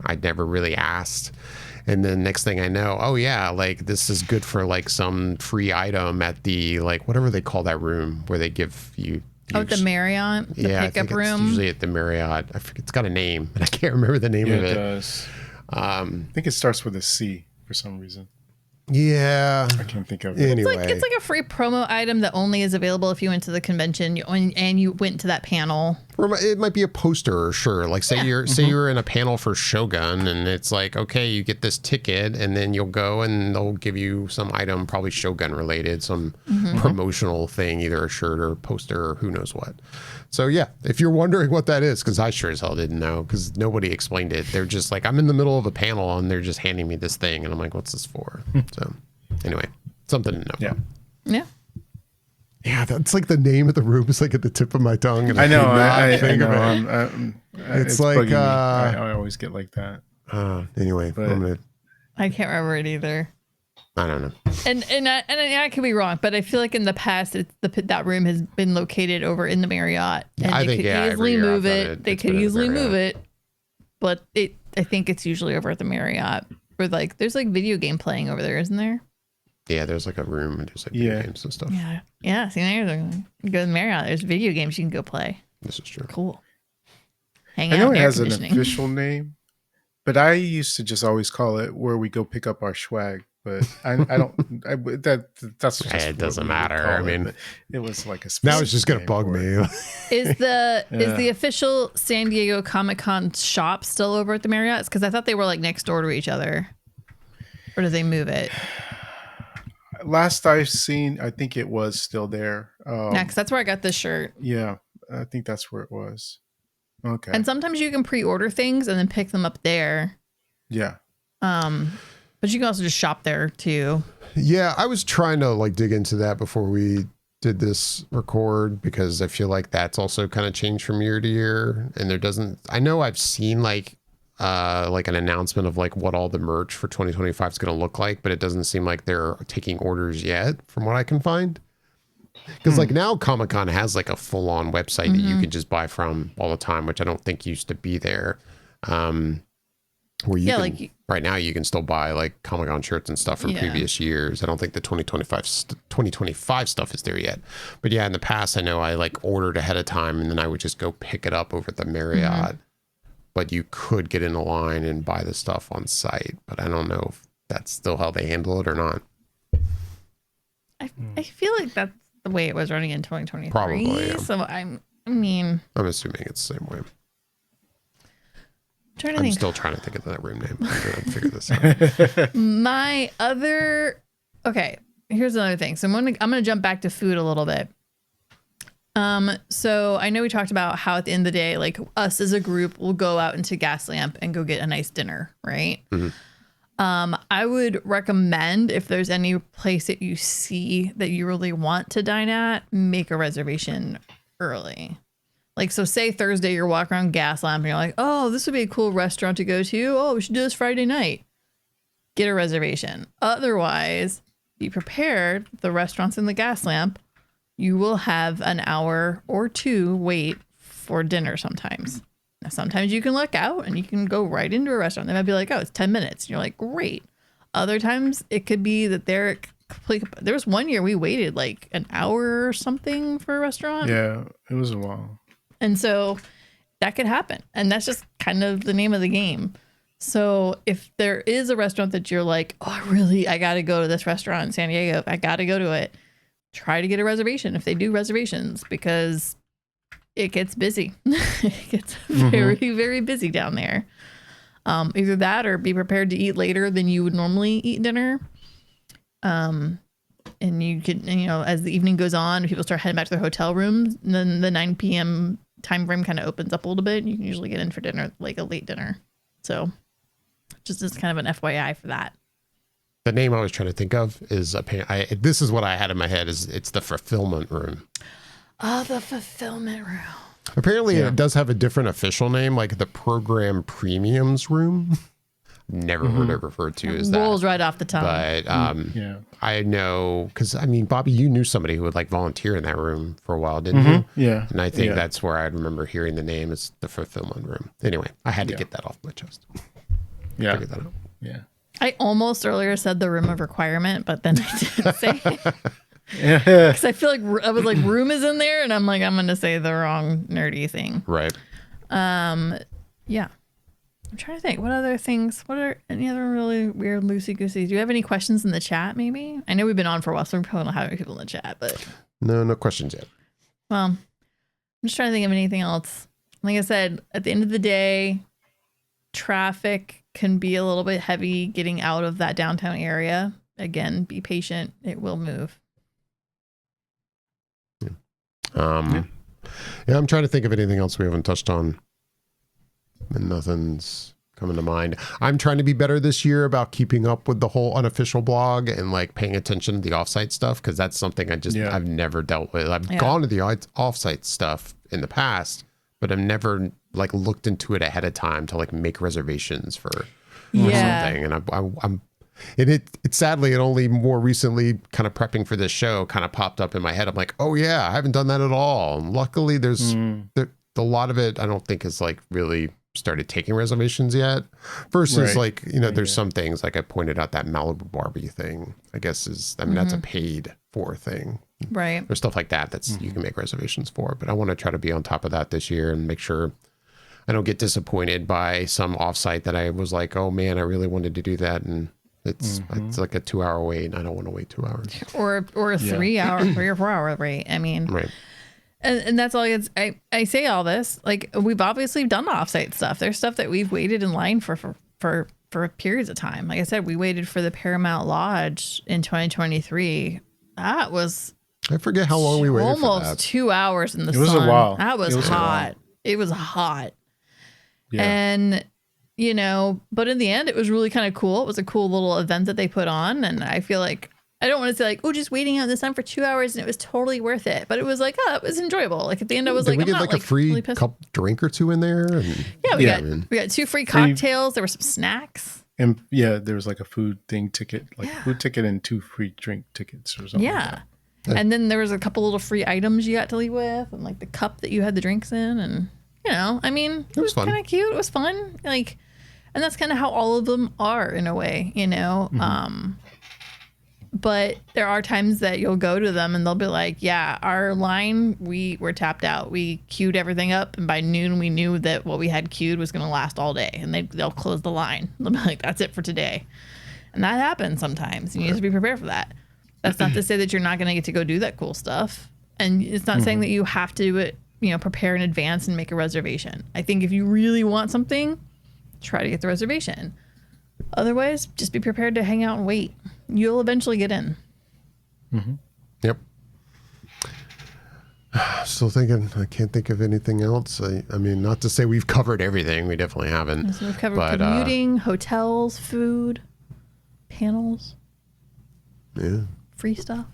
Speaker 1: I'd never really asked. And then next thing I know, oh yeah, like this is good for like some free item at the like whatever they call that room where they give you.
Speaker 3: The Marriott, the
Speaker 1: pickup
Speaker 3: I think
Speaker 1: room. It's usually at the Marriott. I forget, it's got a name, and I can't remember the name of it.
Speaker 2: It does. I think it starts with a C for some reason.
Speaker 1: Yeah,
Speaker 2: I can't think of it.
Speaker 1: Anyway,
Speaker 3: it's like a free promo item that only is available if you went to the convention and you went to that panel
Speaker 1: Or it might be a poster, sure. Like say you're in a panel for Shogun, and it's like, okay, you get this ticket, and then you'll go and they'll give you some item, probably Shogun related, some promotional thing, either a shirt or a poster or who knows what. So yeah, if you're wondering what that is, because I sure as hell didn't know, because nobody explained it. They're just like, I'm in the middle of a panel and they're just handing me this thing, and I'm like, what's this for? So anyway, something to know.
Speaker 2: Yeah.
Speaker 3: Yeah.
Speaker 1: Yeah, that's like the name of the room is like at the tip of my tongue. And
Speaker 2: I know. I
Speaker 1: think
Speaker 2: know.
Speaker 1: of it.
Speaker 2: It's
Speaker 1: like
Speaker 2: bugging me. I always get like that.
Speaker 1: Anyway,
Speaker 2: But-
Speaker 3: I can't remember it either.
Speaker 1: I don't know.
Speaker 3: And I could be wrong, but I feel like in the past, that room has been located over in the Marriott, and
Speaker 1: I
Speaker 3: they
Speaker 1: think,
Speaker 3: could
Speaker 1: every
Speaker 3: easily
Speaker 1: year I've
Speaker 3: move
Speaker 1: done
Speaker 3: it. They
Speaker 1: it's
Speaker 3: could
Speaker 1: been in the
Speaker 3: easily move
Speaker 1: Marriott.
Speaker 3: it, but I think it's usually over at the Marriott. Where like there's like video game playing over there, isn't there?
Speaker 1: Yeah, there's like a room and there's like video
Speaker 2: Yeah.
Speaker 1: games and stuff.
Speaker 3: Yeah, yeah. See, there's you go to the Marriott. There's video games you can go play.
Speaker 1: This is true.
Speaker 3: Cool. Hang
Speaker 2: I
Speaker 3: out.
Speaker 2: know
Speaker 3: in
Speaker 2: it
Speaker 3: air
Speaker 2: has an
Speaker 3: conditioning.
Speaker 2: official name, but I used to just always call it where we go pick up our swag. But I don't. That's just
Speaker 1: It
Speaker 2: what
Speaker 1: doesn't
Speaker 2: we would
Speaker 1: matter.
Speaker 2: call
Speaker 1: I
Speaker 2: it,
Speaker 1: mean,
Speaker 2: but it was like a.
Speaker 1: Now it's just
Speaker 2: specific
Speaker 1: gonna
Speaker 2: name
Speaker 1: bug
Speaker 2: for it.
Speaker 1: me.
Speaker 3: Is the
Speaker 2: Yeah.
Speaker 3: official San Diego Comic-Con shop still over at the Marriott? Because I thought they were like next door to each other. Or did they move it?
Speaker 2: Last I've seen, I think it was still there.
Speaker 3: Yeah, because that's where I got this shirt.
Speaker 2: Yeah, I think that's where it was. Okay.
Speaker 3: And sometimes you can pre-order things and then pick them up there.
Speaker 2: Yeah.
Speaker 3: But you can also just shop there too.
Speaker 1: Yeah, I was trying to like dig into that before we did this record, because I feel like that's also kind of changed from year to year, and there doesn't. I know I've seen like an announcement of like what all the merch for 2025 is going to look like, but it doesn't seem like they're taking orders yet, from what I can find. Because like now Comic-Con has like a full-on website that you can just buy from all the time, which I don't think used to be there. Where you can,
Speaker 3: like
Speaker 1: right now you can still buy like Comic-Con shirts and stuff from previous years. I don't think the 2025 stuff is there yet. But yeah, in the past, I know I like ordered ahead of time and then I would just go pick it up over at the Marriott. But you could get in a line and buy the stuff on site. But I don't know if that's still how they handle it or not.
Speaker 3: I feel like that's the way it was running in 2023.
Speaker 1: Probably, yeah.
Speaker 3: So I mean,
Speaker 1: I'm assuming it's the same way.
Speaker 3: trying to
Speaker 1: I'm
Speaker 3: think.
Speaker 1: still trying to think of that room name. I'm going to figure this out.
Speaker 3: My other, okay, here's another thing. So I'm gonna jump back to food a little bit. So I know we talked about how at the end of the day, like us as a group will go out into Gaslamp and go get a nice dinner, right? I would recommend, if there's any place that you see that you really want to dine at, make a reservation early. Like, so say Thursday you're walking around Gaslamp and you're like, oh, this would be a cool restaurant to go to. Oh, we should do this Friday night. Get a reservation. Otherwise, be prepared. The restaurants in the Gaslamp, you will have an hour or two wait for dinner sometimes. Now, sometimes you can look out and you can go right into a restaurant. They might be like, oh, it's 10 minutes. And you're like, great. Other times it could be that they're complete. There was one year we waited like an hour or something for a restaurant.
Speaker 2: Yeah, it was a while.
Speaker 3: And so that could happen. And that's just kind of the name of the game. So if there is a restaurant that you're like, oh, I got to go to this restaurant in San Diego. I got to go to it. Try to get a reservation if they do reservations, because it gets busy. It gets very, very busy down there. Either that or be prepared to eat later than you would normally eat dinner. And you could, as the evening goes on, people start heading back to their hotel rooms, and then the 9 p.m. time frame kind of opens up a little bit. And you can usually get in for dinner, like a late dinner. So just as kind of an FYI for that.
Speaker 1: The name I was trying to think of is this is what I had in my head, is it's the fulfillment room.
Speaker 3: Oh, the fulfillment room.
Speaker 1: Apparently it does have a different official name, like the program premiums room. Never heard it referred to as that.
Speaker 3: Rolls right off the tongue.
Speaker 1: But
Speaker 2: Yeah.
Speaker 1: I know, because I mean, Bobby, you knew somebody who would like volunteer in that room for a while, didn't you?
Speaker 2: Yeah.
Speaker 1: And I think
Speaker 2: Yeah.
Speaker 1: that's where I remember hearing the name is the fulfillment room. Anyway, I had to get that off my chest.
Speaker 2: Yeah.
Speaker 1: Figure that out.
Speaker 2: Yeah.
Speaker 3: I almost earlier said the room of requirement, but then I didn't say it.
Speaker 2: Yeah.
Speaker 3: Because I feel like I was like, room is in there, and I'm like, I'm going to say the wrong nerdy thing.
Speaker 1: Right.
Speaker 3: Yeah. I'm trying to think. What other things? What are any other really weird loosey-goosey? Do you have any questions in the chat, maybe? I know we've been on for a while, so we probably don't have any people in the chat, but...
Speaker 1: No questions yet.
Speaker 3: Well, I'm just trying to think of anything else like I said, at the end of the day, traffic can be a little bit heavy getting out of that downtown area. Again, be patient. It will move.
Speaker 1: Yeah, I'm trying to think of anything else we haven't touched on. And nothing's coming to mind. I'm trying to be better this year about keeping up with the whole unofficial blog and like paying attention to the offsite stuff, because that's something I've never dealt with. I've gone to the offsite stuff in the past, but I've never like looked into it ahead of time to like make reservations for something. And I'm and it sadly, it only more recently, kind of prepping for this show, kind of popped up in my head. I'm like, oh yeah, I haven't done that at all. And luckily, there's a lot of it I don't think is like really started taking reservations yet. Versus like, you know, there's some things like I pointed out, that Malibu Barbie thing, I guess that's a paid for thing.
Speaker 3: Right.
Speaker 1: There's stuff like that that's you can make reservations for. But I want to try to be on top of that this year and make sure I don't get disappointed by some offsite that I was like, oh man, I really wanted to do that, and it's like a 2-hour wait, and I don't want to wait 2 hours.
Speaker 3: Or a 3 hour, 3 or 4 hour wait. I mean,
Speaker 1: right.
Speaker 3: And that's all I say all this, like, we've obviously done offsite stuff. There's stuff that we've waited in line for periods of time. Like I said, we waited for the Paramount Lodge in 2023. That was,
Speaker 1: I forget how long we waited for that.
Speaker 3: 2 hours in the sun.
Speaker 2: It was a while.
Speaker 3: That was hot. It was hot.
Speaker 2: Yeah.
Speaker 3: And, you know, but in the end, it was really kind of cool. It was a cool little event that they put on. And I feel like, I don't want to say like, oh, just waiting out in the sun for 2 hours and it was totally worth it. But it was like, oh, it was enjoyable. Like at the end, I was like,
Speaker 1: we
Speaker 3: I'm
Speaker 1: get
Speaker 3: not
Speaker 1: like
Speaker 3: like
Speaker 1: a free
Speaker 3: really
Speaker 1: cup drink or two in there. And,
Speaker 3: yeah, we got 2 free cocktails. There were some snacks.
Speaker 2: And there was like a food ticket, food ticket and 2 free drink tickets or something.
Speaker 3: Yeah. Like and then there was a couple little free items you got to leave with, and like the cup that you had the drinks in. And, you know, I mean, it was kind of cute. It was fun. Like, and that's kind of how all of them are in a way, you know? But there are times that you'll go to them and they'll be like, yeah, our line, we were tapped out. We queued everything up. And by noon, we knew that what we had queued was going to last all day. And they'll close the line. They'll be like, that's it for today. And that happens sometimes. And you have to be prepared for that. That's not to say that you're not going to get to go do that cool stuff. And it's not saying that you have to, you know, prepare in advance and make a reservation. I think if you really want something, try to get the reservation. Otherwise, just be prepared to hang out and wait. You'll eventually get in.
Speaker 1: Yep. Still thinking, I can't think of anything else. I mean, not to say we've covered everything. We definitely haven't.
Speaker 3: So we've covered commuting, hotels, food, panels.
Speaker 1: Yeah.
Speaker 3: Free stuff.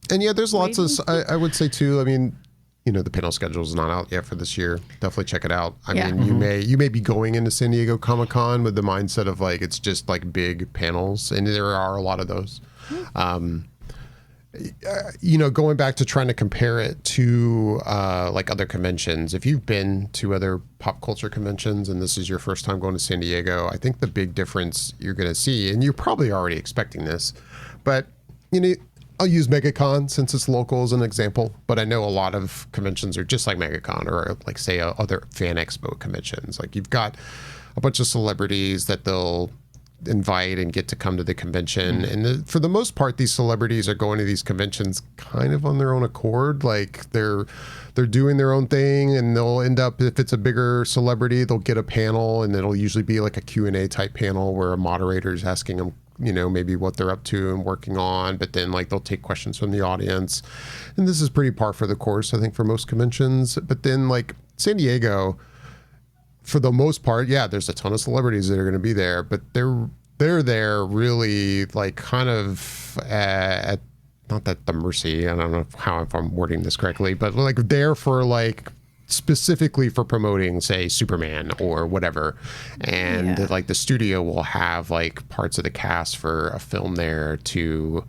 Speaker 1: And yeah, there's lots of, I would say too, I mean, you know, the panel schedule is not out yet for this year. Definitely check it out. I mean, you may be going into San Diego Comic-Con with the mindset of like, it's just like big panels, and there are a lot of those. You know, going back to trying to compare it to like other conventions, if you've been to other pop culture conventions and this is your first time going to San Diego, I think the big difference you're going to see, and you're probably already expecting this, but you know, I'll use MegaCon since it's local as an example, but I know a lot of conventions are just like MegaCon or like say other fan expo conventions. Like you've got a bunch of celebrities that they'll invite and get to come to the convention. And for the most part, these celebrities are going to these conventions kind of on their own accord. Like they're doing their own thing, and they'll end up, if it's a bigger celebrity, they'll get a panel, and it'll usually be like a Q&A type panel where a moderator is asking them, you know, maybe what they're up to and working on, but then like they'll take questions from the audience. And this is pretty par for the course, I think, for most conventions. But then like San Diego, for the most part, yeah, there's a ton of celebrities that are going to be there, but they're there really like kind of at not at the mercy, I don't know if I'm wording this correctly, but like there for like specifically for promoting, say, Superman or whatever. And like the studio will have like parts of the cast for a film there to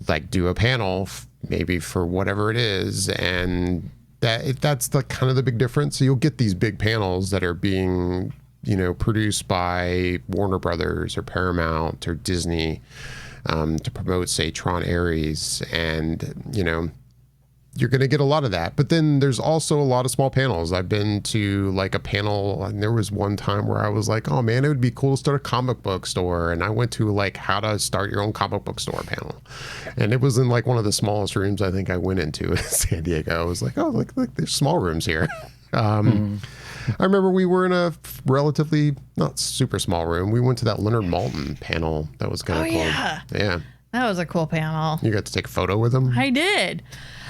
Speaker 1: like do a panel maybe for whatever it is. And that's the kind of the big difference. So you'll get these big panels that are being, you know, produced by Warner Brothers or Paramount or Disney to promote, say, Tron Ares. And, you know, you're going to get a lot of that. But then there's also a lot of small panels. I've been to like a panel, and there was one time where I was like, oh man, it would be cool to start a comic book store. And I went to like how to start your own comic book store panel. And it was in like one of the smallest rooms I think I went into in San Diego. I was like, oh, look, there's small rooms here. I remember we were in a relatively not super small room. We went to that Leonard Maltin panel. That was kind of cool. Yeah.
Speaker 3: That was a cool panel.
Speaker 1: You got to take a photo with him?
Speaker 3: I did.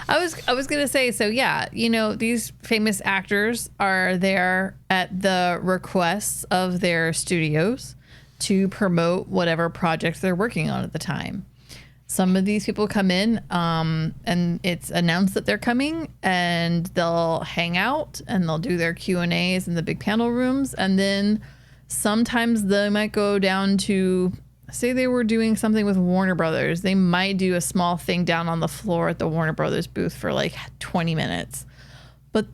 Speaker 3: I was going to say, so yeah, you know, these famous actors are there at the requests of their studios to promote whatever projects they're working on at the time. Some of these people come in and it's announced that they're coming, and they'll hang out and they'll do their Q&As in the big panel rooms. And then sometimes they might go down to, say they were doing something with Warner Brothers. They might do a small thing down on the floor at the Warner Brothers booth for like 20 minutes. But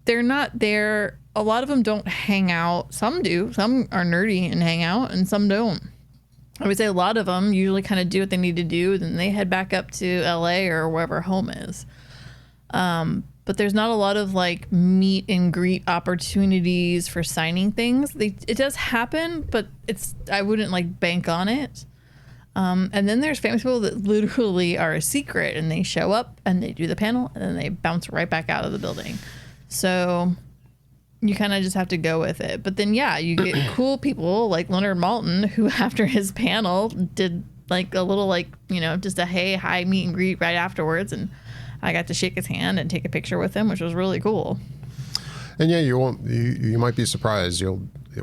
Speaker 3: they're not there. A lot of them don't hang out. Some do. Some are nerdy and hang out, and some don't. I would say a lot of them usually kind of do what they need to do, then they head back up to LA or wherever home is. But there's not a lot of like meet and greet opportunities for signing things. It does happen, but I wouldn't like bank on it. And then there's famous people that literally are a secret, and they show up and they do the panel and then they bounce right back out of the building. So you kind of just have to go with it. But then, yeah, you get cool people like Leonard Maltin, who after his panel did like a little like, you know, just a hey, hi, meet and greet right afterwards. And I got to shake his hand and take a picture with him, which was really cool.
Speaker 1: And yeah, you might be surprised.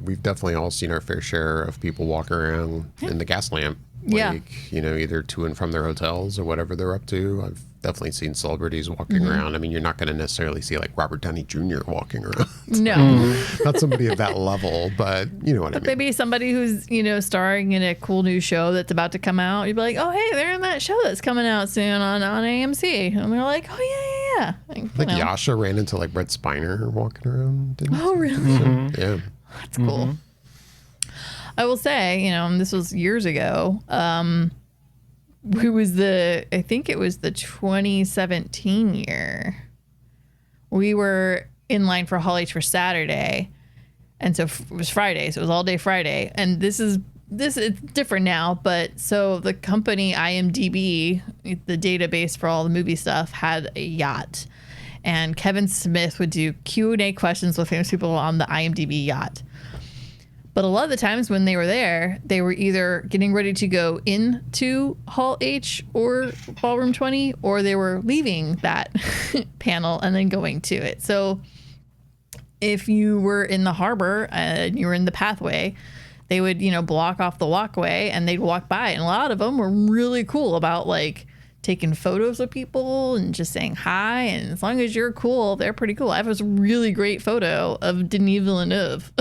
Speaker 1: We've definitely all seen our fair share of people walking around in the gas lamp. Like, you know, either to and from their hotels or whatever they're up to. I've definitely seen celebrities walking around. I mean, you're not going to necessarily see like Robert Downey Jr. walking around.
Speaker 3: No.
Speaker 1: Not somebody of that level, but you know what I mean.
Speaker 3: Maybe somebody who's, you know, starring in a cool new show that's about to come out. You'd be like, oh, hey, they're in that show that's coming out soon on AMC. And they're like, oh, yeah. Like
Speaker 1: Yasha ran into like Brett Spiner walking around.
Speaker 3: Oh, really?
Speaker 1: So, yeah.
Speaker 3: That's cool. I will say, you know, this was years ago. I think it was the 2017 year. We were in line for Hall H for Saturday. And so it was Friday. So it was all day Friday. And this is different now. But so the company IMDb, the database for all the movie stuff, had a yacht. And Kevin Smith would do Q&A questions with famous people on the IMDb yacht. But a lot of the times when they were there, they were either getting ready to go into Hall H or Ballroom 20, or they were leaving that panel and then going to it. So if you were in the harbor and you were in the pathway, they would, you know, block off the walkway and they'd walk by. And a lot of them were really cool about like taking photos of people and just saying hi. And as long as you're cool, they're pretty cool. I have this really great photo of Denis Villeneuve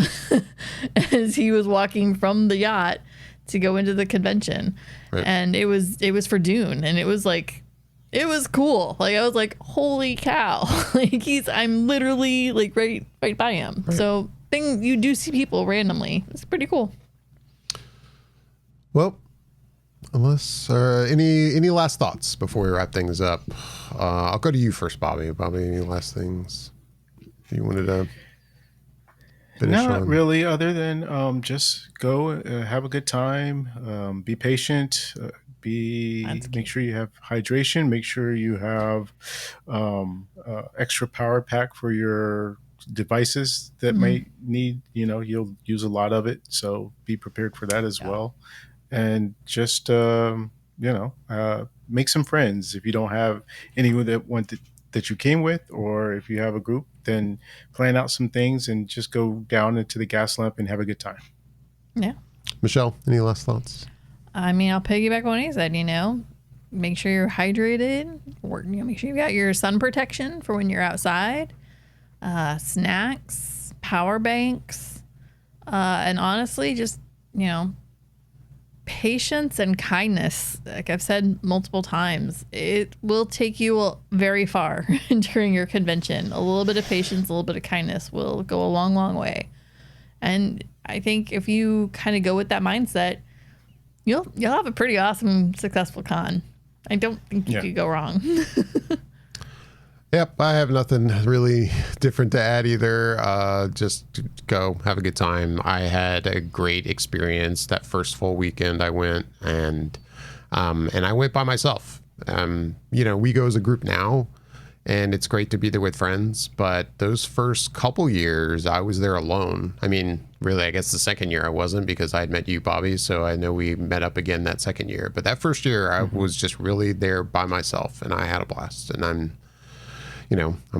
Speaker 3: as he was walking from the yacht to go into the convention. Right. And it was for Dune. And it was like, it was cool. Like, I was like, holy cow. Like I'm literally like right by him. Right. So you do see people randomly. It's pretty cool.
Speaker 1: Well, unless any last thoughts before we wrap things up? I'll go to you first, Bobby. Bobby, any last things you wanted to finish
Speaker 2: Not
Speaker 1: on?
Speaker 2: really, other than just go have a good time, be patient, make sure you have hydration, make sure you have extra power pack for your devices that might need, you know, you'll use a lot of it, so be prepared for that as well. And just make some friends. If you don't have anyone that you came with, or if you have a group, then plan out some things and just go down into the gas lamp and have a good time.
Speaker 3: Yeah.
Speaker 1: Michelle, any last thoughts?
Speaker 3: I mean, I'll piggyback on what he said, you know, make sure you're hydrated, or, you know, make sure you got your sun protection for when you're outside, snacks, power banks, and honestly, just, you know, patience and kindness. Like I've said multiple times, it will take you very far during your convention. A little bit of patience, a little bit of kindness will go a long, long way. And I think if you kind of go with that mindset, you'll have a pretty awesome, successful con. I don't think you could go wrong.
Speaker 1: Yep, I have nothing really different to add either. Just go have a good time. I had a great experience that first full weekend I went, and I went by myself. You know, we go as a group now, and it's great to be there with friends. But those first couple years, I was there alone. I mean, really, I guess the second year I wasn't, because I had met you, Bobby. So I know we met up again that second year. But that first year, I was just really there by myself, and I had a blast. And I'm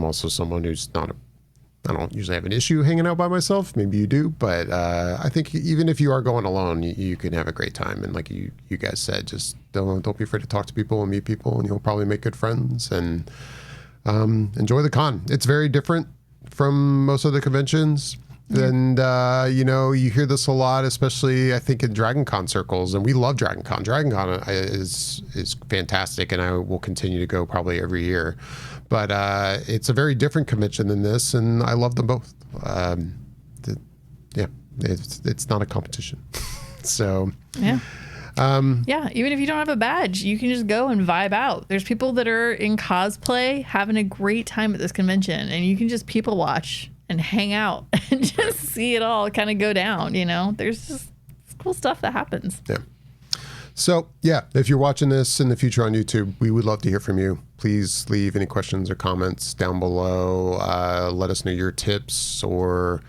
Speaker 1: also someone who's I don't usually have an issue hanging out by myself. Maybe you do, but I think even if you are going alone, you can have a great time. And like you guys said, just don't be afraid to talk to people and meet people, and you'll probably make good friends and enjoy the con. It's very different from most of the conventions. And, you hear this a lot, especially I think in Dragon Con circles, and we love Dragon Con. Dragon Con is fantastic, and I will continue to go probably every year. But it's a very different convention than this, and I love them both. It's not a competition. So
Speaker 3: yeah. Even if you don't have a badge, you can just go and vibe out. There's people that are in cosplay having a great time at this convention, and you can just people watch and hang out and just see it all kind of go down. There's just cool stuff that happens.
Speaker 1: Yeah. So, if you're watching this in the future on YouTube, we would love to hear from you. Please leave any questions or comments down below. Let us know your tips or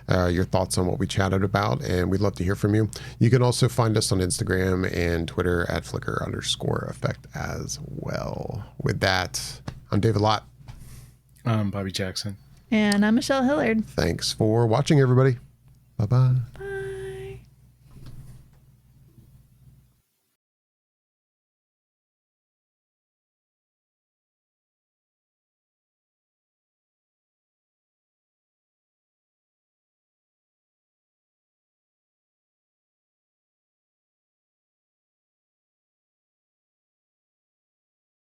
Speaker 1: your thoughts on what we chatted about, and we'd love to hear from you. You can also find us on Instagram and Twitter at Flickr_effect as well. With that, I'm David Lott.
Speaker 2: I'm Bobby Jackson.
Speaker 3: And I'm Michelle Hillard.
Speaker 1: Thanks for watching, everybody. Bye-bye.
Speaker 3: Bye.